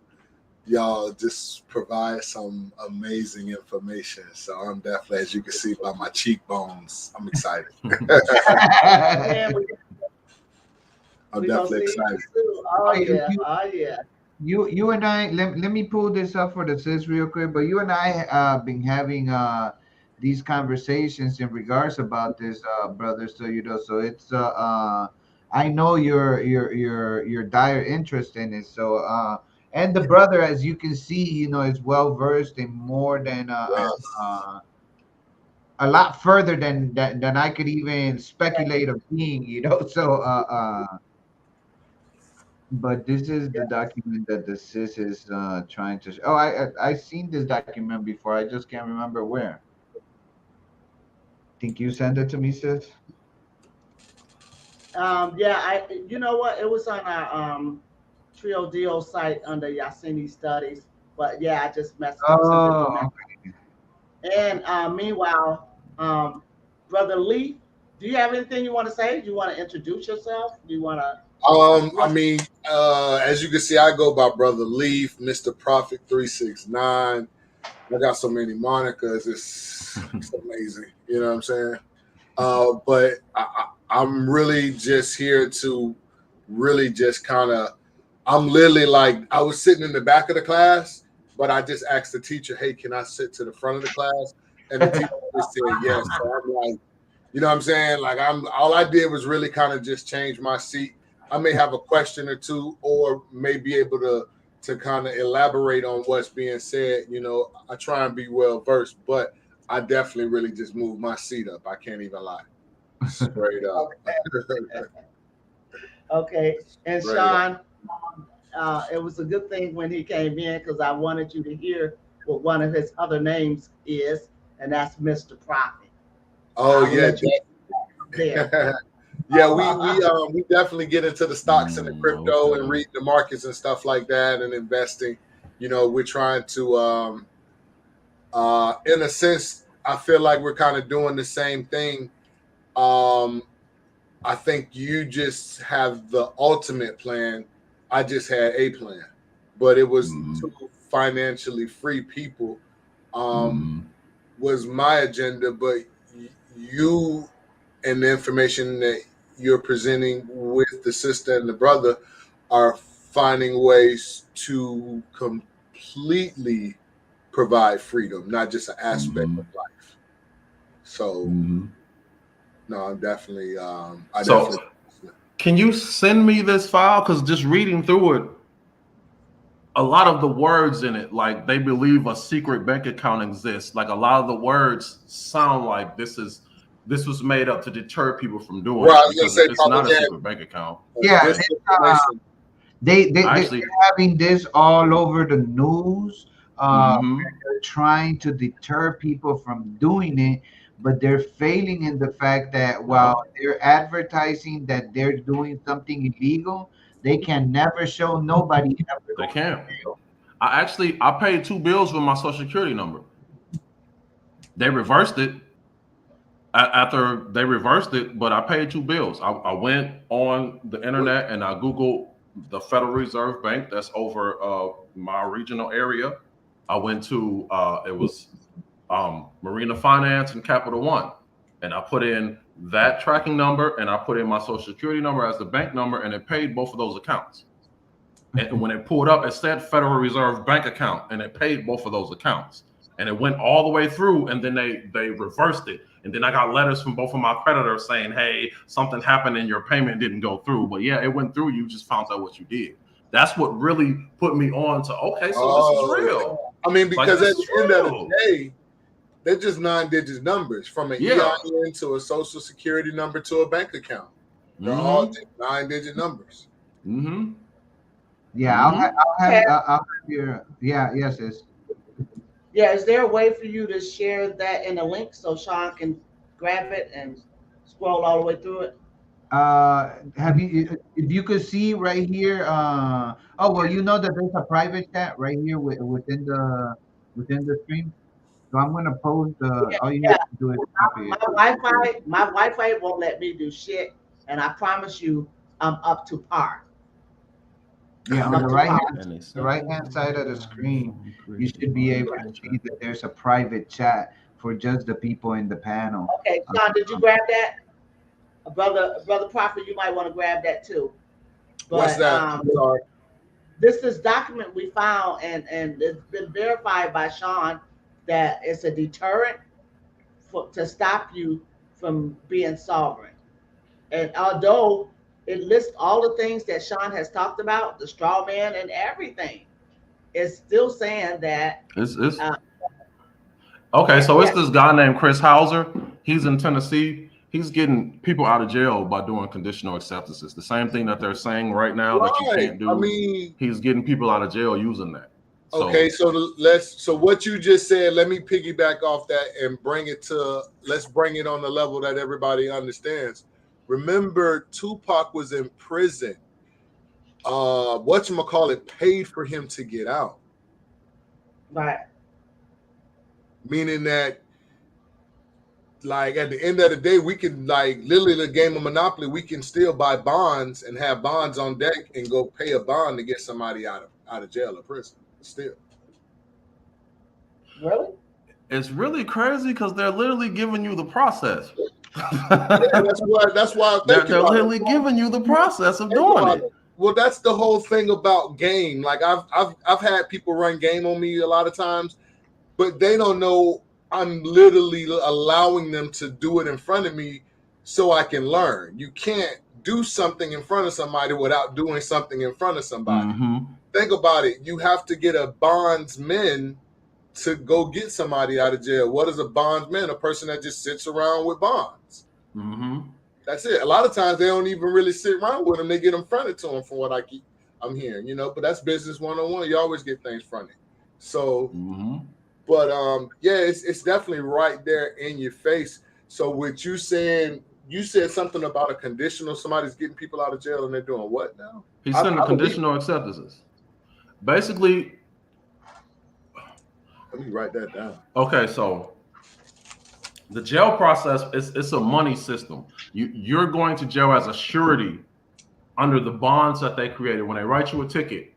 Y'all just provide some amazing information. So I'm definitely, as you can see by my cheekbones, I'm excited. Man, I'm we gonna definitely see you excited. too. Oh Hey, yeah, oh yeah. you and I, let me pull this up for the sis real quick, but you and I been having these conversations in regards about this, brother. So so it's I know your dire interest in it. So and the brother, as you can see, is well versed in more than Yes. a lot further than I could even speculate of being, So but this is the document that the sis is trying to. Oh, I seen this document before. I just can't remember where. Think you sent it to me, sis? Yeah, you know what? It was on our Trio Dio site under Yasini Studies. But yeah, I just messed up some information. Oh, And meanwhile, Brother Lee, do you have anything you want to say? Do you want to introduce yourself? Do you want to? I mean, as you can see, I go by Brother Leaf, Mr. Prophet 369. I got so many monikers. It's amazing. You know what I'm saying? But I'm really just here to really just kind of, I'm literally like, I was sitting in the back of the class, but I just asked the teacher, hey, can I sit to the front of the class? And the teacher just said yes. So I'm like, you know what I'm saying? Like all I did was really kind of just change my seat. I may have a question or two, or may be able to kind of elaborate on what's being said. I try and be well versed, but I definitely really just moved my seat up. I can't even lie. Straight up. Okay. And Straight up. Sean, it was a good thing when he came in because I wanted you to hear what one of his other names is, and that's Mr. Prophet. Oh I will yeah, let you there. yeah. We definitely get into the stocks and the crypto Okay. and read the markets and stuff like that and investing. We're trying to in a sense, I feel like we're kind of doing the same thing. I think you just have the ultimate plan. I just had a plan, but it was two financially free people was my agenda, but you and the information that you're presenting with the sister and the brother are finding ways to completely provide freedom, not just an aspect of life. So no, I'm definitely can you send me this file? Because just reading through it, a lot of the words in it, like they believe a secret bank account exists. Like a lot of the words sound like this was made up to deter people from doing it, because it's not a secret bank account. Yeah, they're having this all over the news. They're trying to deter people from doing it, but they're failing in the fact that while they're advertising that they're doing something illegal, they can never show nobody. They can't. I paid 2 bills with my social security number. They reversed it after they reversed it, but I paid 2 bills. I went on the internet and I Googled the Federal Reserve Bank that's over my regional area. I went to it was Marina Finance and Capital One, and I put in that tracking number and I put in my social security number as the bank number, and it paid both of those accounts. And when it pulled up, it said Federal Reserve Bank account, and it paid both of those accounts. And it went all the way through, and then they reversed it. And then I got letters from both of my creditors saying, hey, something happened and your payment didn't go through. But yeah, it went through. You just found out what you did. That's what really put me on to, okay, so this is real. I mean, because at the end of the day, they're just 9-digit numbers, from an EIN to a social security number to a bank account. They're all just 9-digit numbers. Yeah, I'll have your, yes. Yeah, is there a way for you to share that in a link so Sean can grab it and scroll all the way through it? Have you, if you could see right here, you know that there's a private chat right here within the stream. So I'm gonna post all you have to do is copy it. My Wi-Fi won't let me do shit, and I promise you I'm up to par. Yeah, on the right hand side of the screen, you should be able to see that there's a private chat for just the people in the panel. Okay, Sean, did you grab that? Brother Prophet, you might want to grab that too. But, what's that? Sorry. This document we found, and it's been verified by Sean that it's a deterrent to stop you from being sovereign. And although it lists all the things that Sean has talked about, the straw man and everything, it's still saying that. Okay, so it's this guy named Chris Hauser. He's in Tennessee. He's getting people out of jail by doing conditional acceptances. The same thing that they're saying right now that you can't do. I mean, he's getting people out of jail using that. Okay, so what you just said, let me piggyback off that and let's bring it on the level that everybody understands. Remember, Tupac was in prison. Whatchamacallit paid for him to get out. Right. Meaning that, like, at the end of the day, we can, like, literally the game of Monopoly, we can still buy bonds and have bonds on deck and go pay a bond to get somebody out of jail or prison. Still. Really? It's really crazy because they're literally giving you the process. That's why they're literally giving you the process of doing it. Well, that's the whole thing about game. Like I've had people run game on me a lot of times, but they don't know I'm literally allowing them to do it in front of me so I can learn. You can't do something in front of somebody without doing something in front of somebody. Think about it. You have to get a bondsman to go get somebody out of jail. What is a bondsman? A person that just sits around with bonds. That's it. A lot of times they don't even really sit around with them. They get them fronted to them, from what I'm hearing, but that's business 101. You always get things fronted. So, but it's definitely right there in your face. So with you saying, you said something about a conditional, somebody's getting people out of jail and they're doing what now? He's sending conditional acceptances. Basically, let me write that down. Okay, so the jail process it's a money system. You're going to jail as a surety under the bonds that they created. When they write you a ticket,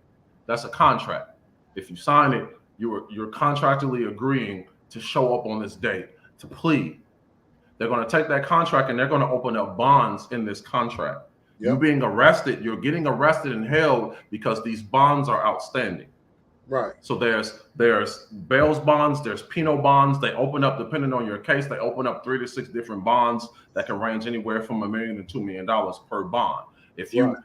that's a contract. If you sign it, you're contractually agreeing to show up on this date to plead. They're going to take that contract and they're going to open up bonds in this contract. You being arrested, you're getting arrested and held because these bonds are outstanding. Right. So there's bail bonds, there's penal bonds. They open up, depending on your case, they open up 3 to 6 different bonds that can range anywhere from $1 million to $2 million per bond. If you,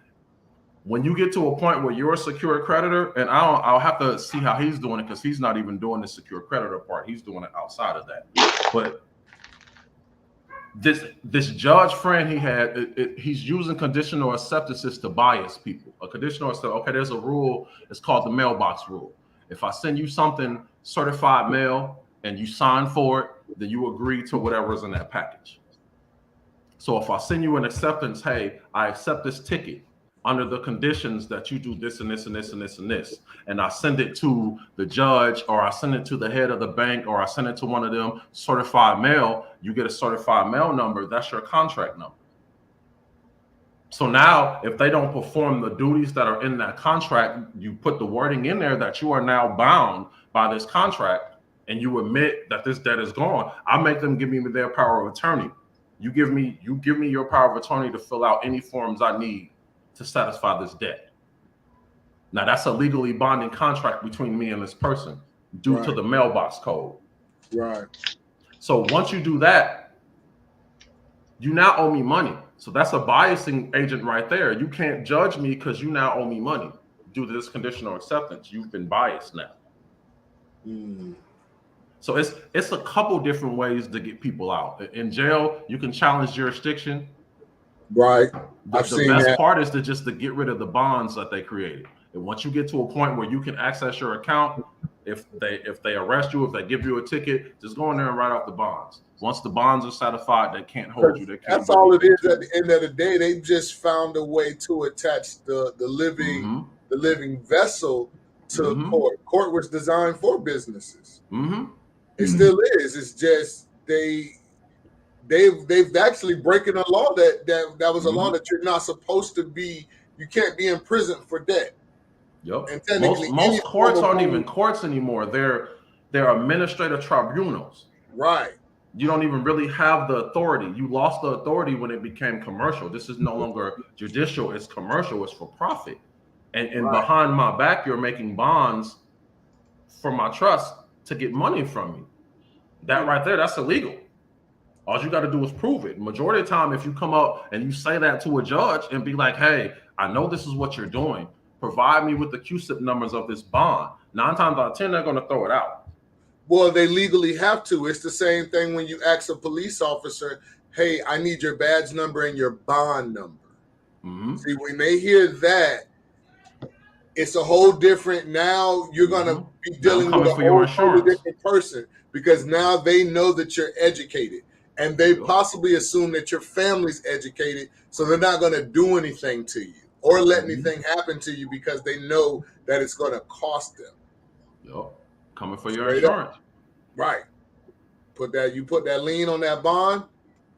when you get to a point where you're a secure creditor, and I'll have to see how he's doing it because he's not even doing the secure creditor part. He's doing it outside of that. But this judge friend he had, he's using conditional acceptances to bias people. A conditional acceptance, okay, there's a rule, it's called the mailbox rule. If I send you something certified mail and you sign for it, then you agree to whatever's in that package. So if I send you an acceptance, hey, I accept this ticket under the conditions that you do this and this and this and this and this, and I send it to the judge, or I send it to the head of the bank, or I send it to one of them certified mail, you get a certified mail number, that's your contract number. So now if they don't perform the duties that are in that contract, you put the wording in there that you are now bound by this contract, and you admit that this debt is gone. I make them give me their power of attorney. You give me your power of attorney to fill out any forms I need to satisfy this debt. Now that's a legally binding contract between me and this person due to the mailbox code. Right. So once you do that, you now owe me money. So that's a biasing agent right there. You can't judge me because you now owe me money due to this conditional acceptance. You've been biased now. So it's a couple different ways to get people out. In jail, you can challenge jurisdiction. Right. The best part is to get rid of the bonds that they created. And once you get to a point where you can access your account, if they arrest you, if they give you a ticket, just go in there and write off the bonds. Once the bonds are satisfied, they can't hold you. That's all it is. At the end of the day, they just found a way to attach the living vessel to court. Court was designed for businesses. It still is. It's just they've actually breaking a law that was a law that you're not supposed to be. You can't be in prison for debt. Yep. And technically, most courts aren't even courts anymore. They're administrative tribunals. Right. You don't even really have the authority. You lost the authority when it became commercial. This is no longer judicial. It's commercial. It's for profit. And behind my back, you're making bonds for my trust to get money from me. That right there, that's illegal. All you got to do is prove it. Majority of the time, if you come up and you say that to a judge and be like, hey, I know this is what you're doing. Provide me with the QSIP numbers of this bond. 9 times out of 10, they're going to throw it out. Well, they legally have to. It's the same thing when you ask a police officer, hey, I need your badge number and your bond number. See, when they hear that, it's a whole different, now you're going to be dealing with a whole different person, because now they know that you're educated, and they possibly assume that your family's educated, so they're not going to do anything to you or let anything happen to you because they know that it's going to cost them. Yep. Coming for your insurance. Right. You put that lien on that bond,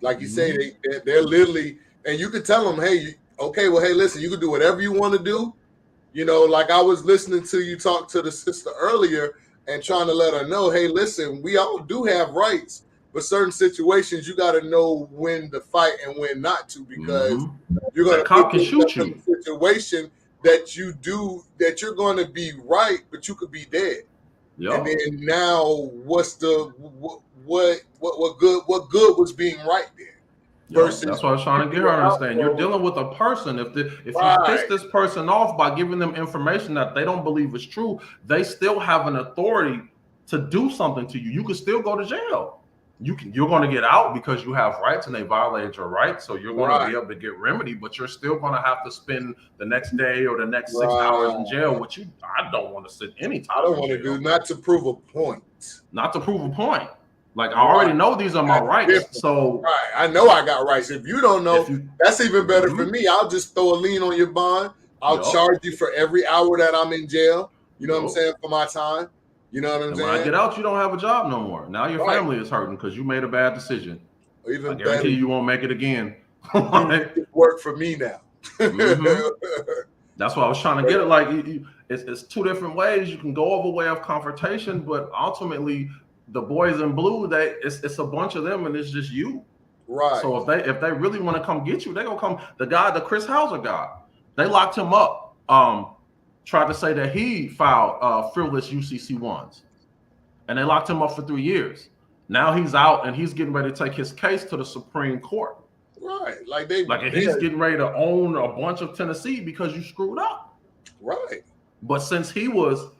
like you say, they're literally, and you could tell them, hey, okay, well, hey, listen, you can do whatever you want to do. You know, like I was listening to you talk to the sister earlier and trying to let her know, hey, listen, we all do have rights, but certain situations you got to know when to fight and when not to, because you're going to cop can shoot you. In a situation that you're going to be right, but you could be dead. Yep. And then now, what's the what good was being right there? That's what I was trying to get her to understand. You're dealing with a person. If you piss this person off by giving them information that they don't believe is true, they still have an authority to do something to you. You can still go to jail. You're going to get out because you have rights and they violated your rights. So you're going to be able to get remedy, but you're still going to have to spend the next day or the next 6 hours in jail, which I don't want to sit any time. I don't want to do, not to prove a point. Not to prove a point. Like, I already know these are my rights. So I know I got rights. If you don't know, that's even better for me. I'll just throw a lien on your bond. I'll charge you for every hour that I'm in jail. You know what I'm saying? For my time. You know what I'm saying? When I get out, you don't have a job no more. Now your family is hurting because you made a bad decision. I guarantee you won't make it again. It worked for me now. That's why I was trying to get it. Like, it's two different ways. You can go over way of confrontation, but ultimately, the boys in blue, it's a bunch of them, and it's just you. Right. So if they really want to come get you, they gonna come. The Chris Hauser guy, they locked him up. Tried to say that he filed frivolous UCC-1s, and they locked him up for 3 years. Now he's out, and he's getting ready to take his case to the Supreme Court. Right. He's getting ready to own a bunch of Tennessee because you screwed up. Right. But since he was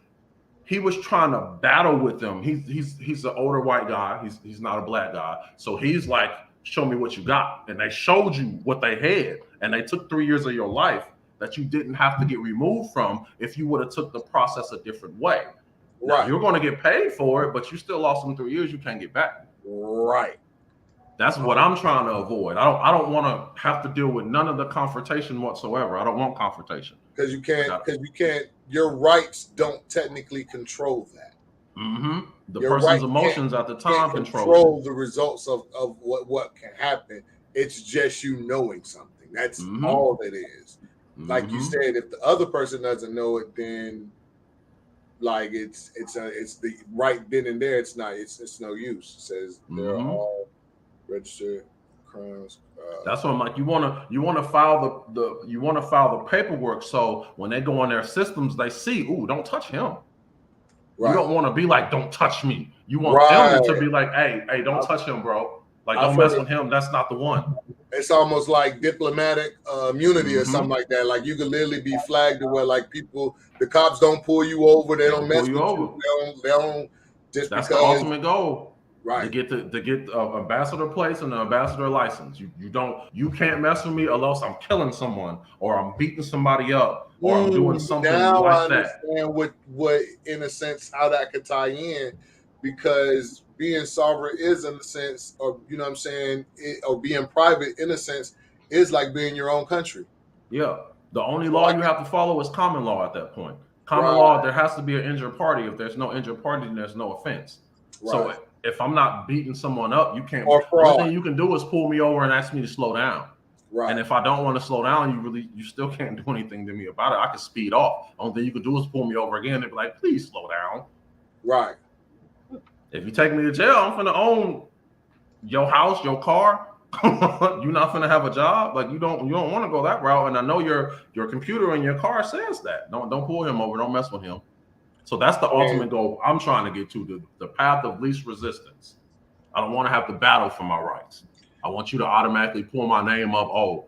trying to battle with them, he's an older white guy. He's not a black guy. So he's like, show me what you got. And they showed you what they had. And they took 3 years of your life that you didn't have to get removed from if you would have took the process a different way. Right. Now, you're going to get paid for it, but you still lost them 3 years you can't get back. Right. That's what I'm trying to avoid. I don't want to have to deal with none of the confrontation whatsoever. I don't want confrontation. Because you can't, your rights don't technically control that. Mm-hmm. The person's emotions at the time control the results of what can happen. It's just you knowing something. That's all it is. Like you said, if the other person doesn't know it, then like it's the right then and there. It's no use. It says they're all registered crimes. That's what I'm like. You want to file the paperwork, so when they go on their systems, they see, ooh, don't touch him. Right. You don't want to be like, don't touch me. You want them to be like, hey, don't touch him, bro. Like, don't mess with him. That's not the one. It's almost like diplomatic immunity or something like that. Like you could literally be flagged to where like the cops don't pull you over. They don't mess with you. They don't just That's because. The ultimate goal. Right. To get ambassador place and the ambassador license. You can't mess with me unless I'm killing someone or I'm beating somebody up or I'm doing something now like I understand what in a sense how that could tie in, because being sovereign is in a sense, or you know what I'm saying, or being private in a sense is like being your own country. Yeah. The only law you have to follow is common law at that point. Common law, there has to be an injured party. If there's no injured party, then there's no offense. Right. So if I'm not beating someone up, you can't. The only thing you can do is pull me over and ask me to slow down. Right. And if I don't want to slow down, you still can't do anything to me about it. I can speed off. The only thing you can do is pull me over again and be like, please slow down. Right. If you take me to jail, I'm gonna own your house, your car. You're not gonna have a job. Like you don't want to go that route. And I know your computer in your car says that. Don't pull him over. Don't mess with him. So that's the ultimate goal I'm trying to get to, the path of least resistance. I don't want to have to battle for my rights. I want you to automatically pull my name up. Oh,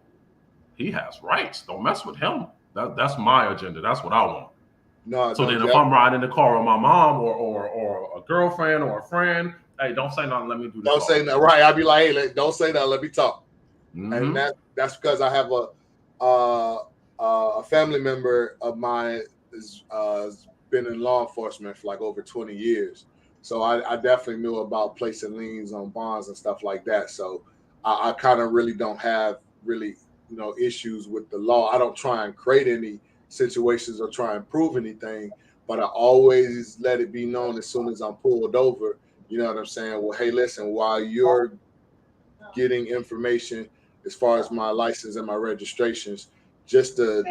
he has rights. Don't mess with him. That's my agenda. That's what I want. If I'm riding in the car with my mom or a girlfriend or a friend, hey, don't say nothing. Let me do this. Don't say nothing. Right. I'd be like, hey, don't say nothing. Let me talk. And that's because I have a family member of mine is been in law enforcement for like over 20 years. So I definitely knew about placing liens on bonds and stuff like that. So I kind of really don't have issues with the law. I don't try and create any situations or try and prove anything, but I always let it be known as soon as I'm pulled over, you know what I'm saying? Well, hey, listen, while you're getting information as far as my license and my registrations, just to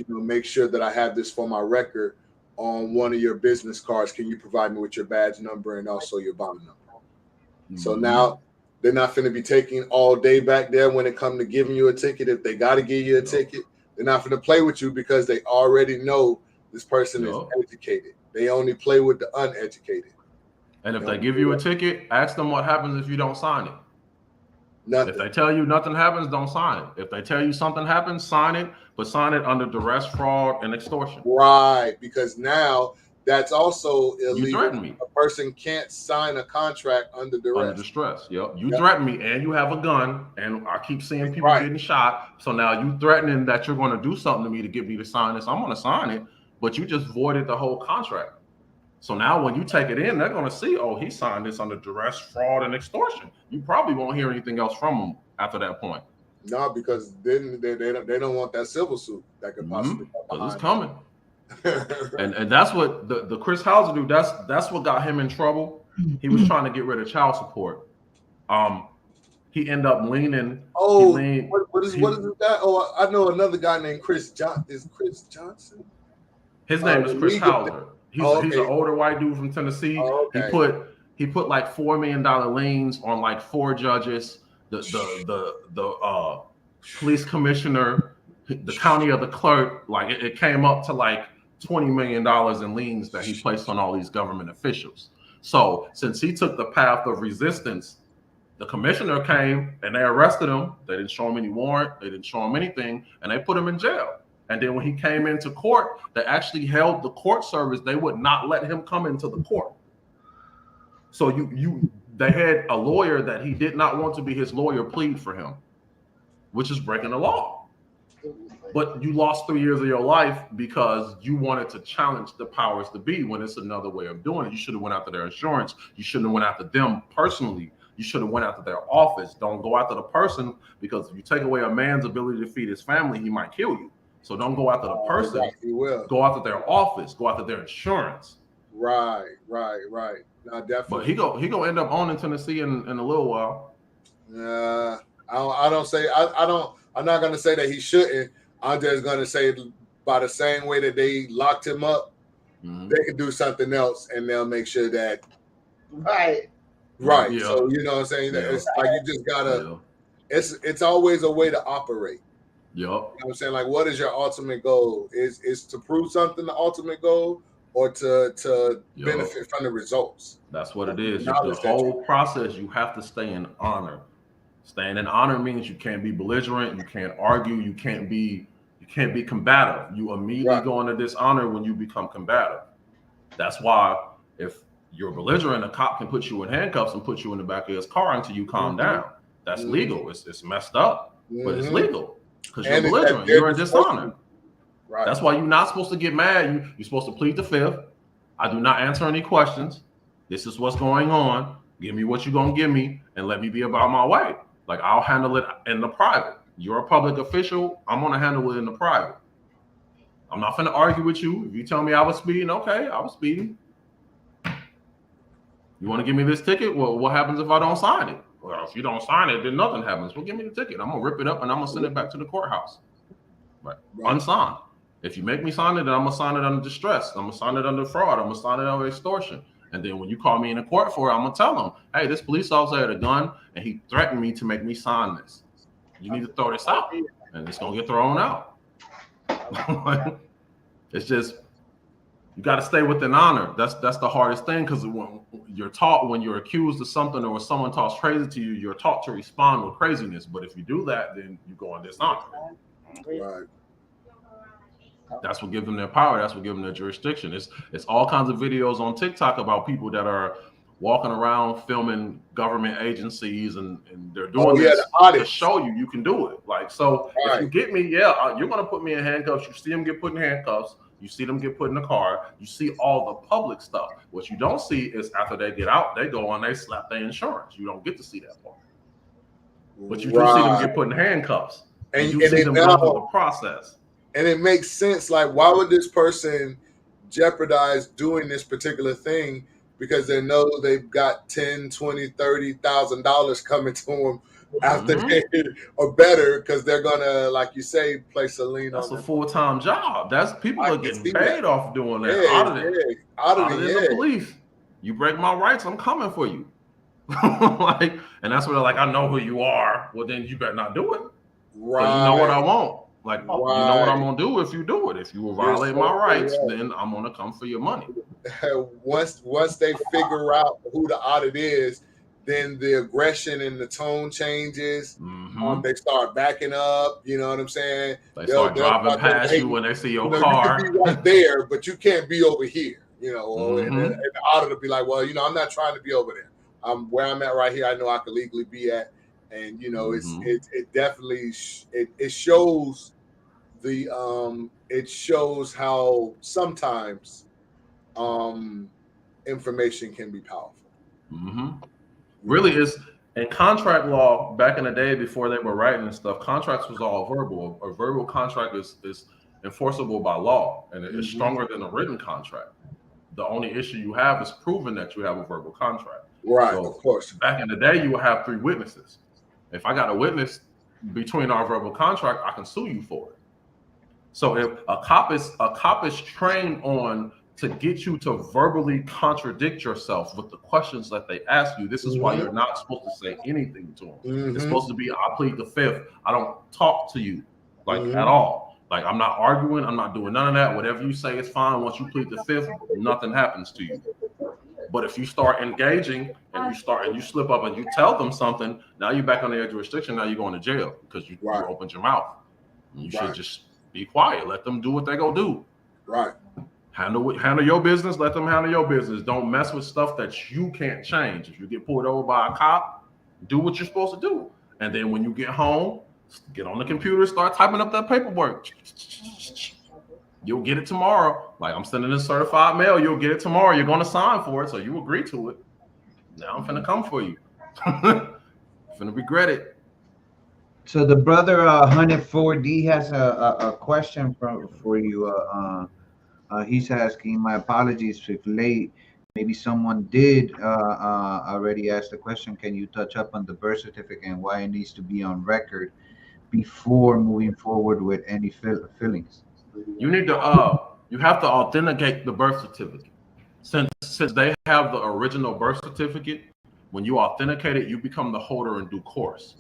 make sure that I have this for my record, on one of your business cards, can you provide me with your badge number and also your bond number? So now they're not going to be taking all day back there when it comes to giving you a ticket. If they got to give you a ticket, they're not going to play with you because they already know this person is educated. They only play with the uneducated. And if they give you a ticket, ask them what happens if you don't sign it. Nothing. If they tell you nothing happens, don't sign it. If they tell you something happens, sign it, but sign it under duress, fraud, and extortion. Right, because now that's also illegal. You threaten me. A person can't sign a contract under duress. Under distress, yep. You threaten me, and you have a gun, and I keep seeing people getting shot. So now you threatening that you're going to do something to me to get me to sign this. I'm going to sign it, but you just voided the whole contract. So now when you take it in, they're going to see, oh, he signed this under duress, fraud, and extortion. You probably won't hear anything else from him after that point. No, because then they don't want that civil suit that could possibly come behind. It's coming. and that's what the Chris Hauser dude, that's what got him in trouble. He was trying to get rid of child support. He ended up leaning. Oh, what is this guy? Oh, I know another guy named Chris John. Is Chris Johnson? His name is Chris Hauser. He's okay. he's an older white dude from Tennessee. Oh, okay. He put like $4 million liens on like 4 judges, the police commissioner, the county of the clerk. Like it came up to like $20 million in liens that he placed on all these government officials. So since he took the path of resistance, the commissioner came and they arrested him. They didn't show him any warrant. They didn't show him anything, and they put him in jail. And then when he came into court, they actually held the court service. They would not let him come into the court. So they had a lawyer that he did not want to be his lawyer plead for him, which is breaking the law. But you lost 3 years of your life because you wanted to challenge the powers to be when it's another way of doing it. You should have went after their insurance. You shouldn't have went after them personally. You should have went after their office. Don't go after the person, because if you take away a man's ability to feed his family, he might kill you. So don't go after the person. He will. Go after their office. Go after their insurance. Right. No, definitely. But he gonna end up owning Tennessee in a little while. I'm not gonna say that he shouldn't. I'm just gonna say by the same way that they locked him up, they can do something else, and they'll make sure that. Right. Yeah. So you know what I'm saying. Yeah. It's like you just gotta. Yeah. It's always a way to operate. Yep. You know what I'm saying? Like, what is your ultimate goal? Is to prove something the ultimate goal, or to benefit from the results? That's what it is. The whole process, you have to stay in honor. Staying in honor means you can't be belligerent, you can't argue, you can't be combative. You immediately go into dishonor when you become combative. That's why if you're belligerent, a cop can put you in handcuffs and put you in the back of his car until you calm down. That's legal. It's messed up, but it's legal. Because you're belligerent, you're in dishonor. Right. That's why you're not supposed to get mad. You're supposed to plead the fifth. I do not answer any questions. This is what's going on. Give me what you're going to give me and let me be about my way. Like, I'll handle it in the private. You're a public official. I'm going to handle it in the private. I'm not going to argue with you. If you tell me I was speeding, okay, I was speeding. You want to give me this ticket? Well, what happens if I don't sign it? Well, if you don't sign it, then nothing happens. Well, give me the ticket. I'm going to rip it up and I'm going to send it back to the courthouse. Right. Unsigned. If you make me sign it, then I'm going to sign it under distress. I'm going to sign it under fraud. I'm going to sign it under extortion. And then when you call me in the court for it, I'm going to tell them, hey, this police officer had a gun and he threatened me to make me sign this. You need to throw this out. And it's going to get thrown out. It's just, you got to stay within honor. That's the hardest thing, because when you're taught, when you're accused of something or when someone talks crazy to you, you're taught to respond with craziness. But if you do that, then you go in dishonor. Right. That's what gives them their power. That's what gives them their jurisdiction. It's all kinds of videos on TikTok about people that are walking around filming government agencies and they're doing this to show you can do it. Like, so if you get me, you're going to put me in handcuffs. You see them get put in handcuffs. You see them get put in the car. You see all the public stuff. What you don't see is after they get out, they go and they slap their insurance. You don't get to see that part. But you do see them get put in handcuffs. And you see them go through the process. And it makes sense. Like, why would this person jeopardize doing this particular thing? Because they know they've got $10,000, $20,000, $30,000 coming to them after they or better, because they're gonna, like you say, place a lien on. That's a full-time job. That's people are getting paid off doing that. Auditing the police. You break my rights, I'm coming for you. Like, and that's where they're like, I know who you are. Well, then you better not do it. Right. You know what I want. Like, you know what I'm gonna do if you do it. If you will violate my rights, then I'm gonna come for your money. Once they figure out who the audit is, then the aggression and the tone changes. They start backing up. You know what I'm saying? They start driving past you when they see your car. You can be right there, but you can't be over here. You know, and the auditor will be like, well, you know, I'm not trying to be over there. I'm where I'm at right here. I know I can legally be at, and you know, it definitely it shows it shows how sometimes information can be powerful. Really is. In contract law, back in the day before they were writing and stuff, contracts was all verbal. A verbal contract is enforceable by law, and it's stronger than a written contract. The only issue you have is proving that you have a verbal contract. Right, so of course. Back in the day, you would have 3 witnesses. If I got a witness between our verbal contract, I can sue you for it. So if a cop is trained on to get you to verbally contradict yourself with the questions that they ask you, this is why you're not supposed to say anything to them. It's supposed to be, I plead the fifth. I don't talk to you at all. Like, I'm not arguing. I'm not doing none of that. Whatever you say is fine. Once you plead the fifth, nothing happens to you. But if you start engaging and you slip up and you tell them something, now you're back on the edge of restriction. Now you're going to jail because you opened your mouth. You should just be quiet. Let them do what they go do. Right. Handle your business. Let them handle your business. Don't mess with stuff that you can't change. If you get pulled over by a cop, do what you're supposed to do. And then when you get home, get on the computer, start typing up that paperwork. You'll get it tomorrow. Like, I'm sending this certified mail. You'll get it tomorrow. You're going to sign for it, so you agree to it. Now I'm finna come for you. Finna regret it. So the brother 104D has a question for you. He's asking, my apologies if late. Maybe someone did already ask the question. Can you touch up on the birth certificate and why it needs to be on record before moving forward with any fillings? You need to you have to authenticate the birth certificate. Since they have the original birth certificate, when you authenticate it, you become the holder in due course,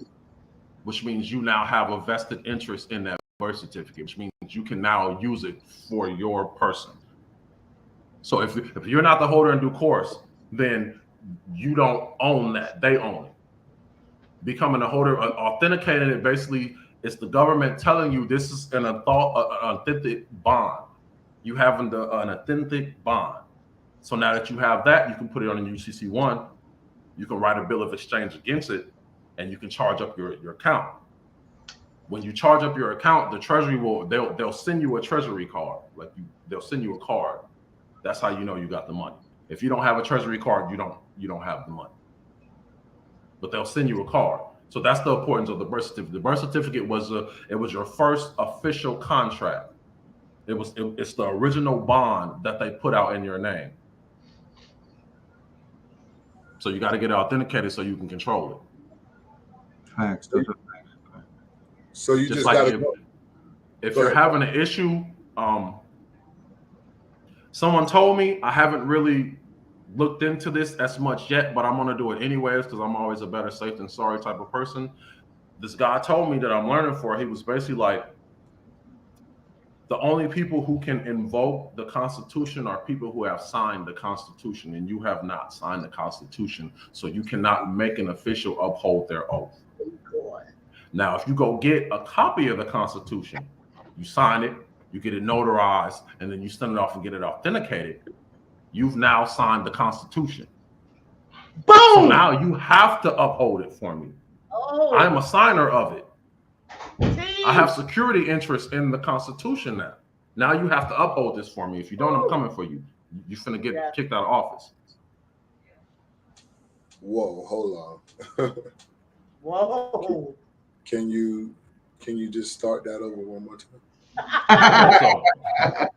which means you now have a vested interest in that birth certificate, which means you can now use it for your person. So if you're not the holder in due course, then you don't own that. They own it. Becoming a holder, authenticating it, basically, it's the government telling you this is an authentic bond. You have an authentic bond. So now that you have that, you can put it on a UCC-1. You can write a bill of exchange against it, and you can charge up your account. When you charge up your account, the Treasury they'll send you a Treasury card. They'll send you a card. That's how you know you got the money. If you don't have a Treasury card, you don't have the money. But they'll send you a card. So that's the importance of the birth certificate. The birth certificate was your first official contract. It's the original bond that they put out in your name. So you got to get it authenticated so you can control it. Facts. So you just got to. If you're having an issue, someone told me, I haven't really looked into this as much yet, but I'm gonna do it anyways because I'm always a better safe than sorry type of person. This guy told me that I'm learning for. He was basically like, the only people who can invoke the Constitution are people who have signed the Constitution, and you have not signed the Constitution, so you cannot make an official uphold their oath. Now, if you go get a copy of the Constitution, you sign it, you get it notarized, and then you send it off and get it authenticated, you've now signed the Constitution. Boom! So now you have to uphold it for me. Oh. I'm a signer of it. Team. I have security interest in the Constitution now. Now you have to uphold this for me. If you don't, I'm coming for you. You're finna get kicked out of office. Whoa, hold on. Whoa. Can you just start that over one more time?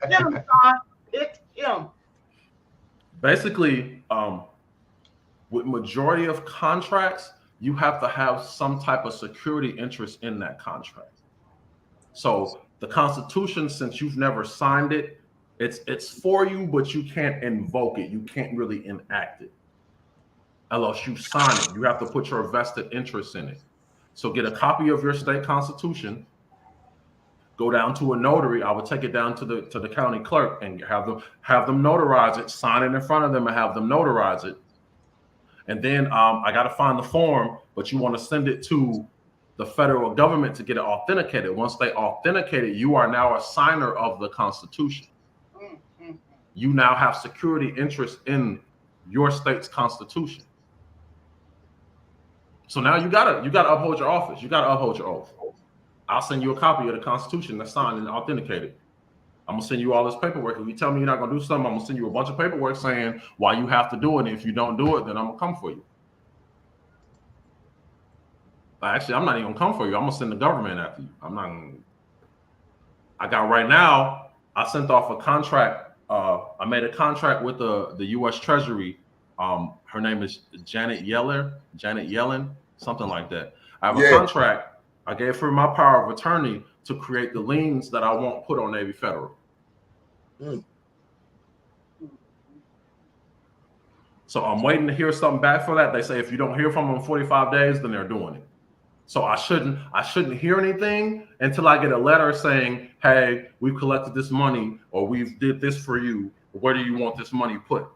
Hit him, Sean. Hit him. Basically, with majority of contracts, you have to have some type of security interest in that contract. So the Constitution, since you've never signed it, it's for you, but you can't invoke it. You can't really enact it unless you sign it. You have to put your vested interest in it. So get a copy of your state constitution, go down to a notary. I would take it down to the county clerk and have them notarize it, sign it in front of them and have them notarize it. And then I got to find the form, but you want to send it to the federal government to get it authenticated. Once they authenticate it, you are now a signer of the Constitution. You now have security interest in your state's constitution. So now you gotta uphold your office. You gotta uphold your oath. I'll send you a copy of the Constitution that's signed and authenticated. I'm gonna send you all this paperwork. If you tell me you're not gonna do something, I'm gonna send you a bunch of paperwork saying why you have to do it. And if you don't do it, then I'm gonna come for you. Actually, I'm not even gonna come for you. I'm gonna send the government after you. I got right now, I sent off a contract. I made a contract with the U.S. Treasury. Her name is Janet Yellen, something like that. I have a contract. I gave her my power of attorney to create the liens that I won't put on Navy Federal. So I'm waiting to hear something back for that. They say if you don't hear from them in 45 days, then they're doing it. So I shouldn't hear anything until I get a letter saying, hey, we've collected this money, or we've did this for you. Where do you want this money put?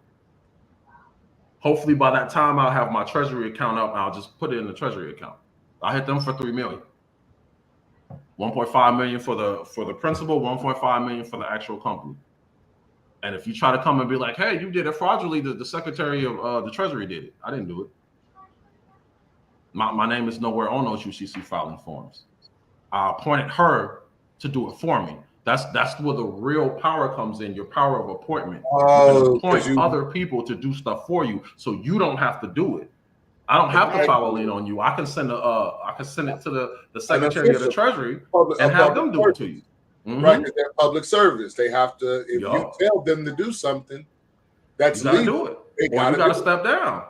Hopefully by that time I'll have my treasury account up and I'll just put it in the treasury account. I hit them for $3 million. 1.5 million for the principal, 1.5 million for the actual company. And if you try to come and be like, hey, you did it fraudulently, the secretary of the treasury did it. I didn't do it. My name is nowhere on those UCC filing forms. I appointed her to do it for me. That's where the real power comes in, your power of appointment. You can appoint other people to do stuff for you so you don't have to do it. I don't have to file a lien on you. I can send it to the secretary of the treasury and have them do it to you. Right, because they're public service. They have to, if you tell them to do something, that's legal. Do it. Or you gotta step down.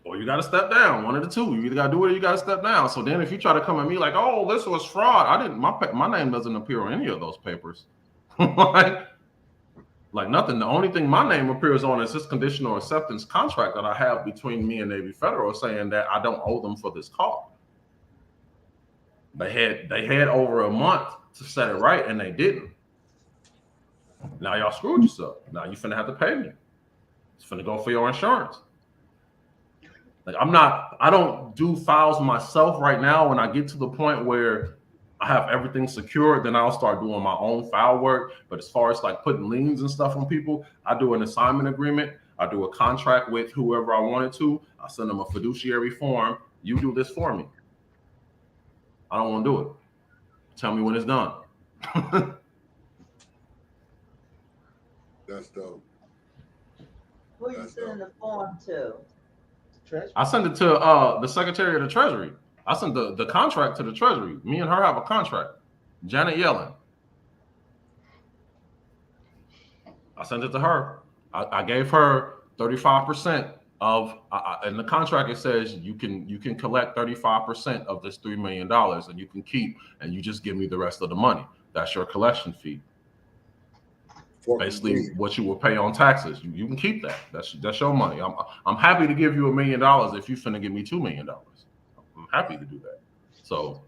Or you gotta step down. One of the two. You either gotta do it or you gotta step down. So then if you try to come at me like, oh, this was fraud, I didn't, my name doesn't appear on any of those papers. like nothing. The only thing my name appears on is this conditional acceptance contract that I have between me and Navy Federal saying that I don't owe them for this call. They had over a month to set it right and they didn't. Now y'all screwed yourself. Now you finna have to pay me. It's finna go for your insurance. Like I don't do files myself right now. When I get to the point where I have everything secured, then I'll start doing my own file work. But as far as like putting liens and stuff on people, I do an assignment agreement. I do a contract with whoever I wanted to. I send them a fiduciary form. You do this for me. I don't want to do it. Tell me when it's done. That's dope. Who you sending the form to? I send it to the Secretary of the Treasury. I sent the contract to the Treasury. Me and her have a contract. Janet Yellen. I sent it to her. I gave her 35% of in the contract. It says you can collect 35% of this $3 million, and you can keep, and you just give me the rest of the money. That's your collection fee. Basically, what you will pay on taxes, you can keep that. That's your money. I'm happy to give you $1 million if you finna give me $2 million. I'm happy to do that. So,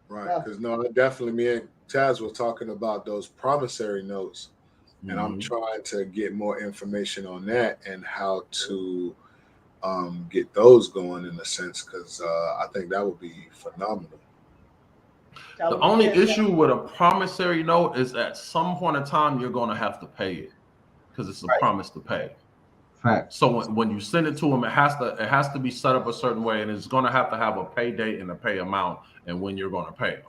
right, because no, definitely, me and Taz were talking about those promissory notes, and I'm trying to get more information on that and how to get those going in a sense, because I think that would be phenomenal. The only issue with a promissory note is at some point in time you're going to have to pay it because it's a promise to pay. Right. So when you send it to them, it has to be set up a certain way, and it's going to have a pay date and a pay amount and when you're going to pay them.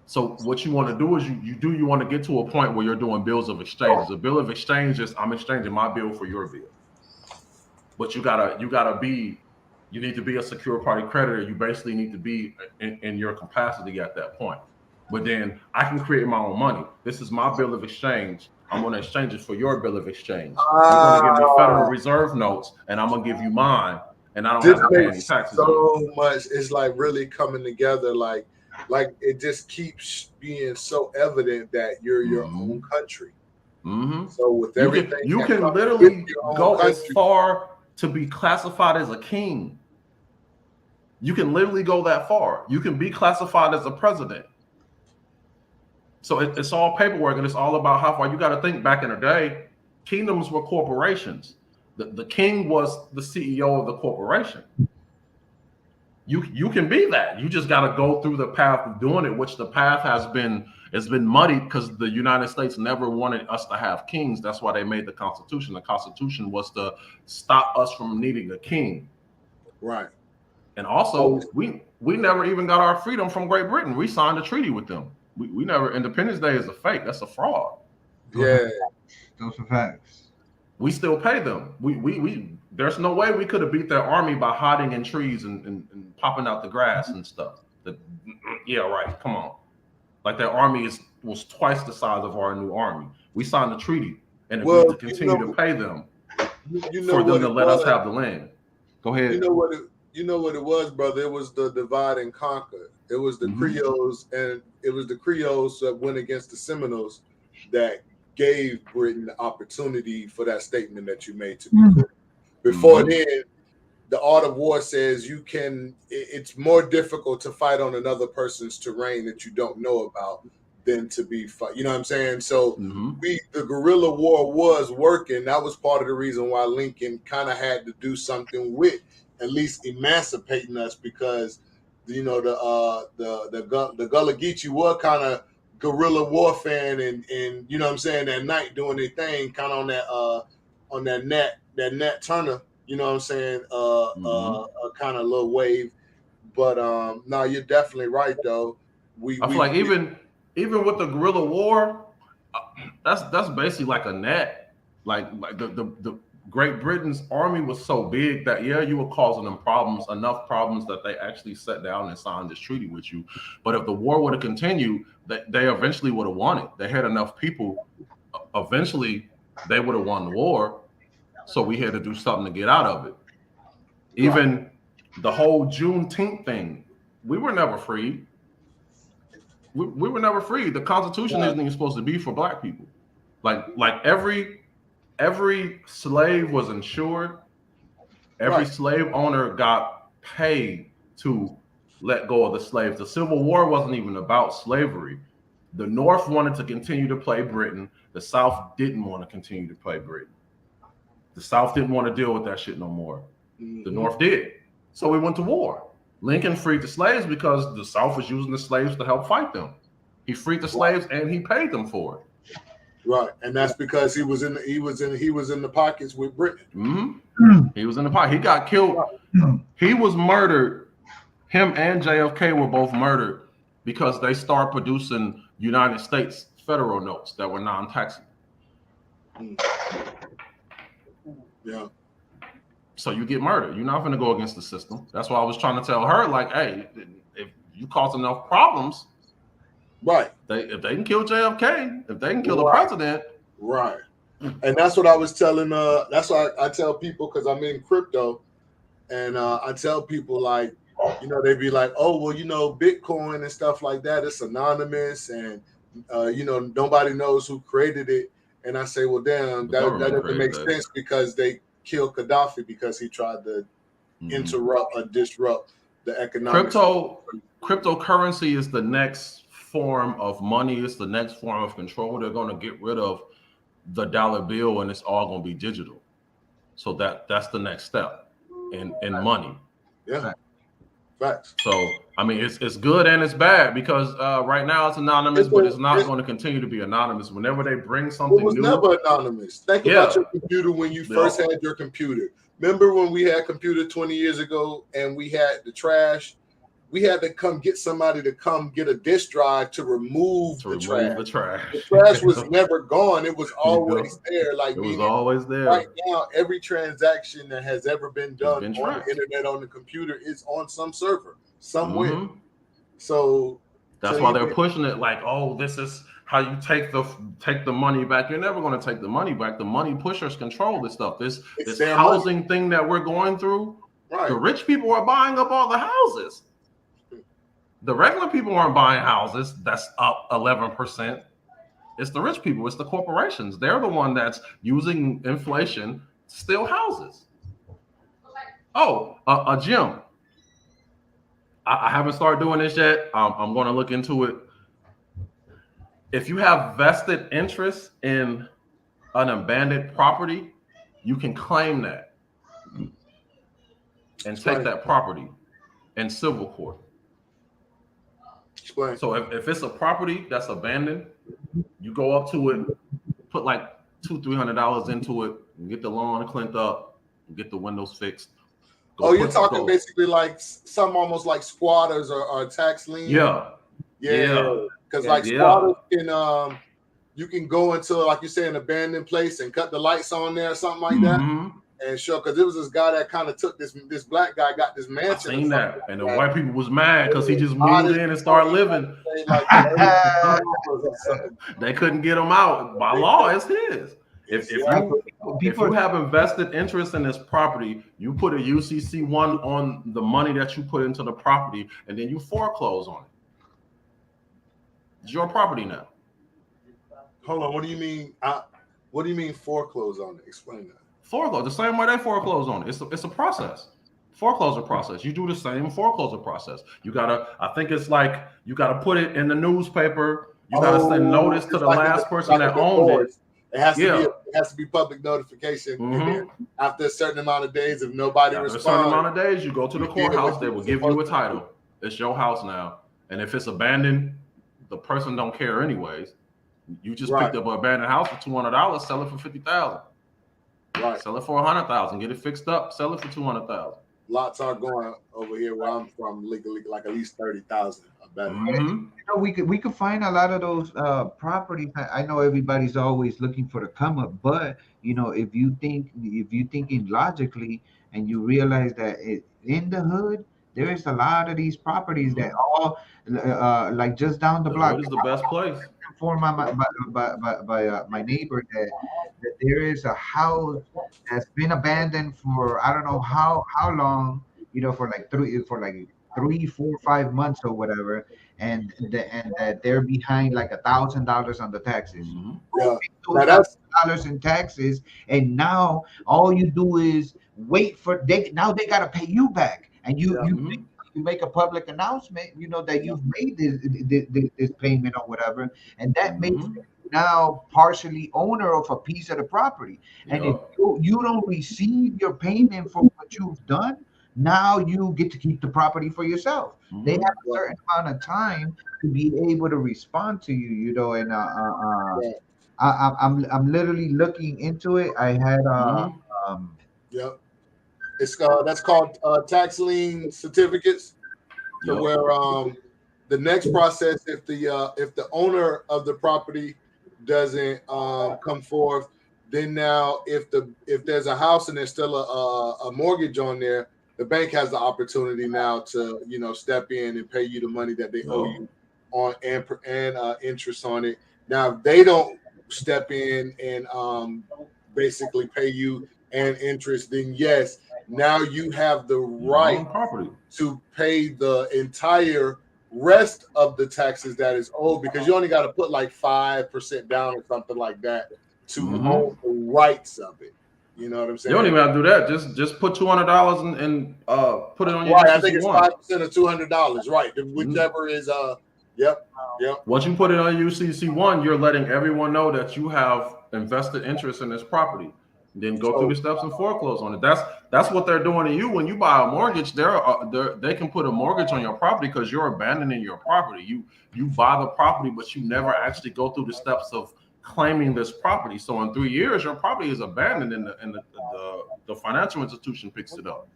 So what you want to do is you want to get to a point where you're doing bills of exchange. A bill of exchange is I'm exchanging my bill for your bill. But you need to be a secure party creditor. You basically need to be in your capacity at that point. But then I can create my own money. This is my bill of exchange. I'm going to exchange it for your bill of exchange. You're going to give me Federal Reserve notes, and I'm going to give you mine, and I don't have to pay any taxes. So much. It's like really coming together. Like it just keeps being so evident that you're your own country. So with everything, you can literally go as far to be classified as a king. You can literally go that far. You can be classified as a president. So it's all paperwork, and it's all about how far. You got to think back in the day, kingdoms were corporations. The king was the CEO of the corporation. You can be that. You just got to go through the path of doing it, which the path has been muddied because the United States never wanted us to have kings. That's why they made the Constitution. The Constitution was to stop us from needing a king. Right. And also, we never even got our freedom from Great Britain. We signed a treaty with them. We never. Independence Day is a fake. That's a fraud. Yeah, those are facts. We still pay them. We there's no way we could have beat their army by hiding in trees and popping out the grass and stuff. Yeah, right. Come on. Like their army was twice the size of our new army. We signed a treaty and agreed to continue to pay them for them to let us have the land. Go ahead. You know what it was, brother. It was the divide and conquer. It was the Creoles, and it was the Creoles that went against the Seminoles that gave Britain the opportunity for that statement that you made to me. Before then, the art of war says it's more difficult to fight on another person's terrain that you don't know about than to be fight. You know what I'm saying? So the guerrilla war was working. That was part of the reason why Lincoln kind of had to do something with at least emancipating us, because the Gullah Geechee were kind of guerrilla warfare, and you know what I'm saying, that night doing their thing, kind of on that Nat Turner, you know what I'm saying, kind of little wave. But no, you're definitely right though. I feel like even with the guerrilla war, that's basically like a net. Like the Great Britain's army was so big that you were causing them enough problems that they actually sat down and signed this treaty with you. But if the war would have continued, they eventually would have won it. They had enough people. Eventually, they would have won the war. So we had to do something to get out of it. Even the whole Juneteenth thing, we were never free. We were never free. The Constitution isn't even supposed to be for Black people. Like every slave was insured. Every slave owner got paid to let go of the slaves. The Civil War wasn't even about slavery. The North wanted to continue to play Britain. The South didn't want to continue to play Britain. The South didn't want to deal with that shit no more. The North did. So we went to war. Lincoln freed the slaves because the South was using the slaves to help fight them. He freed the slaves and he paid them for it. Right, and that's because he was in the pockets with Britain. He was in the pocket. He got killed. He was murdered. Him and JFK were both murdered because they started producing United States federal notes that were non-taxable. Yeah. So you get murdered. You're not going to go against the system. That's why I was trying to tell her, like, hey, if you cause enough problems, right? If they can kill JFK, if they can kill the president, right? And that's what I was telling. That's why I tell people, because I'm in crypto, and I tell people, like, you know, they be like, oh, well, you know, Bitcoin and stuff like that, it's anonymous, and you know, nobody knows who created it. And I say, well, damn, that doesn't make sense, because they killed Gaddafi because he tried to interrupt or disrupt the economic. Cryptocurrency is the next form of money. It's the next form of control. They're going to get rid of the dollar bill, and it's all going to be digital. So that's the next step in money. Yeah. Facts. So I mean, it's good and it's bad, because right now it's anonymous, but it's not going to continue to be anonymous. Whenever they bring something new, it was never anonymous. Think about your computer when you first had your computer. Remember when we had computer 20 years ago and we had the trash? We had to come get somebody to come get a disk drive to remove the trash. The trash was never gone. It was always there. Like, it was always there. Right now, every transaction that has ever been done on the internet, on the computer, is on some server somewhere. So that's why they're pushing it. Like, oh, this is how you take the money back. You're never going to take the money back. The money pushers control this stuff. This housing thing that we're going through. Right. The rich people are buying up all the houses. The regular people aren't buying houses. That's up 11%. It's the rich people. It's the corporations. They're the one that's using inflation to steal houses. Oh, a gym. I haven't started doing this yet. I'm going to look into it. If you have vested interest in an abandoned property, you can claim that and take that property in civil court. So if it's a property that's abandoned, you go up to it, put like $200-300 into it, and get the lawn cleaned up, and get the windows fixed. You're talking basically like some almost like squatters or tax lien. Yeah. Because like squatters can you can go into, like you say, an abandoned place and cut the lights on there or something like that. And sure, because it was this guy that kind of took this black guy got this mansion. I seen that, and the white people was mad because he just moved in and started living. Like, they couldn't get him out by law. It's his. If Right, you but if you have invested interest in this property, you put a UCC-1 on the money that you put into the property, and then you foreclose on it. It's your property now. Hold on. What do you mean? What do you mean foreclose on it? Explain that. Foreclose the same way they foreclose on it. It's a process. Foreclosure process. You do the same foreclosure process. You gotta. I think it's like you gotta put it in the newspaper. You gotta send notice to the last person that owned it. It has to be public notification. And then after a certain amount of days, if nobody responds, a certain amount of days, you go to the courthouse. They will give you a title. It's your house now. And if it's abandoned, the person don't care anyways. You just picked up an abandoned house for $200. Sell it for $50,000. Right. Sell it for $100,000. Get it fixed up. Sell it for $200,000. Lots are going over here where I'm from legally, like at least 30,000. You know, we could find a lot of those properties. I know everybody's always looking for the come up, but you know, if you thinking logically and you realize that in the hood there is a lot of these properties that all like just down the block. Hood is the best place. For my neighbor that there is a house that's been abandoned for I don't know how long, you know, for like 3, 4, 5 months or whatever, and that they're behind like $1,000 on the taxes. Yeah. $1,000 in taxes, and now all you do is wait for they gotta pay you back, and you make a public announcement, you know, that you've made this payment or whatever, and that makes you now partially owner of a piece of the property. And if you don't receive your payment for what you've done, now you get to keep the property for yourself. They have a certain amount of time to be able to respond to you, you know. And I'm literally looking into it. I had Yep. It's that's called tax lien certificates. So where the next process, if the owner of the property doesn't come forth, then now if there's a house and there's still a mortgage on there, the bank has the opportunity now to, you know, step in and pay you the money that they owe you on and interest on it. Now if they don't step in and basically pay you and interest, then yes, now you have the right to pay the entire rest of the taxes that is owed, because you only got to put like 5% down or something like that to own the rights of it. You know what I'm saying? You don't even have to do that. Just put $200 and put it on your right. I think it's 5% of $200. Right. Whichever is Yep. Once you put it on UCC-1, you're letting everyone know that you have invested interest in this property. Then go through the steps and foreclose on it. That's what they're doing to you when you buy a mortgage. They can put a mortgage on your property because you're abandoning your property. You buy the property, but you never actually go through the steps of claiming this property. So in 3 years, your property is abandoned, and the financial institution picks it up.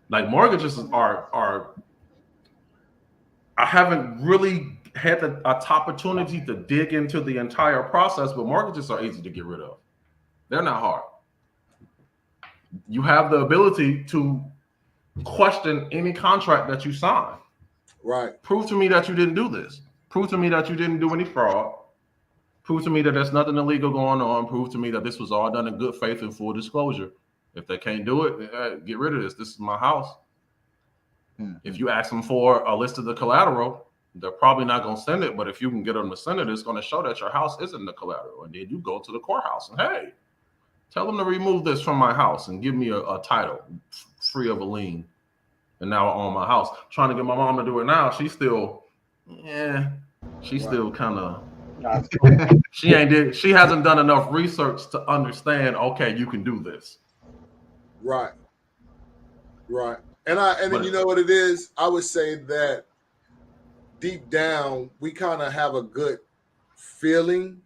Like mortgages are. I haven't really had a opportunity to dig into the entire process, but mortgages are easy to get rid of. They're not hard. You have the ability to question any contract that you sign. Right. Prove to me that you didn't do this. Prove to me that you didn't do any fraud. Prove to me that there's nothing illegal going on. Prove to me that this was all done in good faith and full disclosure. If they can't do it, get rid of this. This is my house. If you ask them for a list of the collateral, they're probably not going to send it. But if you can get them to send it, it's going to show that your house isn't the collateral. And then you go to the courthouse and, hey, tell them to remove this from my house and give me a title free of a lien. And now I own my house. Trying to get my mom to do it now. She's still, still kind of, she hasn't done enough research to understand, okay, you can do this. Right. And then you know what it is? I would say that deep down, we kind of have a good feeling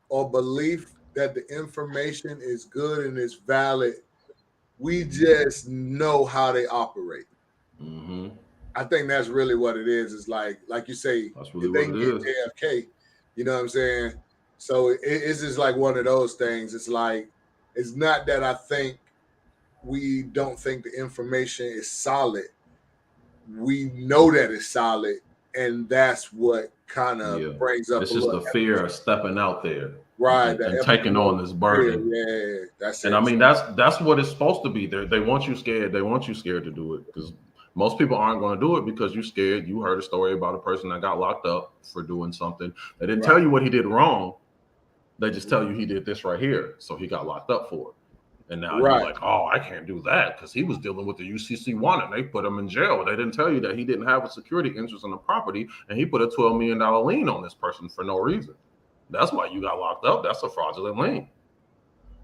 or belief that the information is good and is valid. We just know how they operate. I think that's really what it is. It's like you say, that's really if they can get JFK, you know what I'm saying? So it's just like one of those things. It's like, it's not that I think we don't think the information is solid. We know that it's solid, and that's what kind of brings up. It's just the fear of stepping out there. Right. and taking on this burden. Yeah, that's it. And I mean, that's what it's supposed to be. They want you scared. They want you scared to do it, because most people aren't going to do it because you're scared. You heard a story about a person that got locked up for doing something. They didn't tell you what he did wrong. They just tell you he did this right here, so he got locked up for it. And now you're like, oh, I can't do that because he was dealing with the UCC-1 and they put him in jail. They didn't tell you that he didn't have a security interest in the property and he put a $12 million lien on this person for no reason. That's why you got locked up. That's a fraudulent lien.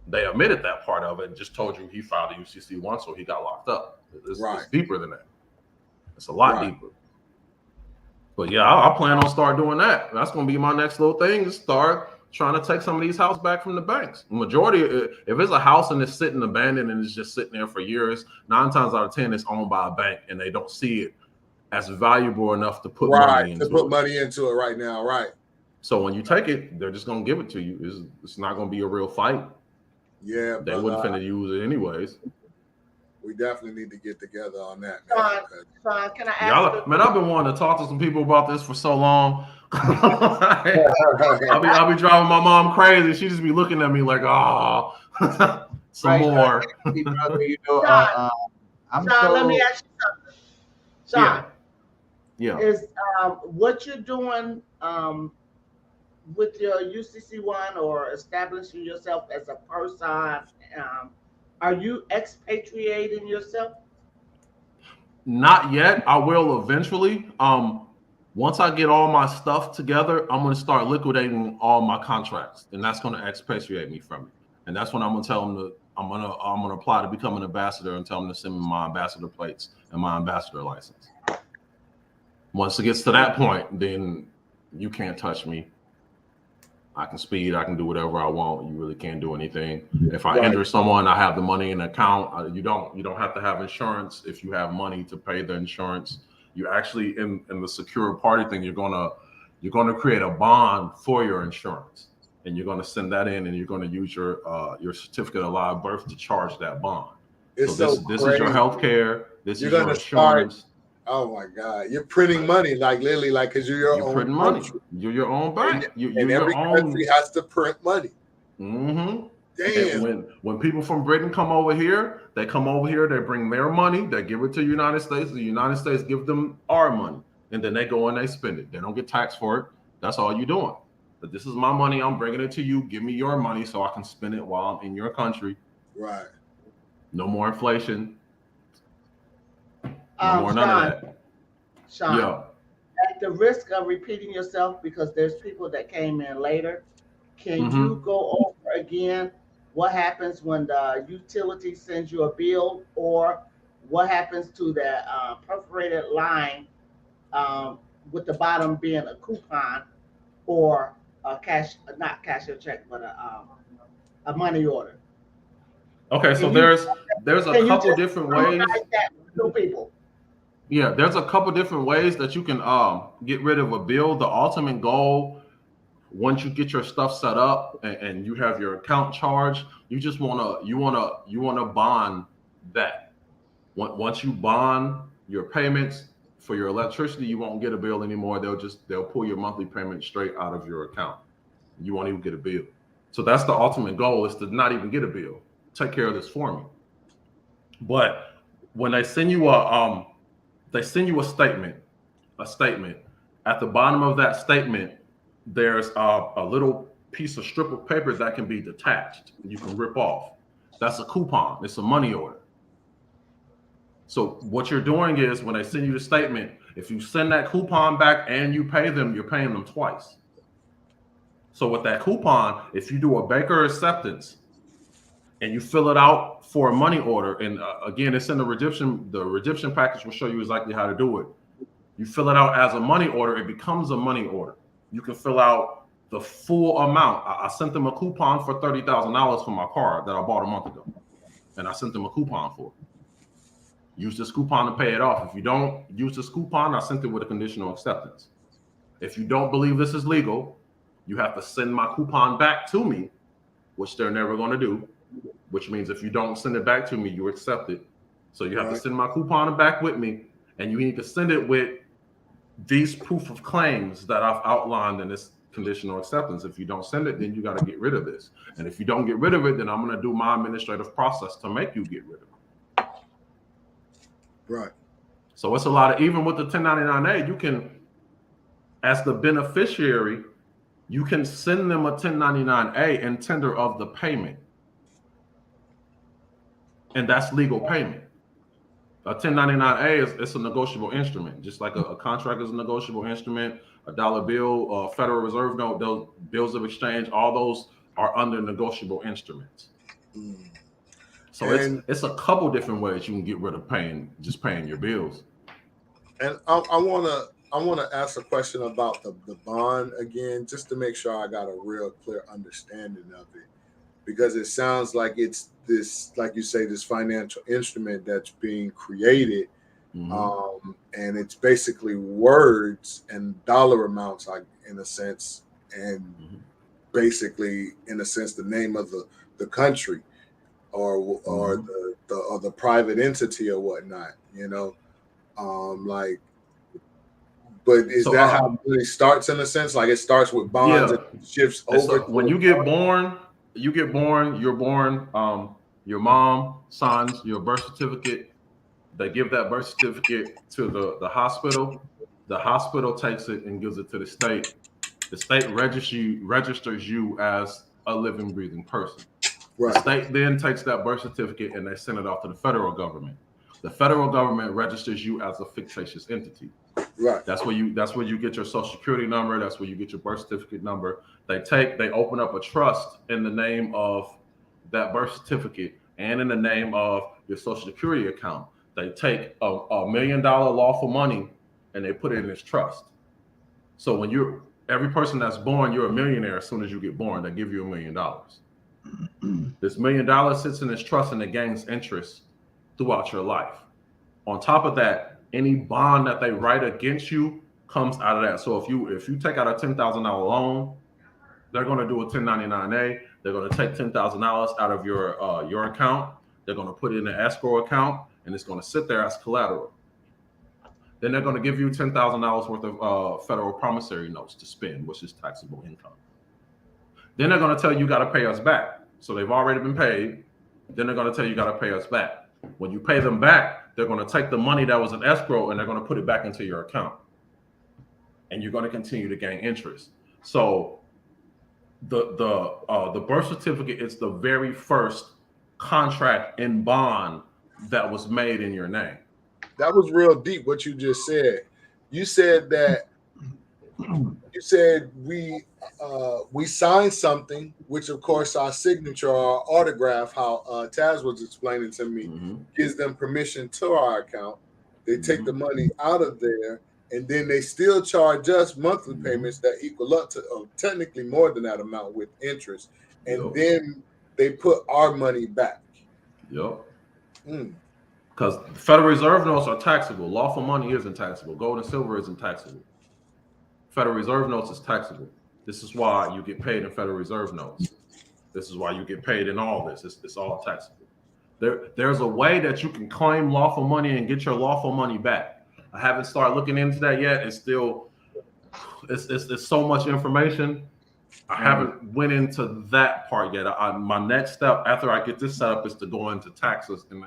They admitted that part of it and just told you he filed a UCC-1, so he got locked up. It's deeper than that. It's a lot deeper. But yeah, I plan on start doing that. That's going to be my next little thing, is start trying to take some of these houses back from the banks. Majority, if it's a house and it's sitting abandoned and it's just sitting there for years, 9 times out of 10 it's owned by a bank and they don't see it as valuable enough to put money into money into it right now. Right. So when you take it, they're just going to give it to you. It's not going to be a real fight. Yeah. They wouldn't finna use it anyways. We definitely need to get together on that. Sean, can I ask man, I've been wanting to talk to some people about this for so long. I'll be driving my mom crazy. She just be looking at me like, oh, some more. Sean, let me ask you something. Sean, yeah. Is what you're doing with your UCC-1 or establishing yourself as a person, are you expatriating yourself? Not yet. I will eventually. Once I get all my stuff together, I'm going to start liquidating all my contracts, and that's going to expatriate me from it. And that's when I'm going to tell them I'm going to apply to become an ambassador and tell them to send me my ambassador plates and my ambassador license. Once it gets to that point, then you can't touch me. I can speed. I can do whatever I want. You really can't do anything. If I injure someone, I have the money in the account. You don't have to have insurance if you have money to pay the insurance. You actually in the secure party thing, you're gonna create a bond for your insurance, and you're gonna send that in, and you're gonna use your certificate of live birth to charge that bond. This is your health care. This is your insurance. Oh my God! You're printing money, like literally, like because you're your own printing money. You're your own bank. And every country has to print money. Mm-hmm. Damn. And when people from Britain come over here, they bring their money, they give it to the United States. The United States give them our money, and then they go and they spend it. They don't get taxed for it. That's all you're doing. But this is my money. I'm bringing it to you. Give me your money so I can spend it while I'm in your country. Right. No more inflation. No more none of that. Sean, at the risk of repeating yourself, because there's people that came in later, can you go over again what happens when the utility sends you a bill, or what happens to the perforated line with the bottom being a coupon or a not cashier check, but a money order? Okay, so there's a couple different ways. People. Yeah, there's a couple different ways that you can get rid of a bill. The ultimate goal, once you get your stuff set up and you have your account charged, you just wanna bond that. Once you bond your payments for your electricity, you won't get a bill anymore. They'll pull your monthly payment straight out of your account. You won't even get a bill. So that's the ultimate goal, is to not even get a bill. Take care of this for me. But when they send you a statement. At the bottom of that statement, there's a little piece of strip of paper that can be detached. You can rip off. That's a coupon. It's a money order. So what you're doing is, when they send you the statement, if you send that coupon back and you pay them, you're paying them twice. So with that coupon, if you do a Baker acceptance and you fill it out for a money order, and again, it's in the redemption package will show you exactly how to do it. You fill it out as a money order, it becomes a money order. You can fill out the full amount. I sent them a coupon for $30,000 for my car that I bought a month ago, and I sent them a coupon for it. Use this coupon to pay it off. If you don't use this coupon, I sent it with a conditional acceptance. If you don't believe this is legal, you have to send my coupon back to me, which they're never going to do. Which means if you don't send it back to me, you accept it. So you have to send my coupon back with me, and you need to send it with these proof of claims that I've outlined in this conditional acceptance. If you don't send it, then you got to get rid of this. And if you don't get rid of it, then I'm going to do my administrative process to make you get rid of it. Right. So it's a lot of, even with the 1099A, you can, as the beneficiary, you can send them a 1099A and tender of the payment. And that's legal payment. A 1099A it's a negotiable instrument, just like a contract is a negotiable instrument, a dollar bill, a Federal Reserve note, those bills of exchange, all those are under negotiable instruments. So it's a couple different ways you can get rid of paying your bills. And I wanna ask a question about the bond again, just to make sure I got a real clear understanding of it, because it sounds like it's this, like you say, this financial instrument that's being created, and it's basically words and dollar amounts, like in a sense, and basically in a sense the name of the country or the private entity or whatnot, you know, like. But is that how it really starts in a sense? Like it starts with bonds and shifts over. When you get born, you're born. Your mom signs your birth certificate. They give that birth certificate to the hospital. The hospital takes it and gives it to the state. The state registers you as a living, breathing person. Right. The state then takes that birth certificate and they send it off to the federal government. The federal government registers you as a fictitious entity. Right. That's where you get your social security number. That's where you get your birth certificate number. They open up a trust in the name of that birth certificate and in the name of your social security account. They take $1 million lawful money and they put it in this trust. So when every person that's born, you're a millionaire as soon as you get born. They give you $1 million. This $1 million sits in this trust and it gains interest throughout your life. On top of that, any bond that they write against you comes out of that. So if you take out a $10,000 loan, they're going to do a 1099A. They're going to take $10,000 out of your account. They're going to put it in an escrow account, and it's going to sit there as collateral. Then they're going to give you $10,000 worth of federal promissory notes to spend, which is taxable income. Then they're going to tell you got to pay us back. So they've already been paid. Then they're going to tell you got to pay us back. When you pay them back, they're going to take the money that was in escrow and they're going to put it back into your account. And you're going to continue to gain interest. So the birth certificate is the very first contract and bond that was made in your name. That was real deep what you just said. You said that we signed something, which of course our signature, our autograph, how Taz was explaining to me, gives them permission to our account. They take the money out of there, and then they still charge us monthly payments that equal up to technically more than that amount with interest, and then they put our money back. Yep. Because Federal Reserve notes are taxable. Lawful money isn't taxable. Gold and silver isn't taxable. Federal Reserve notes is taxable. This is why you get paid in Federal Reserve notes. This is why you get paid in all this. It's all taxable. There's a way that you can claim lawful money and get your lawful money back. I haven't started looking into that yet. It's still, it's so much information. I haven't went into that part yet. My next step after I get this set up is to go into taxes. And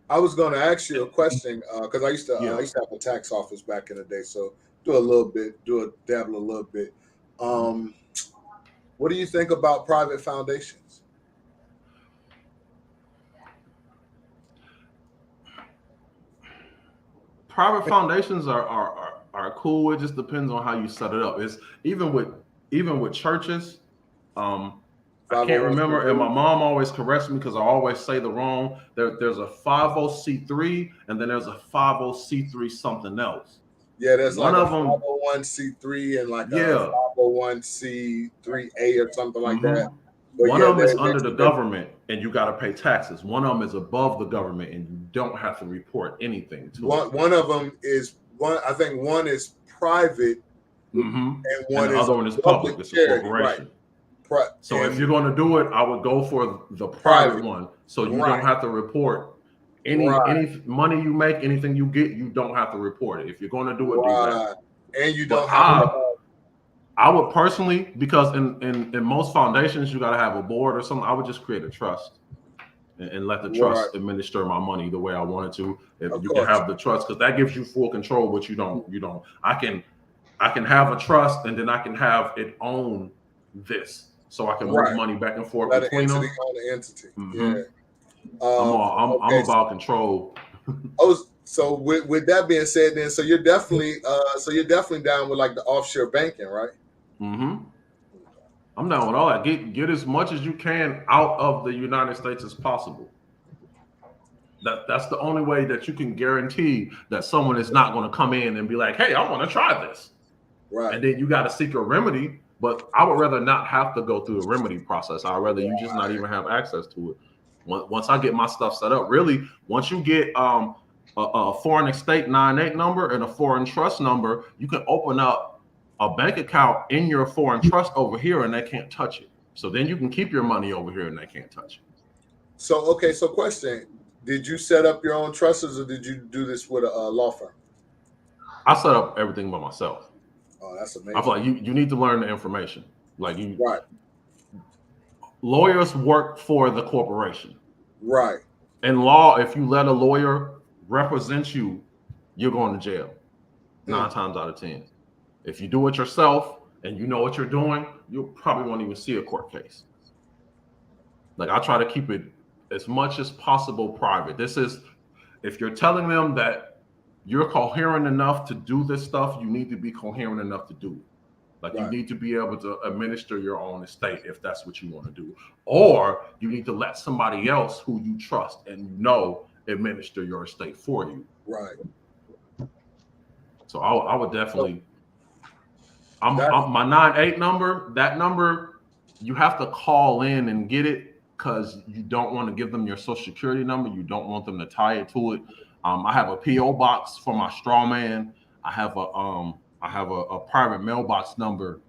I was going to ask you a question because I used to have a tax office back in the day. So dabble a little bit. What do you think about private foundations? Private foundations are cool. It just depends on how you set it up. It's even with churches. I can't remember, and my mom always corrects me because I always say the wrong. There's a 50C3 and then there's a 50C3 something else. Yeah, there's one like a 501c3 and like a 501c3A or something like that. But one of them is under the government and you got to pay taxes. One of them is above the government and you don't have to report anything to it. One of them is I think one is private, and the other one is public. It's a corporation. Right. So if you're going to do it, I would go for the private one, so you don't have to report any money you make, anything you get. You don't have to report it. If you're going to do it, do that. And you don't have. I would personally, because in most foundations you got to have a board or something. I would just create a trust and let the trust administer my money the way I wanted to. If Of you can course. have the trust, because that gives you full control. But you don't. I can have a trust, and then I can have it own this, so I can move money back and forth Let an between entity them. own the entity. Mm-hmm. Yeah. I'm Okay. about control. So with that being said, then so you're definitely down with like the offshore banking, right? Mm-hmm. I'm down with all that. Get as much as you can out of the United States as possible. That's the only way that you can guarantee that someone is not going to come in and be like, "Hey, I want to try this," Right. and then you got to seek a remedy. But I would rather not have to go through a remedy process. I'd rather you just not even have access to it. Once I get my stuff set up, really, once you get a foreign estate 98 number and a foreign trust number, you can open up a bank account in your foreign trust over here, and they can't touch it. So then you can keep your money over here, and they can't touch it. So question: did you set up your own trusts, or did you do this with a law firm? I set up everything by myself. Oh, that's amazing. I feel like you need to learn the information. Like right. Lawyers work for the corporation. Right. In law, if you let a lawyer represent you, you're going to jail 9 times out of 10. If you do it yourself and you know what you're doing, you probably won't even see a court case. Like I try to keep it as much as possible private. This is, if you're telling them that you're coherent enough to do this stuff, you need to be coherent enough to do it. Like you need to be able to administer your own estate if that's what you want to do. Or you need to let somebody else who you trust and you know administer your estate for you. Right. So I would definitely, I'm my 98 number, that number, you have to call in and get it because you don't want to give them your social security number. You don't want them to tie it to it. I have a PO box for my straw man. I have a private mailbox number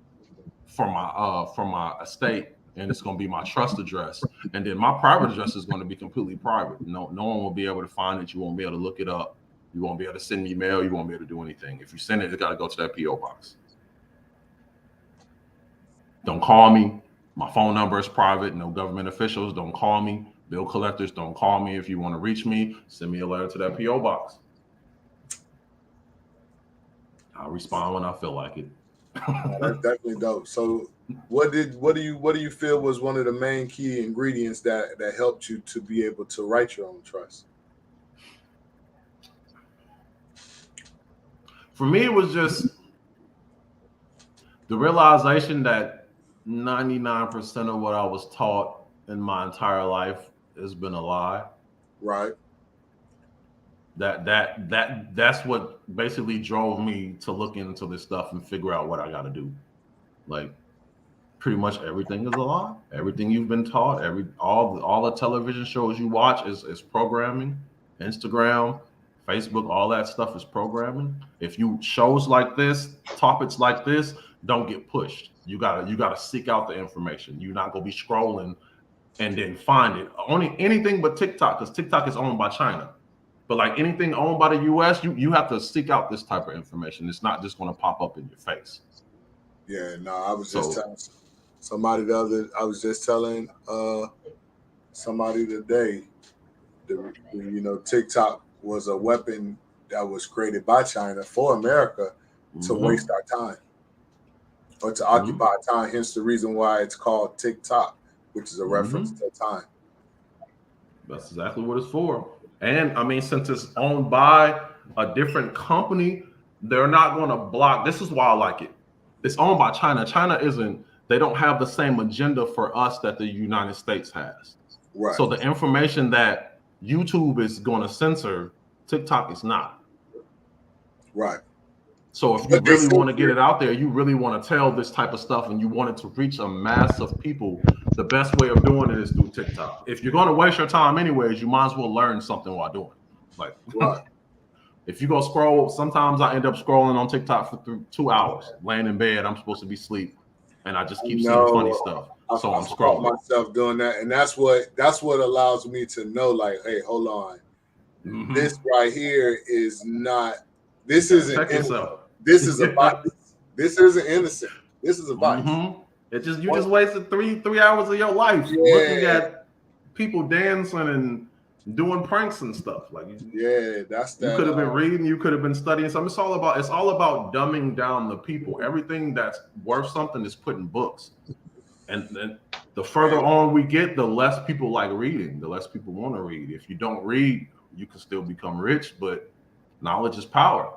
for my estate, and it's going to be my trust address. And then my private address is going to be completely private. No one will be able to find it. You won't be able to look it up. You won't be able to send me mail. You won't be able to do anything. If you send it, it's got to go to that PO box. Don't call me. My phone number is private. No government officials. Don't call me. Bill collectors, don't call me. If you want to reach me, send me a letter to that PO box. I'll respond when I feel like it. That's definitely dope. So what do you feel was one of the main key ingredients that helped you to be able to write your own trust? For me, it was just the realization that 99% of what I was taught in my entire life has been a lie. Right. That's what basically drove me to look into this stuff and figure out what I got to do. Like pretty much everything is a lie. Everything you've been taught, all the television shows you watch is programming. Instagram, Facebook, all that stuff is programming. If you shows like this, topics like this don't get pushed. You gotta seek out the information. You're not gonna be scrolling and then find it. Only anything but TikTok, because TikTok is owned by China. But like anything owned by the US, you have to seek out this type of information. It's not just gonna pop up in your face. Yeah, no, I was just telling somebody somebody today, TikTok was a weapon that was created by China for America to waste our time or to occupy time. Hence the reason why it's called TikTok, which is a reference to time. That's exactly what it's for. And I mean, since it's owned by a different company, they're not going to block. This is why I like it. It's owned by China. They don't have the same agenda for us that the United States has. Right. So the information that YouTube is going to censor, TikTok is not. Right. So if you really want to get it out there, you really want to tell this type of stuff and you want it to reach a mass of people, the best way of doing it is through TikTok. If you're going to waste your time anyways, you might as well learn something while doing it. Like, right. If you go scroll, sometimes I end up scrolling on TikTok for 2 hours, laying in bed. I'm supposed to be asleep, and I just keep seeing funny stuff. So I'm scrolling. Myself doing that, and that's what allows me to know, like, hey, hold on, this right here is not. This isn't. This is about. This isn't innocent. This is advice. It just you just wasted 3 hours of your life looking at people dancing and doing pranks and stuff. Like that's that. You could have been reading, you could have been studying something. It's all about dumbing down the people. Everything that's worth something is put in books. And then the further on we get, the less people like reading, the less people want to read. If you don't read, you can still become rich, but knowledge is power.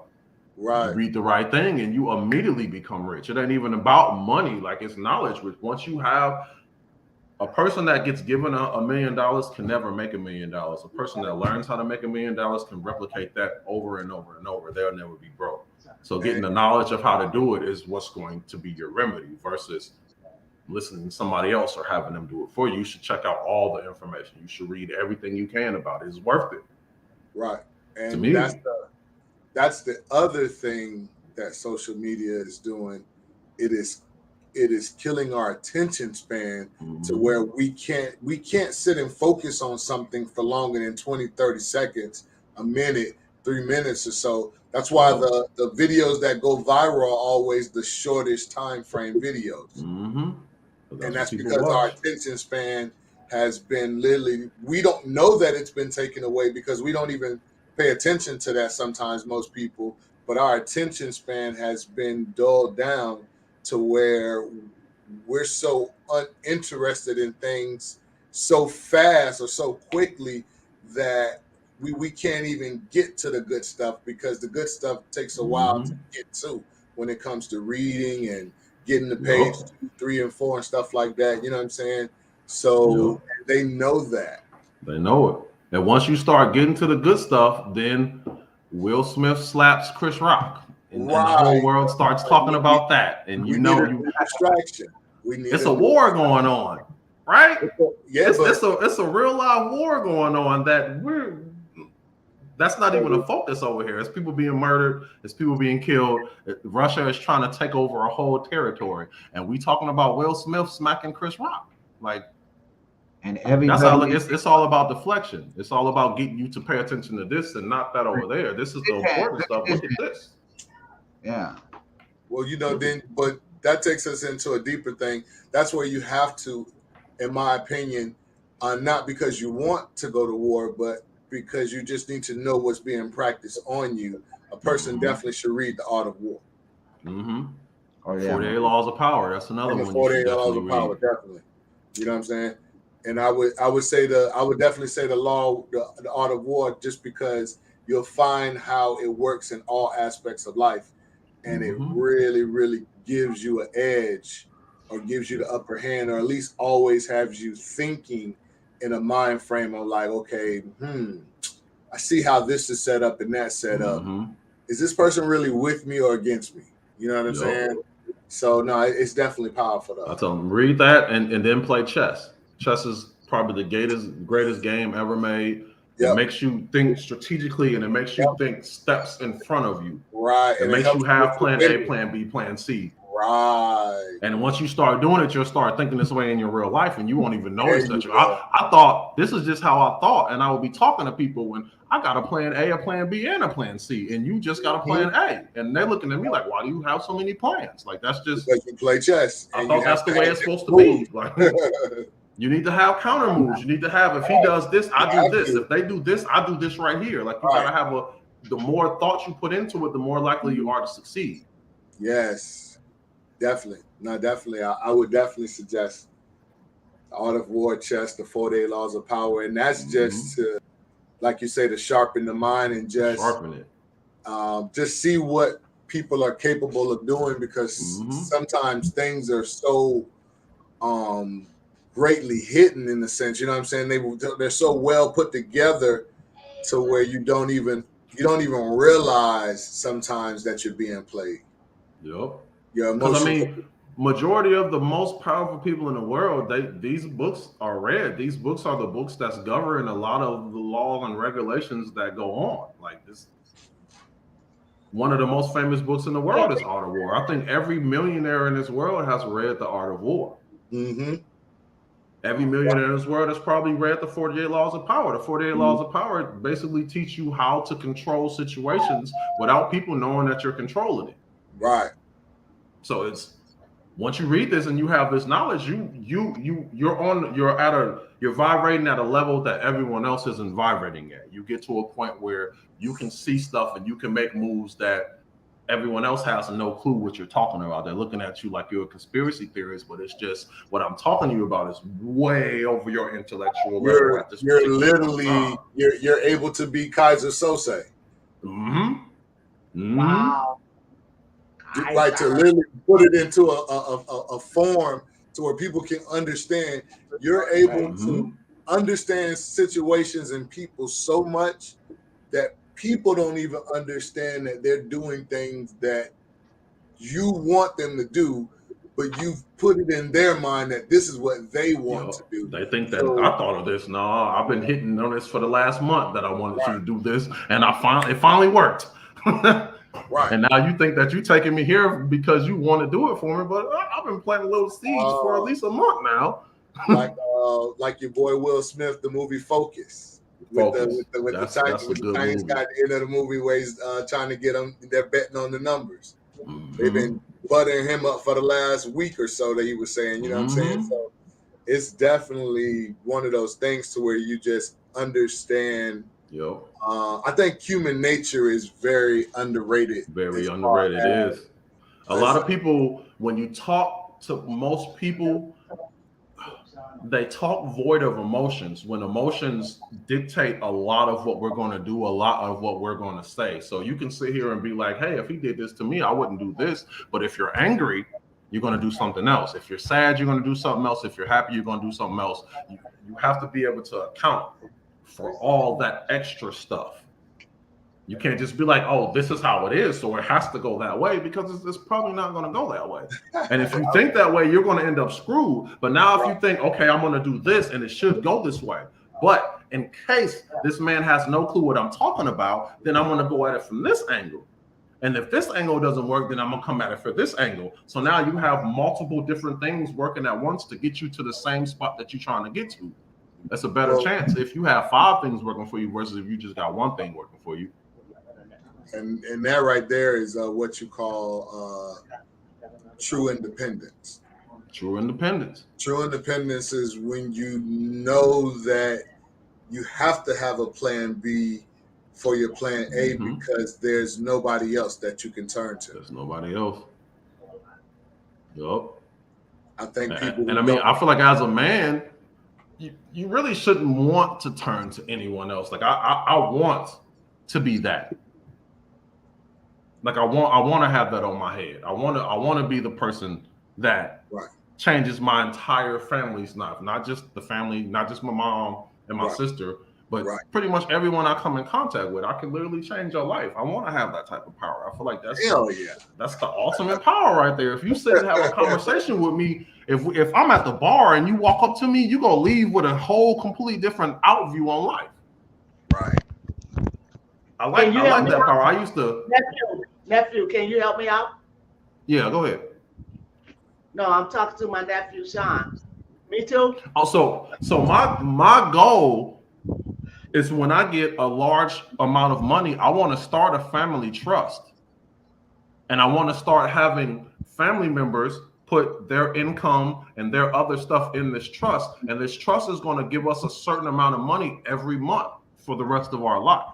Right. You read the right thing and you immediately become rich. It ain't even about money, like it's knowledge. Which once you have a person that gets given $1 million can never make $1 million. A person that learns how to make $1 million can replicate that over and over and over. They'll never be broke. So getting the knowledge of how to do it is what's going to be your remedy versus listening to somebody else or having them do it for you. You should check out all the information. You should read everything you can about it. It's worth it. Right. And to me, that's the other thing that social media is doing. It is killing our attention span to where we can't sit and focus on something for longer than 20, 30 seconds, a minute, 3 minutes or so. That's why the videos that go viral are always the shortest time frame videos. And that's because our attention span has been literally, we don't know that it's been taken away because we don't even pay attention to that sometimes, most people, but our attention span has been dulled down to where we're so uninterested in things so fast or so quickly that we can't even get to the good stuff because the good stuff takes a while to get to when it comes to reading and getting the page 2, 3, and 4 and stuff like that. You know what I'm saying? So they know that. They know it. And once you start getting to the good stuff, then Will Smith slaps Chris Rock. And the whole world starts talking about that. And you know distraction. It's a war going on, right? It's a real live war going on that's not even a focus over here. It's people being murdered. It's people being killed. Russia is trying to take over a whole territory. And we talking about Will Smith smacking Chris Rock. Like, and everybody, it's all about deflection. It's all about getting you to pay attention to this and not that over there. This is the important stuff. Look at this. Yeah. Well, but that takes us into a deeper thing. That's where you have to, in my opinion, not because you want to go to war, but because you just need to know what's being practiced on you. A person definitely should read The Art of War. 48 Laws of Power. That's another one. 48 Laws of Power, definitely. You know what I'm saying? And I would definitely say the Art of War, just because you'll find how it works in all aspects of life, and it really, really gives you an edge, or gives you the upper hand, or at least always has you thinking in a mind frame of like, okay, I see how this is set up and that's set up. Is this person really with me or against me? You know what I'm saying? So no, it's definitely powerful though. I tell them read that and then play chess. Chess is probably the greatest game ever made. It makes you think strategically, and it makes you think steps in front of you. Right. It makes you have plan A, plan B, plan C. Right. And once you start doing it, you'll start thinking this way in your real life, and you won't even notice that. I thought this is just how I thought, and I would be talking to people when I got a plan A, a plan B, and a plan C, and you just got a plan A, and they're looking at me like, "Why do you have so many plans?" Like that's just because you play chess. I thought that's the way it's supposed to be. Like, you need to have counter moves. You need to have, if he does this, I do this. If they do this, I do this right here. Like you gotta have the more thought you put into it, the more likely you are to succeed. Yes, definitely. No, definitely. I would definitely suggest The Art of War, chess, the 48 Laws of Power, and that's just to, like you say, to sharpen the mind and just sharpen it. Just see what people are capable of doing, because sometimes things are so greatly hidden in a sense. You know what I'm saying? They're so well put together to where you don't even realize sometimes that you're being played. Yep. Yeah, because I mean, majority of the most powerful people in the world, these books are read. These books are the books that's govern a lot of the laws and regulations that go on. Like this, one of the most famous books in the world is Art of War. I think every millionaire in this world has read The Art of War. Every millionaire in this world has probably read the 48 Laws of Power. The 48 Laws of Power basically teach you how to control situations without people knowing that you're controlling it. Right. So Once you read this and you have this knowledge, you're vibrating at a level that everyone else isn't vibrating at. You get to a point where you can see stuff and you can make moves that everyone else has no clue what you're talking about. They're looking at you like you're a conspiracy theorist, but it's just what I'm talking to you about is way over your intellectual level at this You're particular literally time. you're able to be Kaiser Sose. Wow. Right, to literally put it into a form to where people can understand. You're able to understand situations and people so much that people don't even understand that they're doing things that you want them to do, but you've put it in their mind that this is what they want to do. They think that I thought of this. No, I've been hitting on this for the last month that I wanted you to do this, and it finally worked. Right. And now you think that you're taking me here because you want to do it for me, but I've been planting little seeds for at least a month now. like your boy Will Smith, the movie Focus. With the Chinese guy at the end of the movie where he's trying to get them, they're betting on the numbers. They've been buttering him up for the last week or so that he was saying, you know what I'm saying? So it's definitely one of those things to where you just understand. I think human nature is very underrated. Very underrated. It is. A lot of people, when you talk to most people, they talk void of emotions when emotions dictate a lot of what we're going to do, a lot of what we're going to say. So you can sit here and be like, hey, if he did this to me, I wouldn't do this. But if you're angry, you're going to do something else. If you're sad, you're going to do something else. If you're happy, you're going to do something else. You have to be able to account for all that extra stuff. You can't just be like, oh, this is how it is, so it has to go that way, because it's probably not going to go that way. And if you think that way, you're going to end up screwed. But now if you think, okay, I'm going to do this and it should go this way, but in case this man has no clue what I'm talking about, then I'm going to go at it from this angle. And if this angle doesn't work, then I'm going to come at it for this angle. So now you have multiple different things working at once to get you to the same spot that you're trying to get to. That's a better chance if you have 5 things working for you versus if you just got 1 thing working for you. And that right there is what you call true independence. True independence. True independence is when you know that you have to have a plan B for your plan A because there's nobody else that you can turn to. There's nobody else. Yup. I think people. And I mean, I feel like as a man, you really shouldn't want to turn to anyone else. Like I want to be that. Like I want to have that on my head. I want to be the person that changes my entire family's life, not just the family, not just my mom and my sister, but pretty much everyone I come in contact with. I can literally change your life. I want to have that type of power. I feel like that's that's the ultimate power right there. If you sit and have a conversation with me, if I'm at the bar and you walk up to me, you're gonna leave with a whole completely different outview on life. Right. I like that power. I used to. Nephew, can you help me out? Yeah, go ahead. No, I'm talking to my nephew Sean. Me too. Also, so my goal is when I get a large amount of money, I want to start a family trust, and I want to start having family members put their income and their other stuff in this trust, and this trust is going to give us a certain amount of money every month for the rest of our life.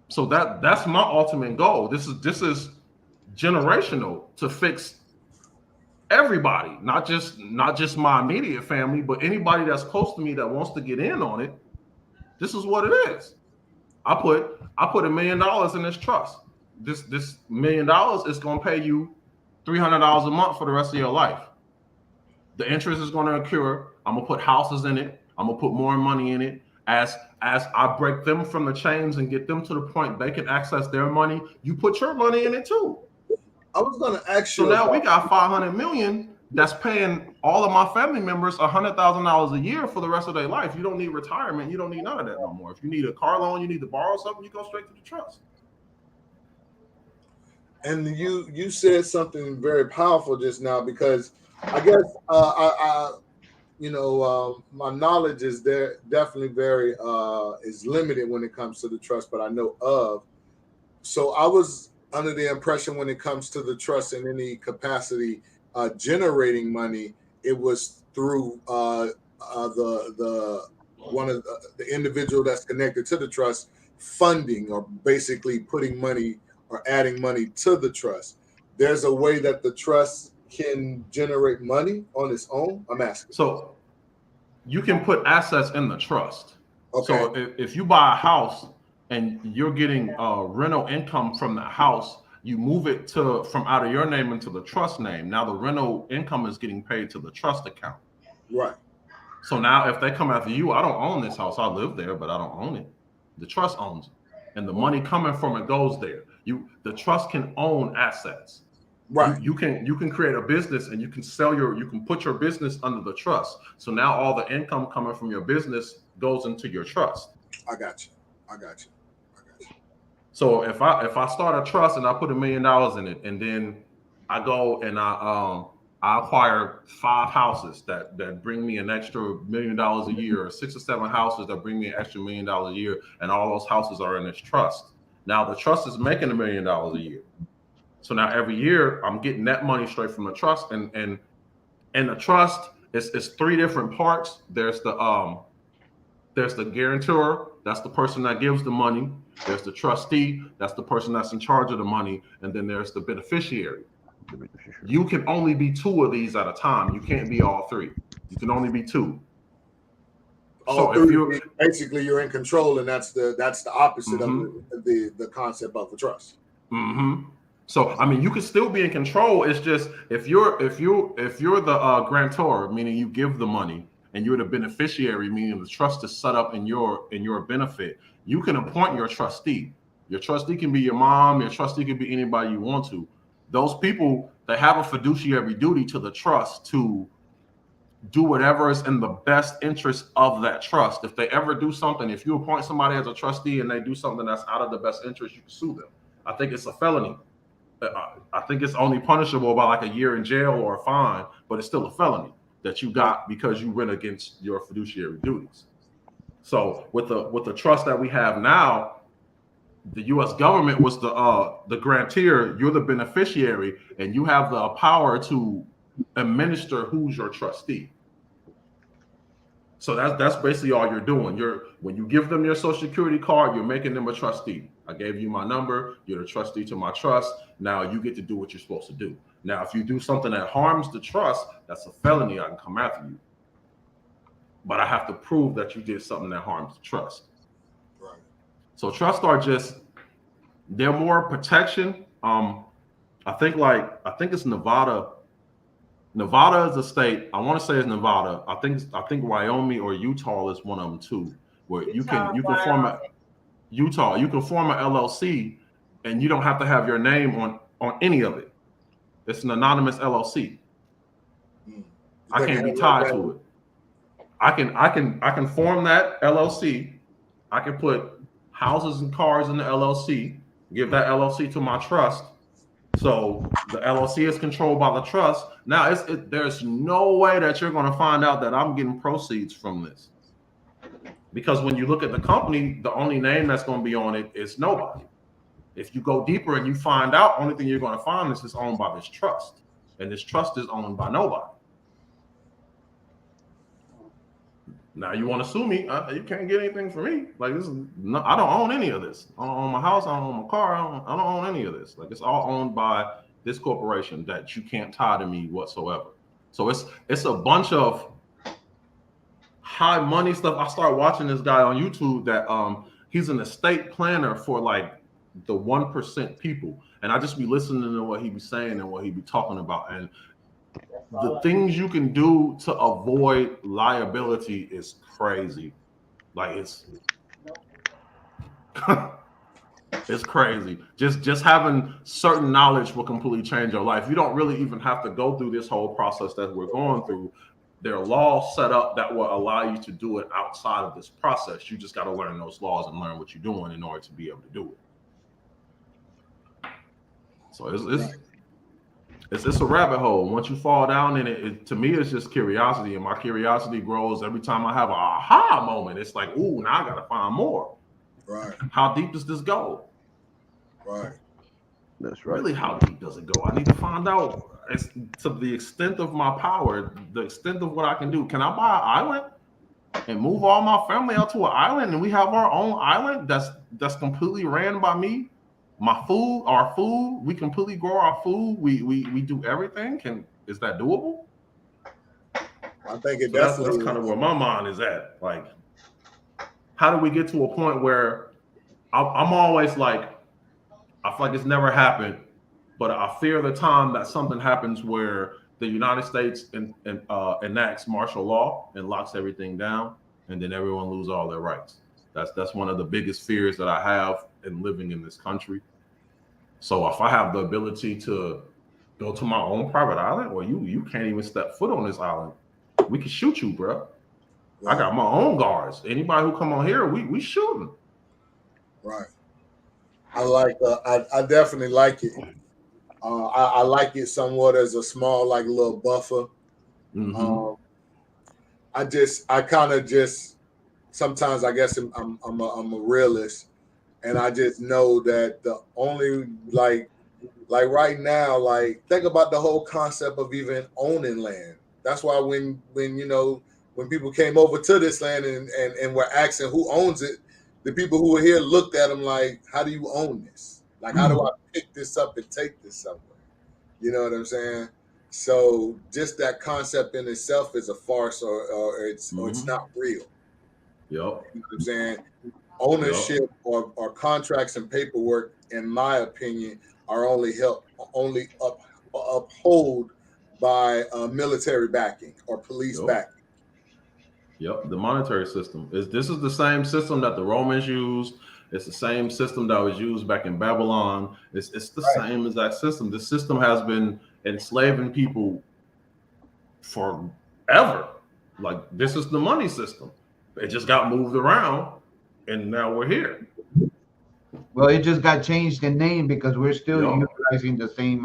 So that's my ultimate goal. This is generational to fix everybody, not just my immediate family, but anybody that's close to me that wants to get in on it. This is what it is. I put $1 million in this trust. This $1 million is going to pay you $300 a month for the rest of your life. The interest is going to accrue. I'm gonna put houses in it. I'm gonna put more money in it. As I break them from the chains and get them to the point they can access their money, you put your money in it too. I was going to ask you. So now we got $500 million that's paying all of my family members $100,000 a year for the rest of their life. You don't need retirement. You don't need none of that no more. If you need a car loan, you need to borrow something, you go straight to the trust. And you said something very powerful just now, because I guess my knowledge is definitely very is limited when it comes to the trust, but I know of. So I was under the impression when it comes to the trust in any capacity generating money, it was through the one of the individual that's connected to the trust funding or basically putting money or adding money to the trust. There's a way that the trust can generate money on its own. I'm asking. So you can put assets in the trust. Okay. So if you buy a house and you're getting rental income from the house, you move it from out of your name into the trust name. Now the rental income is getting paid to the trust account. Right. So now if they come after you, I don't own this house. I live there, but I don't own it. The trust owns it. And the money coming from it goes there. The trust can own assets. Right. You can create a business and you can put your business under the trust. So now all the income coming from your business goes into your trust. I got you. So if I start a trust and I put $1 million in it, and then I go and I acquire 5 houses that bring me an extra $1 million a year, or 6 or 7 houses that bring me an extra $1 million a year, and all those houses are in this trust. Now the trust is making $1 million a year. So now every year I'm getting that money straight from the trust, and the trust is 3 different parts. There's the guarantor, that's the person that gives the money. There's the trustee, that's the person that's in charge of the money, and then there's the beneficiary. You can only be 2 of these at a time. You can't be all 3. You can only be 2. So if you're basically you're in control, and that's the opposite of the concept of a trust. Mm-hmm. So I mean, you can still be in control. It's just if you're the grantor, meaning you give the money, and you're the beneficiary, meaning the trust is set up in your benefit, you can appoint your trustee. Your trustee can be your mom. Your trustee can be anybody you want to. Those people, they have a fiduciary duty to the trust to do whatever is in the best interest of that trust. If they ever do something, if you appoint somebody as a trustee and they do something that's out of the best interest, you can sue them. I think it's a felony. I think it's only punishable by like a year in jail or a fine, but it's still a felony that you got because you went against your fiduciary duties. So with the trust that we have now, the U.S. government was the grantor, you're the beneficiary, and you have the power to administer who's your trustee. So that's basically all you're doing. When you give them your social security card, you're making them a trustee. I gave you my number, you're the trustee to my trust. Now you get to do what you're supposed to do. Now, if you do something that harms the trust, that's a felony. I can come after you. But I have to prove that you did something that harms the trust. Right. So trusts are they're more protection. I think it's Nevada. Nevada is a state. I want to say it's Nevada. I think Wyoming or Utah is one of them too, where you can form a Utah. You can form an LLC, and you don't have to have your name on any of it. It's an anonymous LLC. I can't be tied to it. I can form that LLC. I can put houses and cars in the LLC. Give that LLC to my trust. So the LLC is controlled by the trust. Now, there's no way that you're going to find out that I'm getting proceeds from this. Because when you look at the company, the only name that's going to be on it is nobody. If you go deeper and you find out, only thing you're going to find is it's owned by this trust. And this trust is owned by nobody. Now you want to sue me? You can't get anything from me. Like I don't own any of this. I don't own my house. I don't own my car. I don't own any of this. Like it's all owned by this corporation that you can't tie to me whatsoever. So it's a bunch of high money stuff. I started watching this guy on YouTube that he's an estate planner for like the 1% people, and I just be listening to what he be saying and what he be talking about, and the things you can do to avoid liability is crazy. Like it's it's crazy. Just having certain knowledge will completely change your life. You don't really even have to go through this whole process that we're going through. There are laws set up that will allow you to do it outside of this process. You just got to learn those laws and learn what you're doing in order to be able to do it. So it's a rabbit hole. Once you fall down in it, to me, it's just curiosity, and my curiosity grows every time I have an aha moment. It's like, ooh, now I got to find more. Right. How deep does this go? Right. That's right. Really, how deep does it go? I need to find out. It's to the extent of my power, the extent of what I can do. Can I buy an island and move all my family out to an island, and we have our own island that's completely ran by me? Our food, we completely grow our food. We do everything. Is that doable? I think it So that's definitely kind of is. where my mind is at. Like, how do we get to a point where I'm always like, I feel like it's never happened, but I fear the time that something happens where the United States enacts martial law and locks everything down, and then everyone lose all their rights. That's one of the biggest fears that I have in living in this country. So if I have the ability to go to my own private island, well, you can't even step foot on this island. We can shoot you, bro. I got my own guards. Anybody who come on here, we shooting. Right. I definitely like it. I like it somewhat as a small, like little buffer. Mm-hmm. I kind of just sometimes I guess I'm a realist, and I just know that the only like right now, like think about the whole concept of even owning land. That's why when you know when people came over to this land and were asking who owns it, the people who were here looked at them like, how do you own this? Like, how do I pick this up and take this somewhere? You know what I'm saying? So just that concept in itself is a farce, or it's not real. Yep. You know what I'm saying? Ownership or contracts and paperwork, in my opinion, are only uphold by military backing or police backing. Yep, the monetary system this is the same system that the Romans used. It's the same system that was used back in Babylon. It's the same exact system. This system has been enslaving people forever. Like, this is the money system. It just got moved around, and now we're here. Well, it just got changed in name because we're still utilizing the same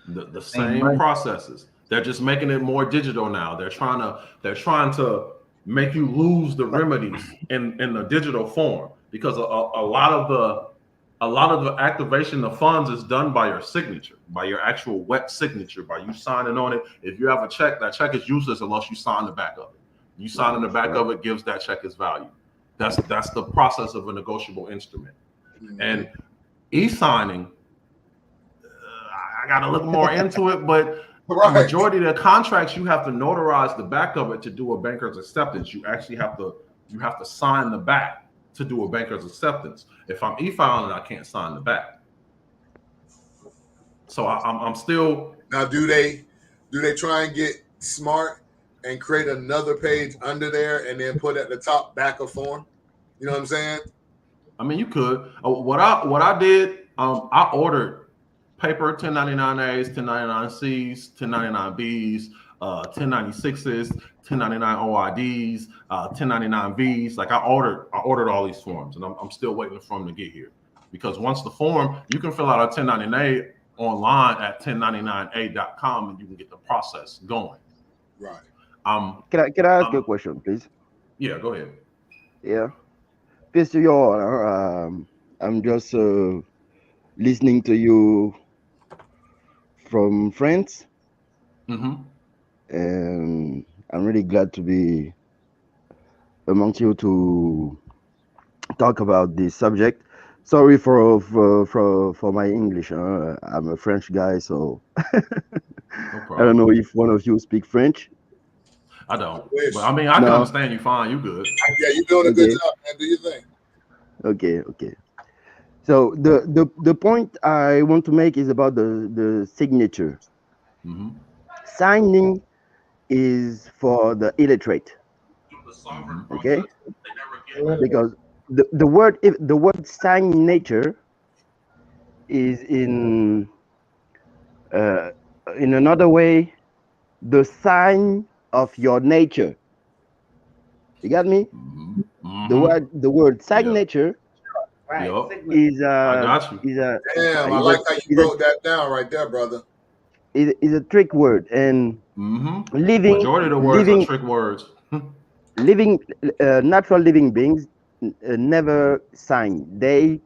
the same processes. They're just making it more digital now. They're trying to make you lose the remedies in the digital form, because a lot of the activation of funds is done by your signature, by your actual wet signature, by you signing on it. If you have a check, that check is useless unless you sign the back of it. You signing the back of it gives that check its value. That's the process of a negotiable instrument. And e-signing, I got to look more into it, but the majority of the contracts, you have to notarize the back of it to do a banker's acceptance. You actually have to sign the back to do a banker's acceptance. If I'm e-filing, I can't sign the back. So I'm still. Now, do they try and get smart and create another page under there and then put at the top back of form? You know what I'm saying? I mean, you could. What I did, I ordered paper 1099As, 1099Cs, 1099Bs, 1096s, 1099 OIDs, 1099Vs. Like, I ordered all these forms, and I'm still waiting for them to get here. Because once the form, you can fill out a 1099A online at 1099a.com, and you can get the process going. Right. Can I ask you a question, please? Yeah, go ahead. Yeah. First of all, I'm just listening to you from France. Mm-hmm. And I'm really glad to be amongst you to talk about this subject. Sorry for my English. I'm a French guy, so No I don't know if one of you speak French. I don't. But I mean, I can understand you fine. You good. Yeah, you're doing a good job, man. Do your thing. Okay. So the point I want to make is about the signature. Mm-hmm. Signing is for the illiterate. Okay? Because the word signature is in another way the sign of your nature. You got me? Mm-hmm. The word signature is I got you. Damn, I like how you wrote that down right there, brother. Is a trick word, and majority of the words are trick words. Natural living beings never sign. They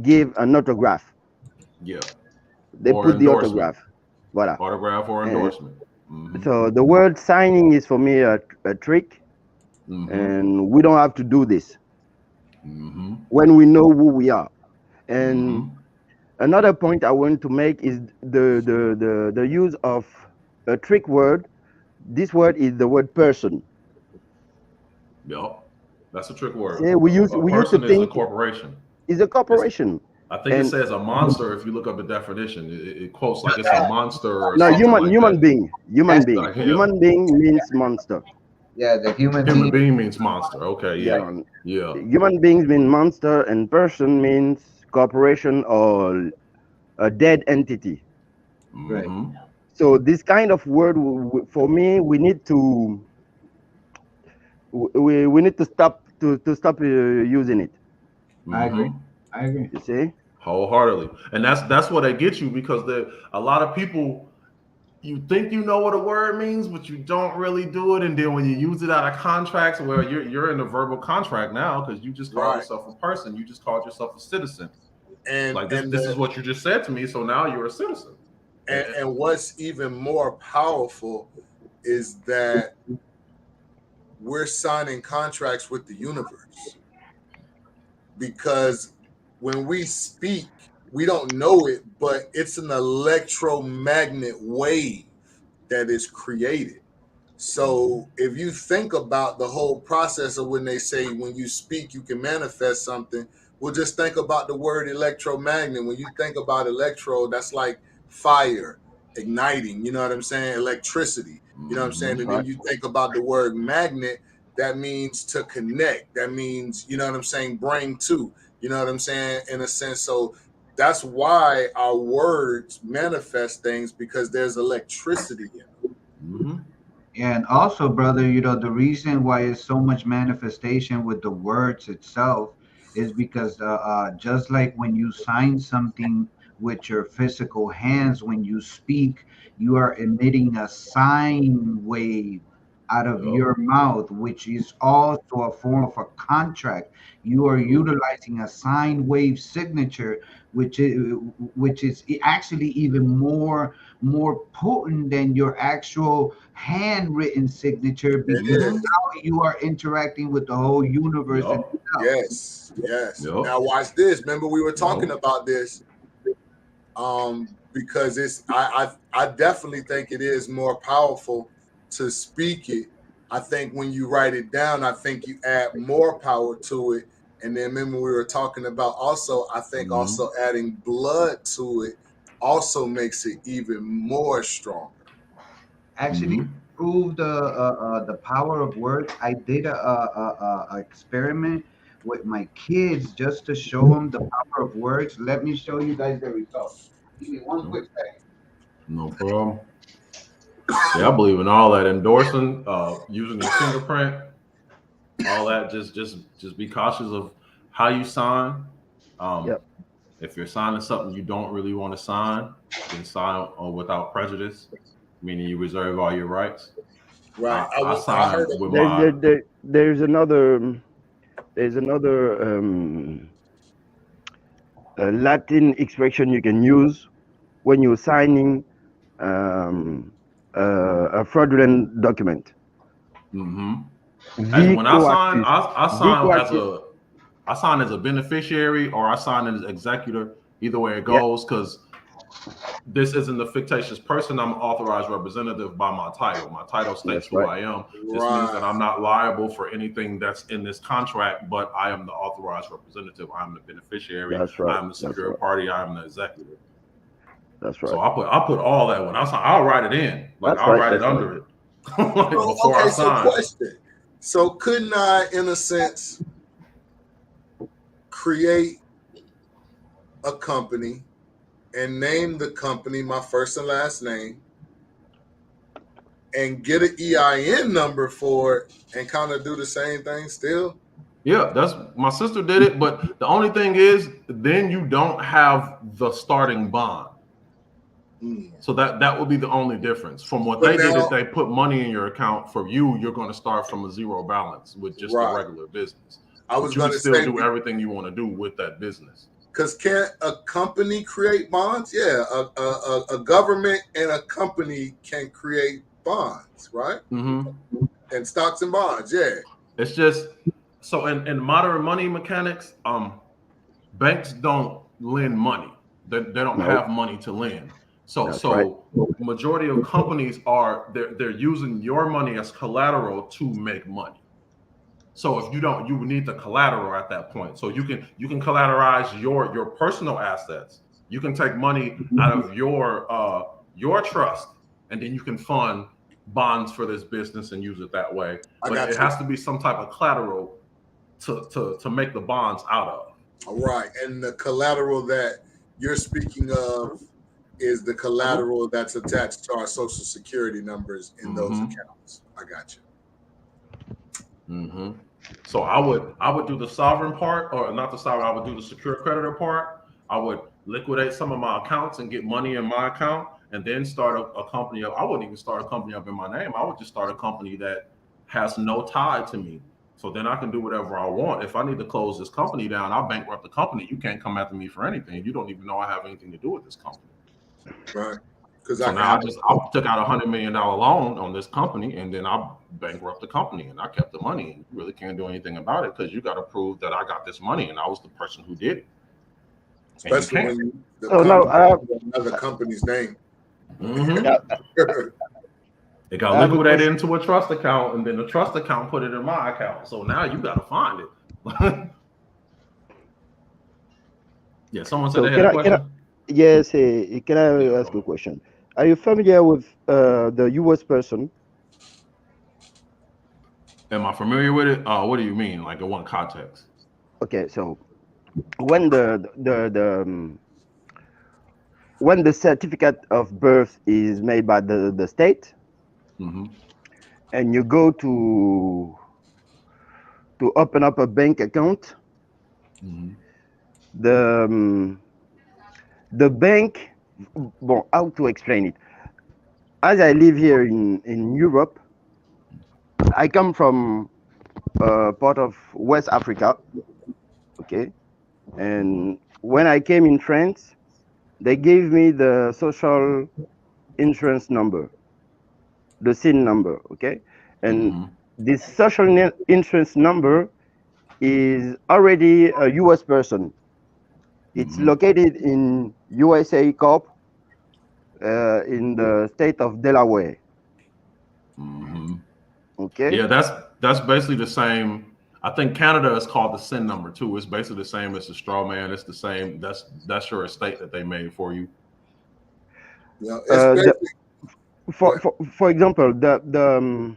give an autograph. Yeah. They Or put the endorsement. autograph. Voila. Autograph or endorsement. Mm-hmm. So the word signing is for me a trick, Mm-hmm. and we don't have to do this Mm-hmm. when we know who we are. And Mm-hmm. another point I want to make is the use of a trick word. This word is the word person. Yep. That's a trick word. See, A we used to person is a think corporation. it's a corporation. I think it And says a monster if you look up the definition. It quotes like it's a monster or no, something like human that. being, That's Like, yeah. human being means monster. yeah, the human Human being. being means monster. Okay, yeah. Yeah, Yeah. human beings mean monster, and person means corporation or a dead entity. Right. Mm-hmm. So this kind of word, for me, we need to we need to stop using it. I agree. Mm-hmm. I agree. You see? Wholeheartedly. And that's what they get you because a lot of people, you think you know what a word means, but you don't really do it. And then when you use it out of contracts, well, you're in a verbal contract now because you just called Right. yourself a person. You just called yourself a citizen. And Like this is what you just said to me. So now you're a citizen. and what's even more powerful is that we're signing contracts with the universe, because when we speak, we don't know it, but it's an electromagnet wave that is created. So if you think about the whole process of when they say when you speak, you can manifest something, well, just think about the word electromagnet. When you think about electro, that's like fire, igniting, you know what I'm saying? Electricity, you know what I'm saying? Mm-hmm. And then you think about the word magnet, that means to connect. That means, you know what I'm saying, bring to, you know what I'm saying, in a sense. So that's why our words manifest things, because there's electricity in them. Mm-hmm. And also, brother, the reason why it's so much manifestation with the words itself is because just like when you sign something with your physical hands, when you speak, you are emitting a sine wave out of Yep. your mouth, which is also a form of a contract. You are utilizing a sine wave signature, which is actually even more potent than your actual handwritten signature, It because Mm-hmm. is. now you are interacting with the whole universe Yep. itself. Yes, yes. Yep. Now watch this. Remember we were talking Yep. about this, because it's I definitely think it is more powerful to speak it. I think when you write it down, I think you add more power to it. And then remember we were talking about also, I think Mm-hmm. also adding blood to it also makes it even more stronger. Actually, Mm-hmm. to prove the power of words, I did a experiment with my kids just to show them the power of words. Let me show you guys the results. Give me one No, quick second. no problem. Yeah, I believe in all that endorsing, using your fingerprint, all that. Just be cautious of how you sign. Um, Yep. if you're signing something you don't really want to sign, then sign without prejudice, meaning you reserve all your rights. Right. I I heard sign it. with There, my. there, there, there's another Latin expression you can use when you're signing um, a fraudulent document. Mm-hmm. As when I Vico sign, actus. I Vico sign as actus. a I sign as a beneficiary or I sign as executor. Either way it Yeah, goes, because this isn't a fictitious person. I'm an authorized representative by my title. My title states that's who right. I am. This means Right. that I'm not liable for anything that's in this contract, but I am the authorized representative. I'm the beneficiary. That's right. I'm the That's secure right. party. I'm the executor. That's So right. I put all that when I sign. I'll write it in, like That's I'll right. write it That's right. under it like So before I okay, so sign. question. So couldn't I, in a sense, create a company and name the company my first and last name and get an EIN number for it and kind of do the same thing still? Yeah, that's my sister did it, but the only thing is, then you don't have the starting bond. Mm. So that would be the only difference from what But they did. Is now, they put money in your account for you. You're going to start from a zero balance with just the right. regular business, I was but you can gonna still say do everything you want to do with that business. Because can't a company create bonds? Yeah, a government and a company can create bonds, right? Mm-hmm. And stocks and bonds, yeah. It's just so in modern money mechanics, banks don't lend money. They don't No, have money to lend. So that's right. majority of companies they're using your money as collateral to make money. So if you don't, you need the collateral at that point. So you can collateralize your personal assets. You can take money out of your trust, and then you can fund bonds for this business and use it that way. I But got it you. has to be some type of collateral to make the bonds out of. All right. And the collateral that you're speaking of is the collateral that's attached to our social security numbers in those accounts. I got you. Mm-hmm. So I would do the sovereign part, or not the sovereign. I would do the secure creditor part. I would liquidate some of my accounts and get money in my account, and then start a company up. I wouldn't even start a company up in my name. I would just start a company that has no tie to me. So then I can do whatever I want. If I need to close this company down, I'll bankrupt the company. You can't come after me for anything. You don't even know I have anything to do with this company. Right. Because So now I took out $100 million loan on this company, and then I bankrupt the company, and I kept the money. And you really can't do anything about it because you got to prove that I got this money and I was the person who did it. especially when the So now, company another company's name. Mm-hmm. It got I have a liquidated question. into a trust account, and then the trust account put it in my account. So now you got to find it. Yeah, someone said So they had a question. yes, can I Yeah, ask a question? Are you familiar with the U.S. person? am I familiar with it? What do you mean? Like in what context? Okay, so when when the certificate of birth is made by the state, Mm-hmm. and you go to open up a bank account, Mm-hmm. the the bank, well, how to explain it? As I live here in Europe, I come from part of West Africa, okay? And when I came in France, they gave me the social insurance number, the SIN number, okay? And Mm-hmm. this social insurance number is already a US person. It's Mm-hmm. located in USA Corp in the state of Delaware, Mm-hmm. okay? Yeah, that's basically the same. I think Canada is called the SIN number too. It's basically the same as the straw man. It's the same. That's your estate that they made for you. Yeah, it's The, basically what for example, the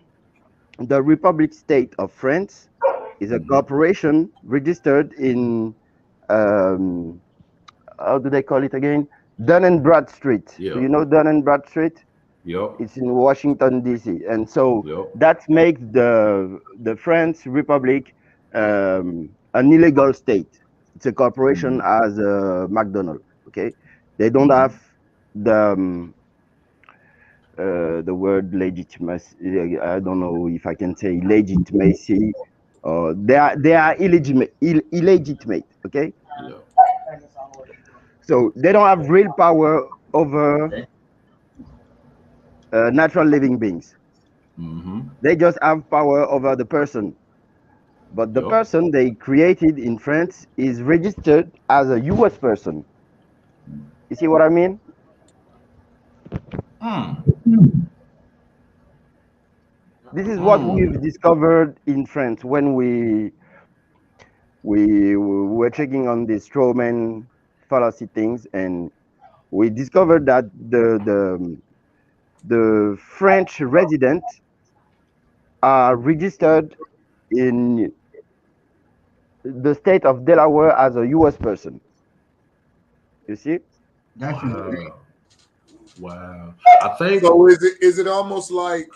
Republic State of France is a Mm-hmm. corporation registered in um, how do they call it again? Dun and Bradstreet. Do Yeah. you know Dun and Bradstreet? Yep. It's in Washington D.C. And so Yep. that makes the French Republic an illegal state. It's a corporation Mm-hmm. as a McDonald's. Okay, they don't Mm-hmm. have the word legitimacy. I don't know if I can say legitimacy. They are illegitimate. Okay, Yeah. so they don't have real power over natural living beings. Mm-hmm. They just have power over the person. But the Yep. person they created in France is registered as a US person. You see what I mean? Mm. This is what we've Mm. discovered in France when we were checking on the strawman fallacy things, and we discovered that the French residents are registered in the state of Delaware as a US person. You see? That's insane. Wow. Wow. I think. so is it almost like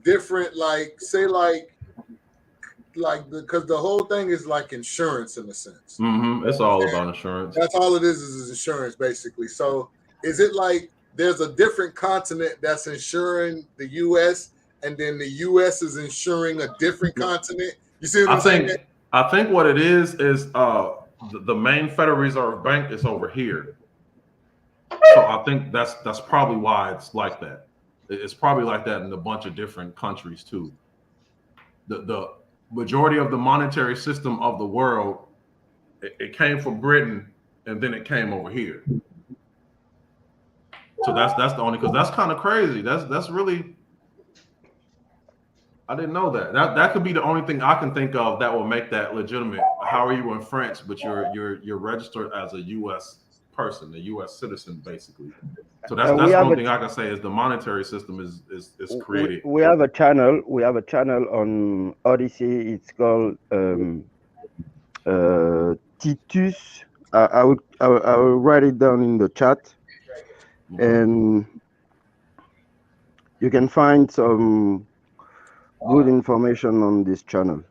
different like say like because the whole thing is like insurance in a sense. Mm-hmm. It's all about insurance. That's all it is insurance basically. So is it like there's a different continent that's insuring the US and then the US is insuring a different continent? You see what I I'm saying? think. I think what it is the main Federal Reserve Bank is over here. So I think that's probably why it's like that. It's probably like that in a bunch of different countries too. The majority of the monetary system of the world, it came from Britain and then it came over here. So that's the only, because that's kind of crazy. That's really, I didn't know that. That could be the only thing I can think of that will make that legitimate. How are you in France, but you're registered as a U.S. person, a U.S. citizen, basically. So that's we have one a thing I can say is the monetary system is created. we have a channel. We have a channel on Odyssey. It's called Titus. I will write it down in the chat, and you can find some good information on this channel.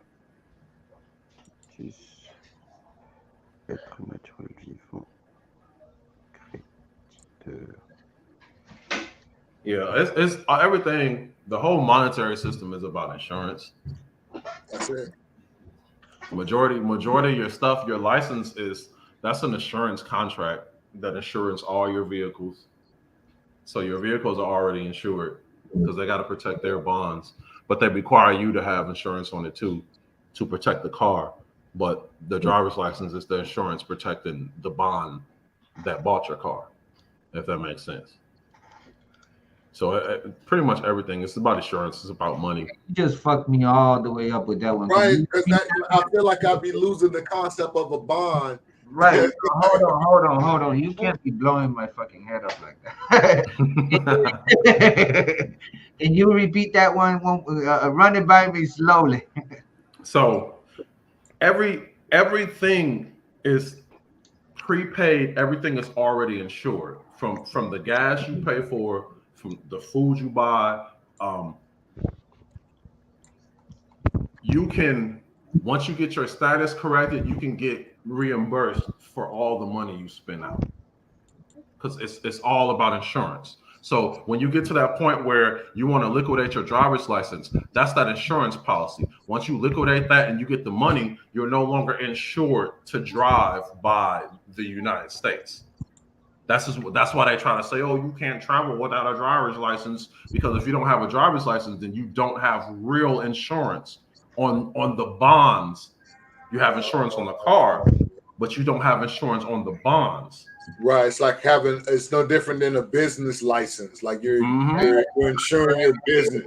Être naturel vivant. Yeah, it's everything. The whole monetary system is about insurance. That's it. Majority of your stuff, your license that's an insurance contract that insures all your vehicles. So your vehicles are already insured because they got to protect their bonds, but they require you to have insurance on it too to protect the car. But the driver's license is the insurance protecting the bond that bought your car, if that makes sense. So pretty much everything. It's about insurance. It's about money. You just fucked me all the way up with that one. Right, because I feel like I'd be losing the concept of a bond. Right. Hold on. You can't be blowing my fucking head up like that. And you repeat that one, run it by me slowly. So everything is prepaid. Everything is already insured from the gas you pay for, from the food you buy. You can, once you get your status corrected, you can get reimbursed for all the money you spend out, because it's all about insurance. So when you get to that point where you want to liquidate your driver's license, that's that insurance policy. Once you liquidate that and you get the money, you're no longer insured to drive by the United States. That's why they try to say, oh, you can't travel without a driver's license, because if you don't have a driver's license, then you don't have real insurance on the bonds. You have insurance on the car, but you don't have insurance on the bonds. Right. It's like it's no different than a business license. Like you're insuring your business.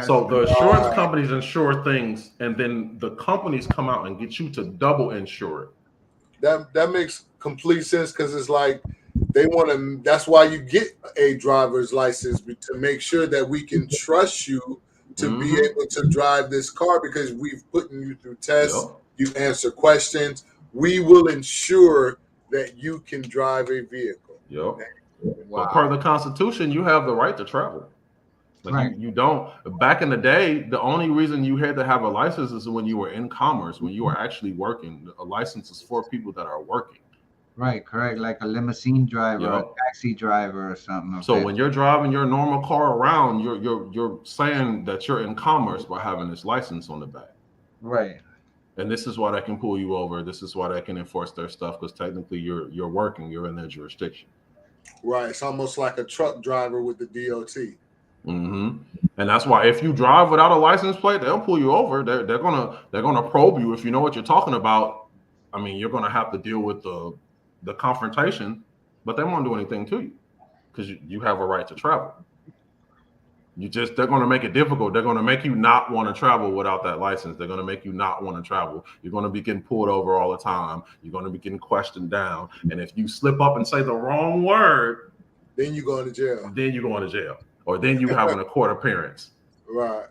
So the insurance companies insure things, and then the companies come out and get you to double insure it. That makes complete sense, because it's like they want to. That's why you get a driver's license, to make sure that we can trust you to be able to drive this car, because we've put you through tests. You answer questions. We will ensure that you can drive a vehicle. Wow. But per the Constitution, you have the right to travel. Like right. You don't. Back in the day, the only reason you had to have a license is when you were in commerce, when you were actually working. A license is for people that are working. Right, correct. Like a limousine driver, a taxi driver, or something. So when you're driving your normal car around, you're saying that you're in commerce by having this license on the back. Right. And this is why they can pull you over. This is why they can enforce their stuff, because technically you're working, you're in their jurisdiction. Right. It's almost like a truck driver with the DOT. And that's why if you drive without a license plate, they'll pull you over. They're gonna probe you if you know what you're talking about. I mean, you're gonna have to deal with the confrontation, but they won't do anything to you because you have a right to travel. They're going to make it difficult. They're going to make you not want to travel without that license. They're going to make you not want to travel. You're going to be getting pulled over all the time. You're going to be getting questioned down. And if you slip up and say the wrong word, then you go to jail. Or then you having a court appearance. Right.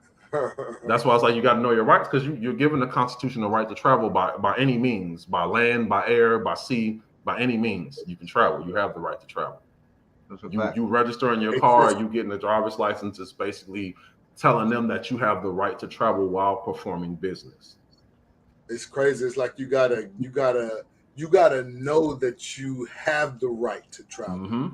That's why it's like you got to know your rights, because you're given the constitutional right to travel by any means, by land, by air, by sea, by any means. You can travel. You have the right to travel. You registering your car, you getting a driver's license is basically telling them that you have the right to travel while performing business. It's crazy. It's like you gotta know that you have the right to travel.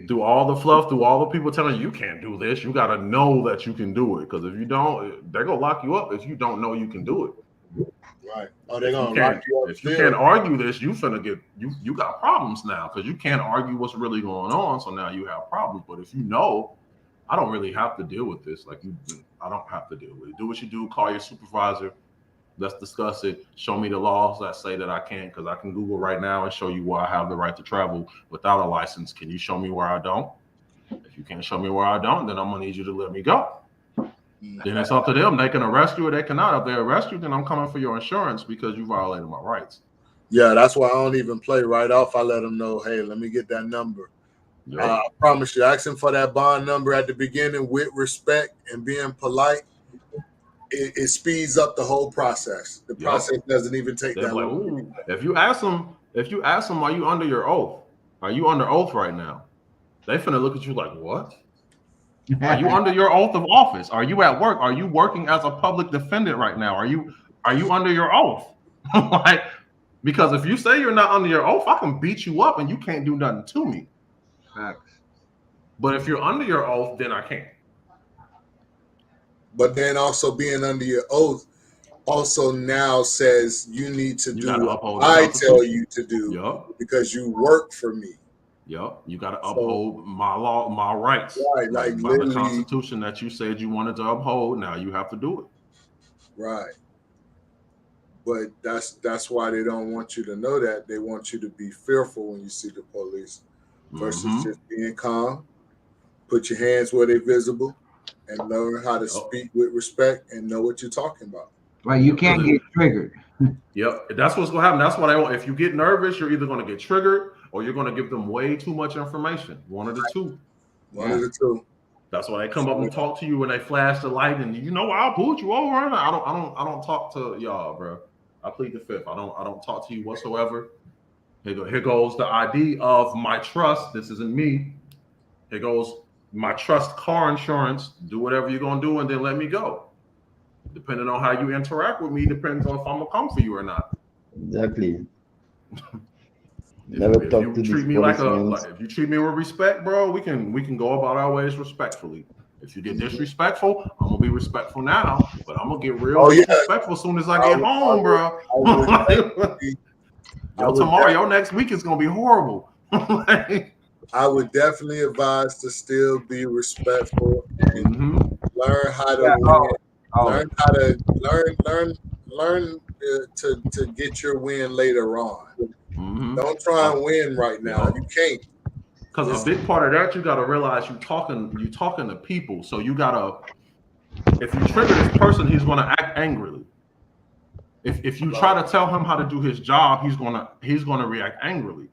Through all the fluff, through all the people telling you can't do this, you gotta know that you can do it. Because if you don't, they're gonna lock you up if you don't know you can do it. Right. Oh, they're If you gonna lock can't, you up if you still. can't argue this, you finna get you got problems now because you can't argue what's really going on. So now you have problems. But if you know, I don't really have to deal with this. Like I don't have to deal with it. Do what you do. Call your supervisor. Let's discuss it. Show me the laws that say that I can't, because I can Google right now and show you where I have the right to travel without a license. Can you show me where I don't? If you can't show me where I don't, then I'm gonna need you to let me go. Then it's up to them. They can arrest you or they cannot. If they arrest you, then I'm coming for your insurance because you violated my rights. Yeah, that's why I don't even play right off. I let them know, hey, let me get that number. Yep. I promise you, asking for that bond number at the beginning with respect and being polite, it speeds up the whole process. The process doesn't even take They're that like, long. ooh. If you ask them, are you under your oath? Are you under oath right now? They finna look at you like, what? Are you under your oath of office? Are you at work? Are you working as a public defendant right now? Are you under your oath? Like, because if you say you're not under your oath, I can beat you up and you can't do nothing to me. Facts. But if you're under your oath, then I can't. But then also being under your oath also now says you need to do what I tell you to do because you work for me. Yep, you got to uphold my law, my rights. Right, like by the Constitution that you said you wanted to uphold. Now you have to do it. Right. But that's why they don't want you to know that. They want you to be fearful when you see the police versus just being calm, put your hands where they're visible, and learn how to speak with respect and know what you're talking about. Right, you can't get triggered. Yep, that's what's going to happen. That's what I want. If you get nervous, you're either going to get triggered or you're going to give them way too much information. One of the two. One of the two. That's why they come up and talk to you when they flash the light, and I'll pull you over. I don't talk to y'all, bro. I plead the fifth. I don't talk to you whatsoever. Here goes the ID of my trust. This isn't me. Here goes my trust car insurance. Do whatever you're gonna do, and then let me go. Depending on how you interact with me, depends on if I'm gonna come for you or not. Exactly. If you treat me if you treat me with respect, bro, we can go about our ways respectfully. If you get disrespectful, I'm gonna be respectful now, but I'm gonna get real disrespectful as soon as I get home, bro. Tomorrow, your next week is gonna be horrible. I would definitely advise to still be respectful and learn how to learn how to learn to get your win later on. Don't try and win right now. You can't. Because a big part of that, you got to realize you talking to people. So you gotta, if you trigger this person, he's gonna act angrily. If you try to tell him how to do his job, he's gonna react angrily.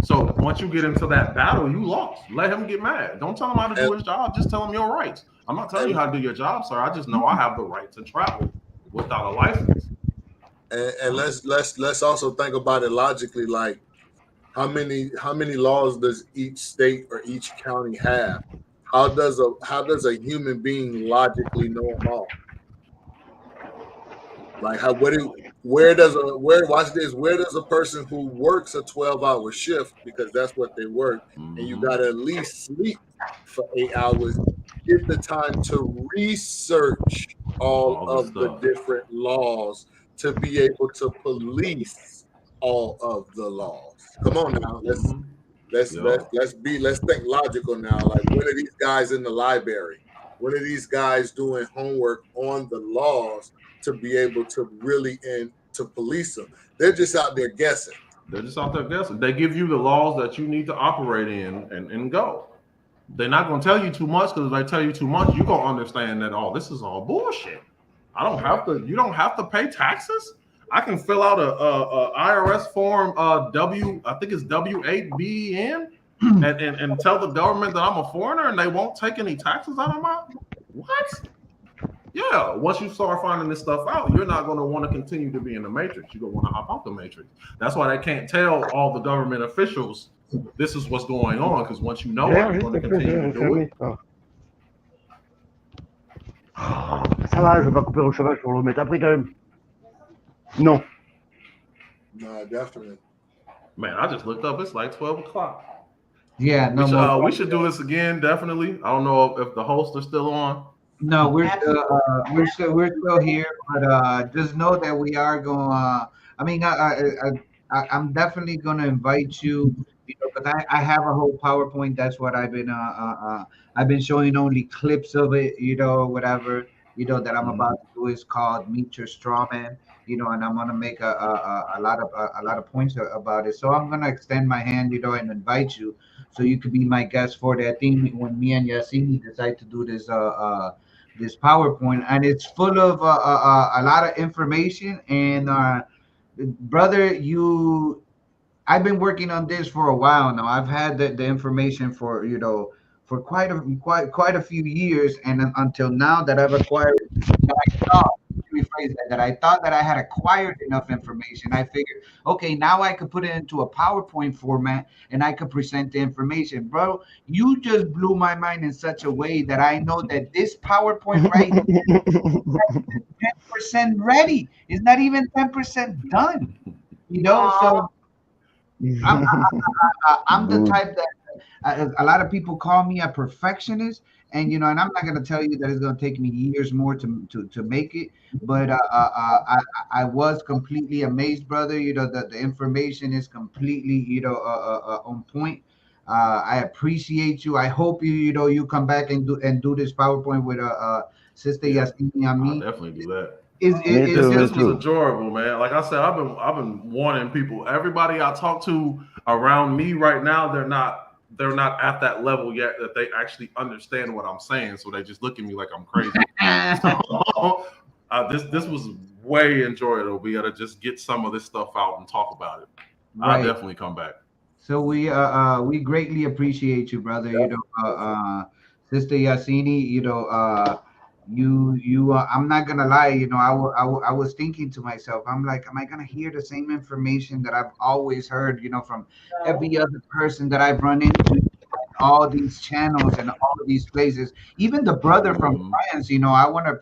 So once you get into that battle, you lost. Let him get mad. Don't tell him how to do his job. Just tell him your rights. I'm not telling you how to do your job, sir. I just know I have the right to travel without a license. And let's also think about it logically. Like, how many laws does each state or each county have? How does a human being logically know them all? Like, where does a person who works a 12-hour shift, because that's what they work, and you got to at least sleep for 8 hours, get the time to research all of the different laws to be able to police all of the laws? Come on now, let's think logical now. Like, when are these guys in the library? When are these guys doing homework on the laws to be able to really to police them? They're just out there guessing. They give you the laws that you need to operate in and go. They're not going to tell you too much, because if they tell you too much, you're going to understand that, this is all bullshit. You don't have to pay taxes. I can fill out a IRS form, I think it's W8BN, and tell the government that I'm a foreigner and they won't take any taxes out of my, what? Yeah, once you start finding this stuff out, you're not going to want to continue to be in the matrix. You're going to want to hop out the matrix. That's why they can't tell all the government officials this is what's going on, because once you know it, you're going to continue to do it. Ça va, je vais pas couper au chauffage pour le remettre après quand même. Non. No, definitely. Man, I just looked up. It's like 12 o'clock. Yeah, no more. We should do this again, definitely. I don't know if the hosts are still on. No, Absolutely. we're still here, but just know that we are going. I mean, I'm definitely going to invite you. You know, because I have a whole PowerPoint. That's what I've been showing only clips of it. You know, whatever. You know that I'm Mhm. about to do is called Meet Your Strawman. You know, and I'm gonna make a lot of points about it. So I'm gonna extend my hand. You know, and invite you so you could be my guest for that thing when me and Yassini decide to do this PowerPoint, and it's full of a lot of information. And brother, I've been working on this for a while now. I've had the information for for quite a few years, and until now that I've acquired that I thought let me rephrase that I thought that I had acquired enough information. I figured, okay, now I could put it into a PowerPoint format and I could present the information. Bro, you just blew my mind in such a way that I know that this PowerPoint right 10% ready. It's not even 10% done. You know, Uh, so I'm I'm the Good. type that a lot of people call me a perfectionist, and and I'm not going to tell you that it's going to take me years more to make it, but I was completely amazed, brother. You know that the information is completely on point. I appreciate you. I hope you come back and do this PowerPoint with Sister Yeah, Yasmini and I'll me. definitely do that. Me Is too, This me this was too. enjoyable, man. Like I said, I've been warning people. Everybody I talk to around me right now, they're not at that level yet that they actually understand what I'm saying. So they just look at me like I'm crazy. So this was way enjoyable. We got to just get some of this stuff out and talk about it. I'll right. definitely come back. So we greatly appreciate you, brother. Sister Yasini, I'm not gonna lie, I was thinking to myself, I'm like, am I gonna hear the same information that I've always heard, from no. every other person that I've run into, all these channels and all of these places, even the brother from Hmm. France. I want to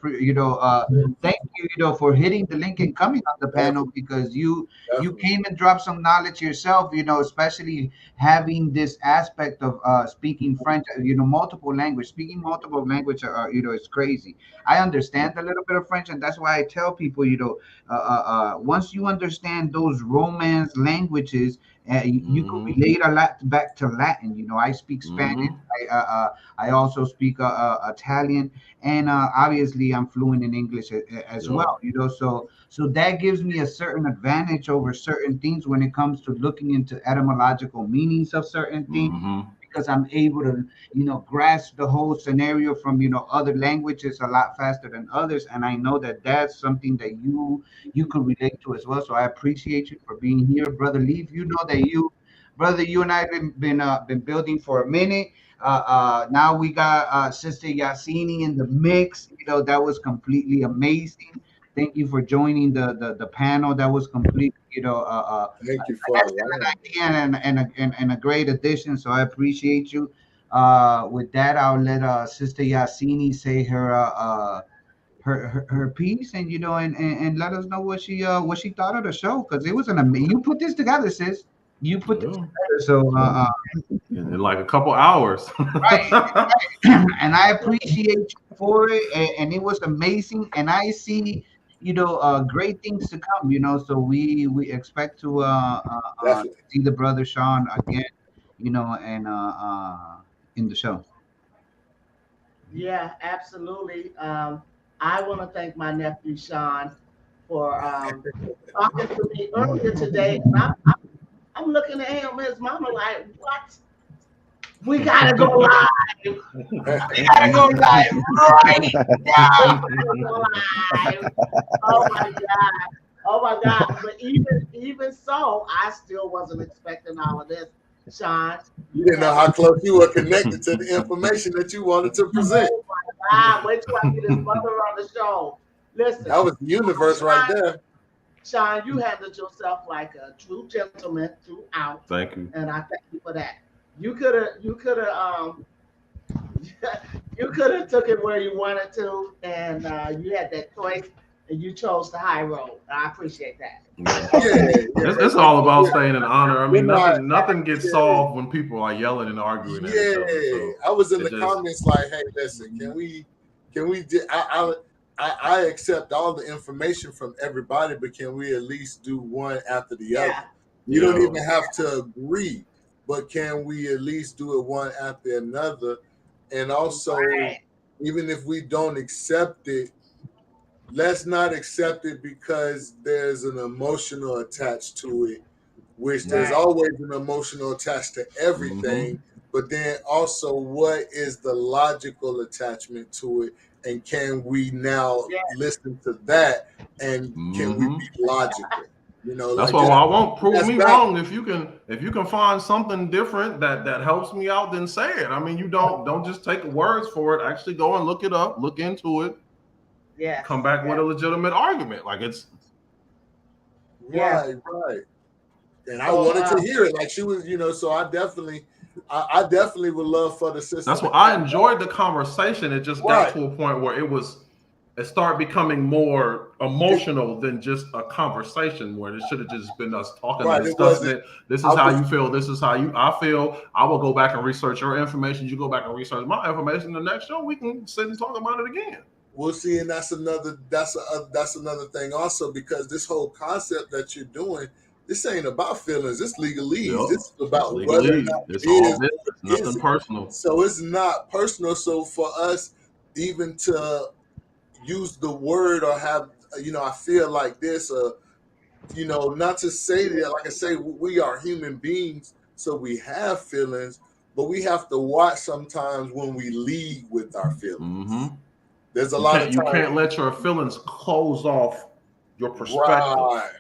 thank you, for hitting the link and coming on the panel, Definitely, because you definitely. came and dropped some knowledge yourself, especially having this aspect of speaking French, speaking multiple language, is crazy. I understand a little bit of French, and that's why I tell people, once you understand those Romance languages, you could Hmm. relate a lot back to Latin. I speak Spanish. Hmm. I also speak Italian, and obviously I'm fluent in English as Yep. well. So that gives me a certain advantage over certain things when it comes to looking into etymological meanings of certain things, Hmm. because I'm able to, grasp the whole scenario from, other languages a lot faster than others. And I know that that's something that you could relate to as well. So I appreciate you for being here, brother Leaf. You know that brother, you and I have been building for a minute. Now we got Sister Yasini in the mix. That was completely amazing. Thank you for joining the panel. That was complete, Thank you an for excellent allowing me. idea and a great addition. So I appreciate you. With that, I'll let Sister Yasini say her piece, and and let us know what she thought of the show, because it was an amazing. You put this together, sis. You put this Yeah. together. So In like a couple hours. right. And I appreciate you for it, and it was amazing. And I see, great things to come. So we expect to Definitely. see the brother Sean again, and in the show. Yeah, absolutely. I want to thank my nephew Sean for talking to me earlier today. And I'm looking at him and his mama like, what? We gotta go live. We gotta go live right now. We gotta go live. Oh my God. Oh my God. But even so, I still wasn't expecting all of this. Sean, You you didn't know have how close you were connected to the information that you wanted to present. oh my God. Wait till I get his mother on the show. Listen, That was the universe right there. Sean, you handled yourself like a true gentleman throughout, Thank you. and I thank you for that. You could have you could have took it where you wanted to, and you had that choice, and you chose the high road. I appreciate that. Yeah. Yeah, It's all about staying in honor. I we're mean, not. nothing gets Yeah, solved when people are yelling and arguing at each other. yeah. So I was in it the just comments like, "Hey, listen, can we? I accept all the information from everybody, but can we at least do one after the other? Yeah. You don't Yeah. even have to agree, but can we at least do it one after another? And also, Right. even if we don't accept it, let's not accept it because there's an emotional attached to it, which there's Right. always an emotional attached to everything. But then also, what is the logical attachment to it? And can we now Yeah. listen to that? And can we Mm-hmm. be logical? You know, That's like why just I won't prove that's me back. wrong. If you can find something different that helps me out, then say it. I mean, you don't just take words for it. Actually go and look it up, look into it, Yes. come back with Yes. a legitimate argument. Like it's Yeah. Right. And I So wanted to hear it. Like she was, so I definitely would love for the sister that's to what I come back. enjoyed the conversation. It just got Right. to a point where it started becoming more emotional than just a conversation where it should have just been us talking and Right. It discussing wasn't. it. This I is how was you feel. This is how I feel. I will go back and research your information. You go back and research my information. The next show we can sit and talk about it again. We'll see, and that's another thing also, because this whole concept that you're doing, this ain't about feelings. It's legalese. Yep. This is It's about whether or legalese. not It's it all is business, or it nothing isn't. personal. So it's not personal. So for us, even to use the word or have, I feel like this, not to say that, like I say, we are human beings, so we have feelings, but we have to watch sometimes when we lead with our feelings. Mm-hmm. There's a lot of You times. can't let your feelings close off your perspective. Right.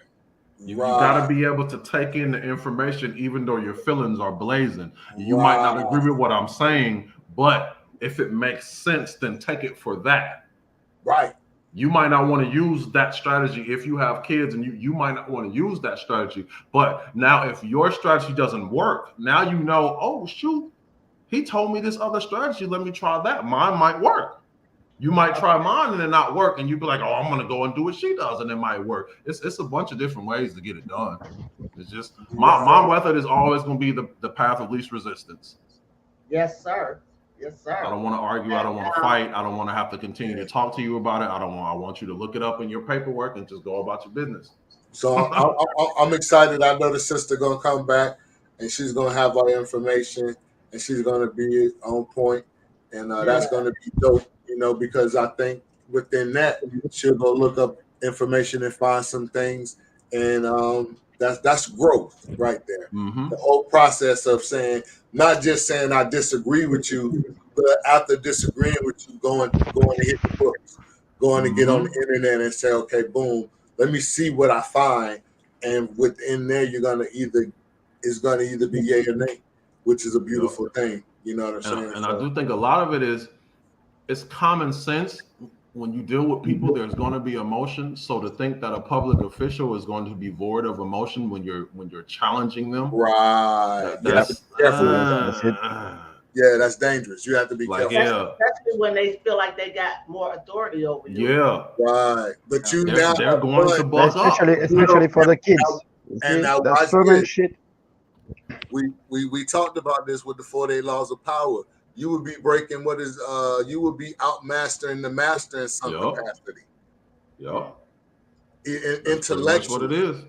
You got to be able to take in the information, even though your feelings are blazing. You might not agree with what I'm saying, but if it makes sense, then take it for that. Right. You might not want to use that strategy if you have kids, and you might not want to use that strategy. But now, if your strategy doesn't work, now you know, oh, shoot, he told me this other strategy. Let me try that. Mine might work. You might try mine and it not work, and you'd be like, "Oh, I'm gonna go and do what she does, and it might work." It's a bunch of different ways to get it done. It's just my method is always gonna be the path of least resistance. yes, sir. Yes, sir. I don't want to argue. I don't want to fight. I don't want to have to continue to talk to you about it. I want you to look it up in your paperwork and just go about your business. So I'm excited. I know the sister gonna come back, and she's gonna have our information, and she's gonna be on point, and that's gonna be dope. Because I think within that she'll go look up information and find some things, and that's growth right there. Mm-hmm. The whole process of saying, not just saying I disagree with you, but after disagreeing with you, going to hit the books, going to get on the internet and say, okay, boom, let me see what I find, and within there it's gonna either be yay or nay, which is a beautiful thing. You know what I'm saying? And I do think a lot of it is it's common sense. When you deal with people, there's going to be emotion. So to think that a public official is going to be void of emotion when you're challenging them, right? That's Yeah, that's dangerous. You have to be like careful. Especially when they feel like they got more authority over you. Yeah, right. But they're going to buck especially for the kids. And now That's watch permanent this. shit. We talked about this with the 48 laws of power. You would be breaking you would be outmastering the master in some capacity. Yeah. Intellectual. That's what it is.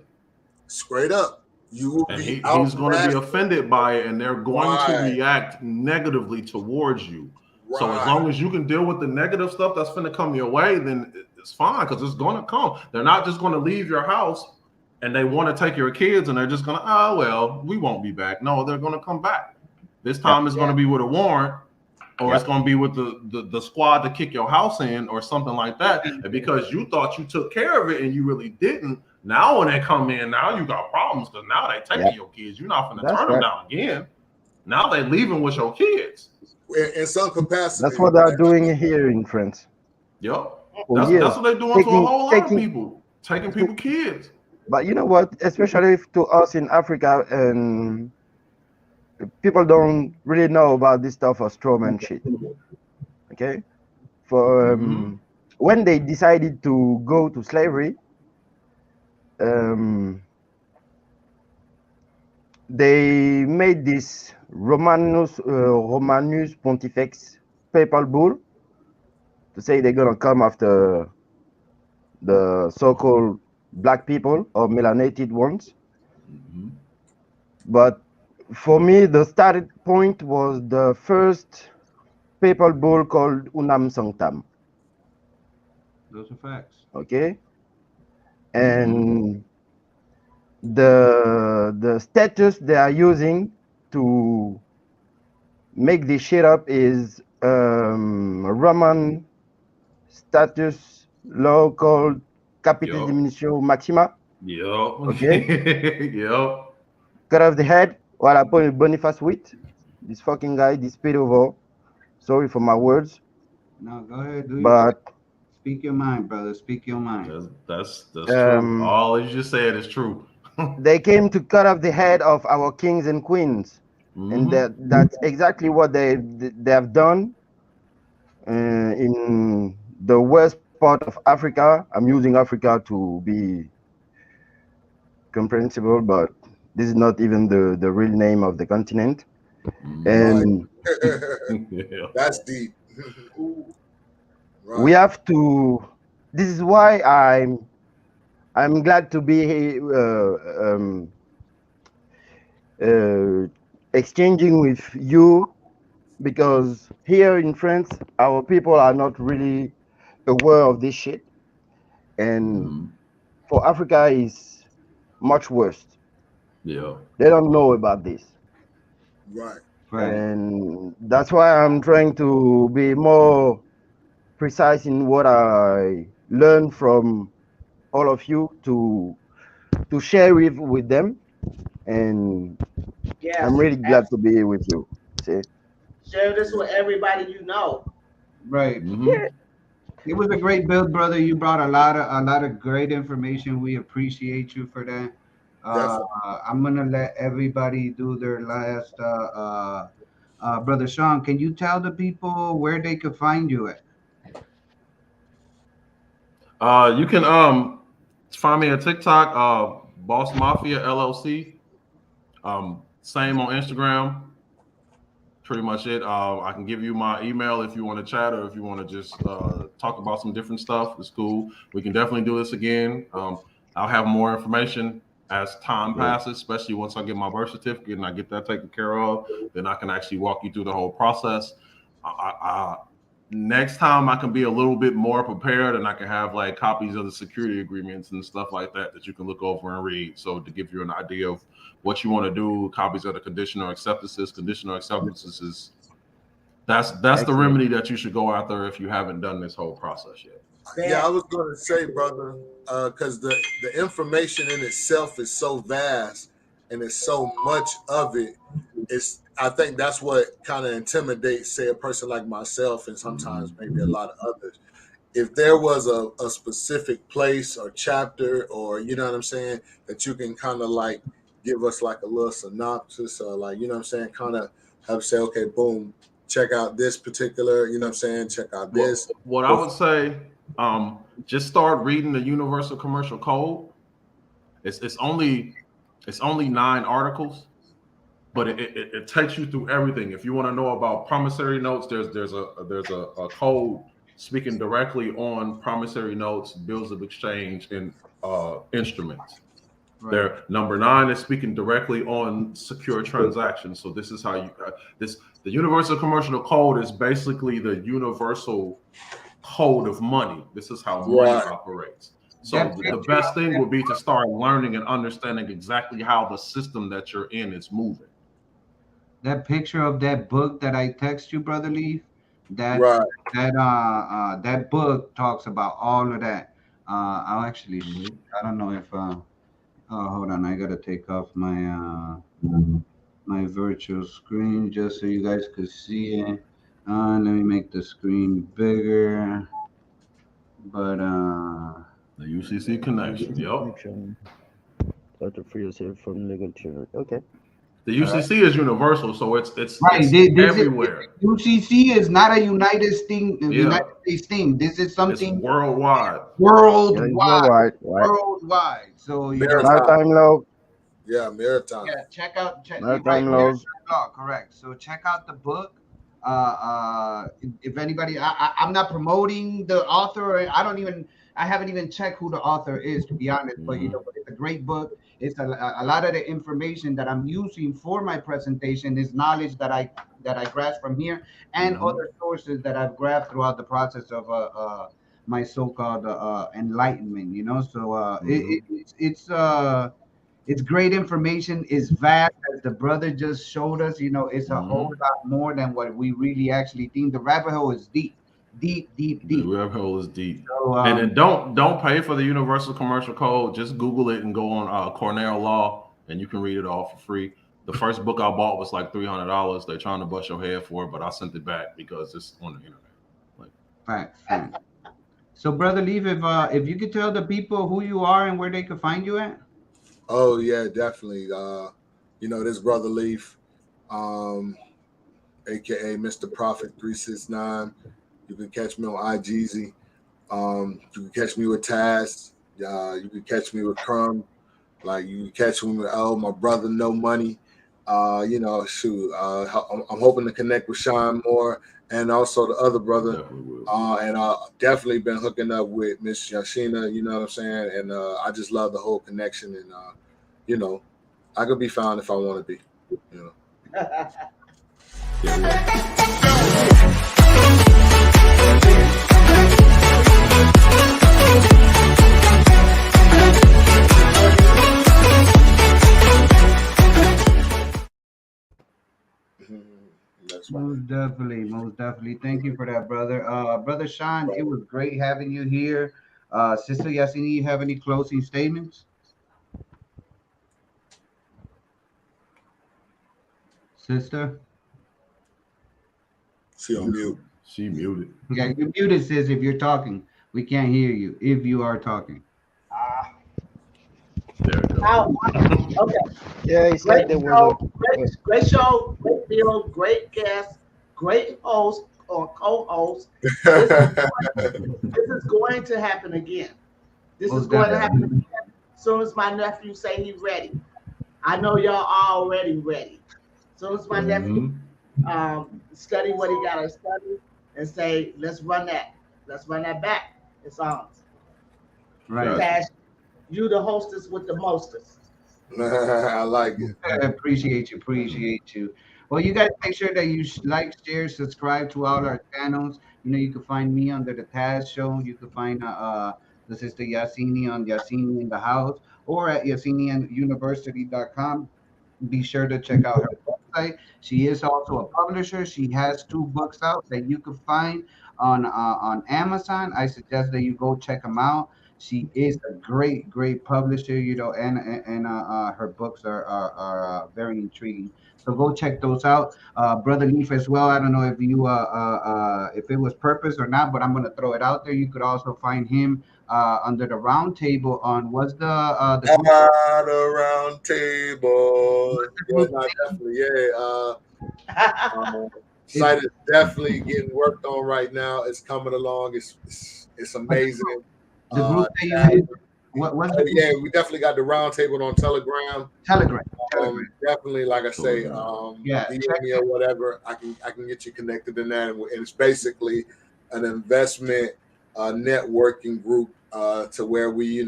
Straight up. You will be he's going to be offended by it, and they're going to react negatively towards you. Right. So as long as you can deal with the negative stuff that's going to come your way, then it's fine, because it's going to come. They're not just going to leave your house and they want to take your kids and they're just going to, oh, well, we won't be back. No, they're going to come back. This time it's going to be with a warrant, or it's going to be with the squad to kick your house in or something like that. And because you thought you took care of it and you really didn't, now when they come in, now you got problems, because now they taking your kids. You're not going to turn them down again. Now they leaving with your kids. In some capacity. That's what they're doing here in France. Yep. That's what they're doing to a whole lot of people. Taking people kids. But you know what? Especially to us in Africa, and people don't really know about this stuff of strawman shit. Okay? For when they decided to go to slavery, they made this Romanus Pontifex papal bull to say they're gonna come after the so-called black people or melanated ones. Mhm. But for me, the starting point was the first papal bull called Unam Sanctam. Those are facts. Okay, Mhm. and the status they are using to make this shit up is Roman status law called Capitis Yup. Diminutio Maxima. Yup. Okay, Yup. cut off the head while I put Boniface Wheat. This fucking guy, this pedophile. Sorry for my words, No, go ahead. Do your thing. but Speak your mind, brother. Speak your mind. That's true. um, All you just said is true. they came to cut off the head of our kings and queens, and Hmm. that's exactly what they have done in the west part of Africa. I'm using Africa to be comprehensible, but this is not even the real name of the continent. Hmm. Right. And Yeah. That's deep. we Right. have to. This is why I'm glad to be uh, exchanging with you, because here in France, our people are not really aware of this shit, and Hmm. for Africa is much worse. Yeah. They don't know about this, Right. Right. and that's why I'm trying to be more precise in what I learn from all of you to share with them, and I'm Yes, really glad to be here with you. See, share this with everybody you know. Right. Hmm. It was a great build, brother. You brought a lot of great information. We appreciate you for that. Uh, Definitely. I'm gonna let everybody do their last. Brother Sean, can you tell the people where they could find you at? You can find me on TikTok, Boss Mafia LLC. Same on Instagram. Pretty much it. I can give you my email if you want to chat or if you want to just talk about some different stuff. It's cool. We can definitely do this again. I'll have more information as time yeah, passes, especially once I get my birth certificate and I get that taken care of. Then I can actually walk you through the whole process. Next time I can be a little bit more prepared and I can have like copies of the security agreements and stuff like that that you can look over and read. So to give you an idea of what you want to do, copies of the conditional acceptances is that's the excellent. remedy that you should go after if you haven't done this whole process yet. Yeah, I Bet. was going to say, brother, because the information in itself is so vast and it's so much of it. It's I think that's what kind of intimidates, say, a person like myself and sometimes maybe a lot of others. If there was a specific place or chapter or you know what I'm saying that you can kind of like give us like a little synopsis or like you know what I'm saying kind of have say okay boom check out this particular you know what I'm saying check out this. What I would say, just start reading the Universal Commercial Code. It's only 9 articles, but it takes you through everything. If you want to know about promissory notes, there's a code speaking directly on promissory notes, bills of exchange, and instruments. Right. There, number 9 is speaking directly on secure transactions. So this is how you this the Universal Commercial Code is basically the universal code of money. This is how money Right. operates. So That the picture best of thing that, would be to start learning and understanding exactly how the system that you're in is moving. that picture of that book that I text you, brother Leaf. That Right. that book talks about all of that. I'll actually. Mhm. I don't know if. Oh, hold on. I gotta take off my virtual screen just so you guys could see it. Let me make the screen bigger. But The UCC connection. Yep. Connection. Try to free yourself from legal tyranny. Okay. The all right. UCC is universal, so it's Right. it's This is everywhere. UCC is not a United Yeah, States thing. This is it's something worldwide. Yeah, it's worldwide. worldwide, right? Worldwide. So Maritime. Maritime law, Yeah, maritime. yeah, check out check you're right, maritime maritime laws. law, correct. So check out the book. If anybody, I'm not promoting the author. I haven't even checked who the author is, to be honest. But Mhm. but it's a great book. It's a lot of the information that I'm using for my presentation is knowledge that I grasped from here and Mhm. other sources that I've grabbed throughout the process of my so-called enlightenment. So Mhm. it's great information. It's vast, as the brother just showed us. It's a whole Mhm. lot more than what we really actually think. The rabbit hole is deep, deep, deep, The deep. rabbit hole is deep. So, And then don't pay for the Universal Commercial Code. Just Google it and go on Cornell Law, and you can read it all for free. The first book I bought was like $300. They're trying to bust your head for it, but I sent it back because it's on the internet. Like, fact. So, brother Leaf, if you could tell the people who you are and where they could find you at. Oh yeah, definitely. This brother Leaf, aka Mr. Prophet 369. You can catch me on iGeezy. You can catch me with Taz. You can catch me with Crumb. Like you can catch me with my brother No Money. Shoot. I'm hoping to connect with Sean more and also the other brother. definitely will. And definitely been hooking up with Miss Yashina. You know what I'm saying? And I just love the whole connection. And you know, I could be found if I want to be. You know. That's right. Most definitely, most definitely. Thank you for that, brother. Brother Sean, it was great having you here. Sister Yasini, you have any closing statements? Sister? See on mute. She muted. Yeah, you're muted, sis, if you're talking. We can't hear you if you are talking. Ah, There we go. how, okay. Yeah, it's Great like there was show, a great show, great deal, great guest, great host or co-host. This is this is going to happen again. This is Most going to happen definitely. again. As soon as my nephew say he's ready. I know y'all already ready. As soon as my nephew Mhm. study what he got to study and say, let's run that back. It's on. Right. Got you. Tash, you the hostess with the mostest. I like it. Appreciate you. Appreciate you. Well, you guys make sure that you like, share, subscribe to all our channels. You can find me under the Taz Show. You can find the sister Yasini on Yasini in the House or at yasiniuniversity.com. Be sure to check out her website. She is also a publisher. She has two books out that you can find on Amazon. I suggest that you go check them out. She is a great publisher, and her books are very intriguing. So go check those out. Brother Leaf as well. I don't know if if it was purpose or not, but I'm gonna throw it out there. You could also find him under the round table on what's the group, The round table. the Yeah, group no, definitely. Yeah. I it's Site is definitely getting worked on right now. It's coming along. It's what's amazing. the Uh, group that you in? What's the oh group? yeah, we definitely got the round table on Telegram. Telegram. Telegram. Definitely, like I say, Telegram. Yeah, check DM me or whatever. I can get you connected in that, and it's basically an investment networking group to where we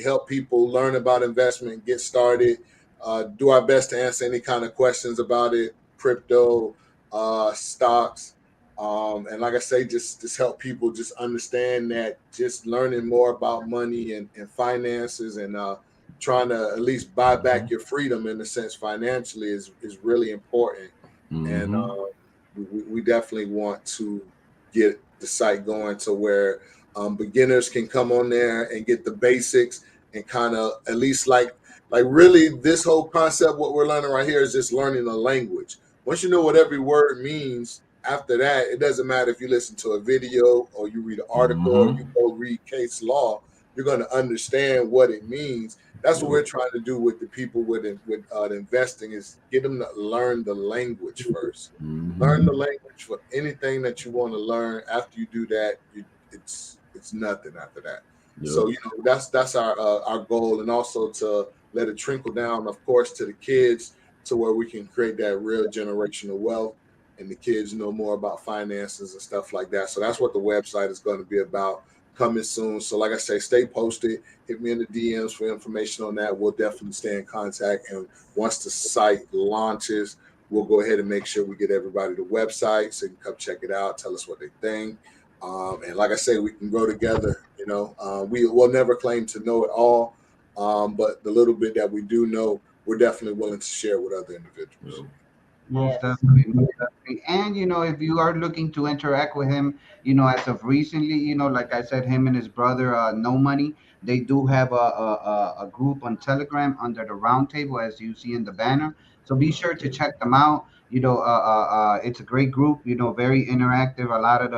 help people learn about investment, get started, do our best to answer any kind of questions about it, crypto, stocks. And like I say, just help people just understand that just learning more about money and finances and trying to at least buy back Mhm. your freedom in a sense financially is really important. And Mhm. we definitely want to get the site going to where beginners can come on there and get the basics and kind of at least like really this whole concept what we're learning right here is just learning a language. Once you know what every word means, after that it doesn't matter if you listen to a video or you read an article or you Mhm. go read case law, you're going to understand what it means. That's what we're Yep. trying to do with the people with investing is get them to learn the language first. Learn the Mhm. language for anything that you want to learn. After you do that, it's nothing after that. So Yep. that's our goal, and also to let it trickle down, of course, to the kids, to where we can create that real generational wealth and the kids know more about finances and stuff like that. So that's what the website is going to be about, coming soon. So like I say, stay posted. Hit me in the DMs for information on that. We'll definitely stay in contact. And once the site launches, we'll go ahead and make sure we get everybody the website so you can come check it out, tell us what they think. And like I say, we can grow together. We will never claim to know it all, but the little bit that we do know, we're definitely willing to share with other individuals. Most Yes. definitely, most definitely. And if you are looking to interact with him, as of recently, like I said, him and his brother, No Money, they do have a group on Telegram under the Roundtable, as you see in the banner. So be sure to check them out. It's a great group. Very interactive. A lot of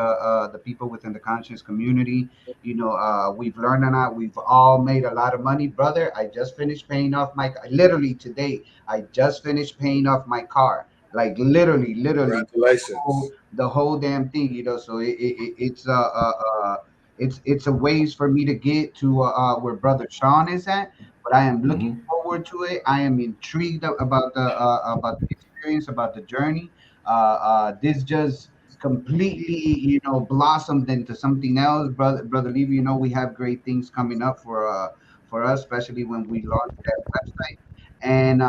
the people within the conscious community. We've learned a lot. We've all made a lot of money, brother. I just finished paying off literally today. I just finished paying off my car, like literally Congratulations. the whole damn thing. So it's a ways for me to get to where brother Sean is at, but I am looking forward to it. I am intrigued about the experience, about the journey. This just completely blossomed into something else, brother Levy. We have great things coming up for us, especially when we launch that website. And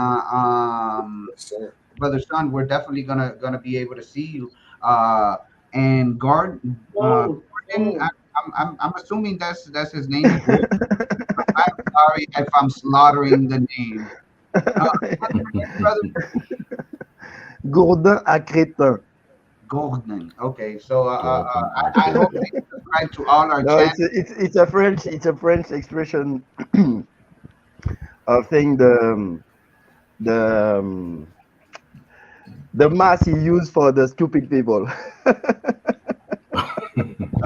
Yes, sir. brother Sean, we're definitely gonna be able to see you. And Whoa, Gordon, whoa. I'm assuming that's his name. Gordon. I'm sorry if I'm slaughtering the name. What's your name, brother? Gourdin à Crétin. Gordon. Okay, so Gordon. I Okay. hope Yeah. they subscribe to all our No, channels. it's a French expression of saying the the mass you use for the stupid people.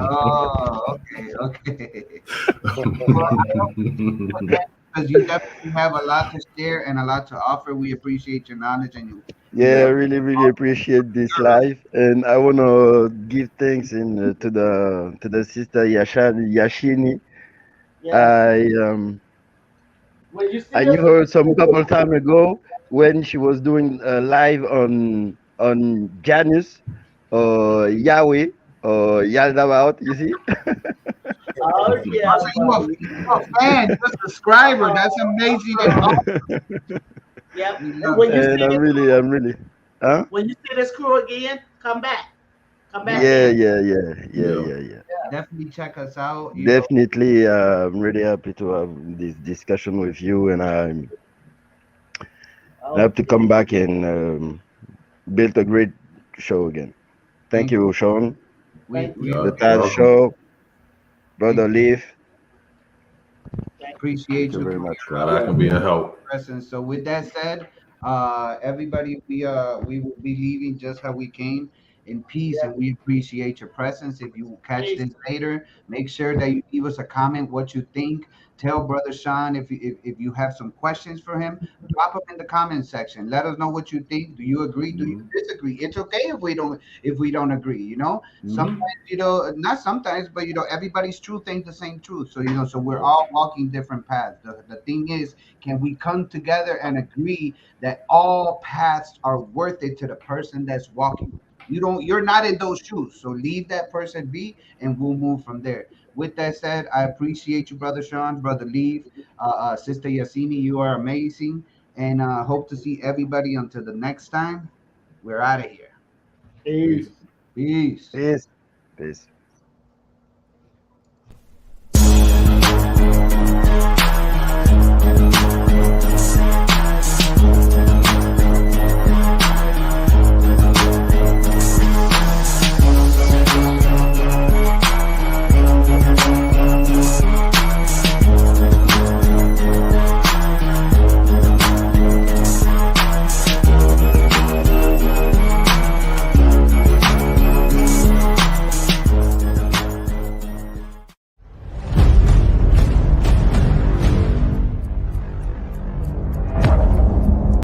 Oh, okay. Well, I hope because you definitely have a lot to share and a lot to offer. We appreciate your knowledge and Yeah, I you really, really appreciate this live, and I wanna give thanks to the sister Yashini. Yes. I um When you see I us knew her some couple time ago when she was doing a live on Janus or Yahweh or Yaldabaoth. You see? oh Oh, yeah, so buddy. you a fan, you're a subscriber. That's amazing and awesome. Yep. We And love when you that. see And I'm this really, I'm really, huh? when you see this crew again, come back. Come back Yeah, in. yeah, yeah, yeah, Yeah. yeah, yeah. Definitely check us out. Definitely, I'm really happy to have this discussion with you, and I have to Okay. come back and build a great show again. Thank Thank you, Sean. we Thank we you. Yeah. The You're Taz appreciate welcome. Show, thank Brother Leaf. Thank Thank appreciate you you very for much. Glad I can be a help. presence. So with that said, everybody, we will be leaving just how we came, in peace, you. and we appreciate your presence. If you catch Peace. this later, make sure that you leave us a comment what you think. Tell brother Sean if you have some questions for him, drop them in the comment section. Let us know what you think. Do you agree? Do you Hmm. disagree? It's okay if we don't agree. Sometimes, Hmm. not sometimes, but everybody's truth ain't the same truth. So so we're No. all walking different paths. The thing is, can we come together and agree that all paths are worth it to the person that's walking? You're not in those shoes. So leave that person be and we'll move from there. With that said, I appreciate you, brother Sean, brother Leave, sister Yasini. You are amazing. And hope to see everybody until the next time. We're out of here. Peace. Peace. Peace. Peace. Peace.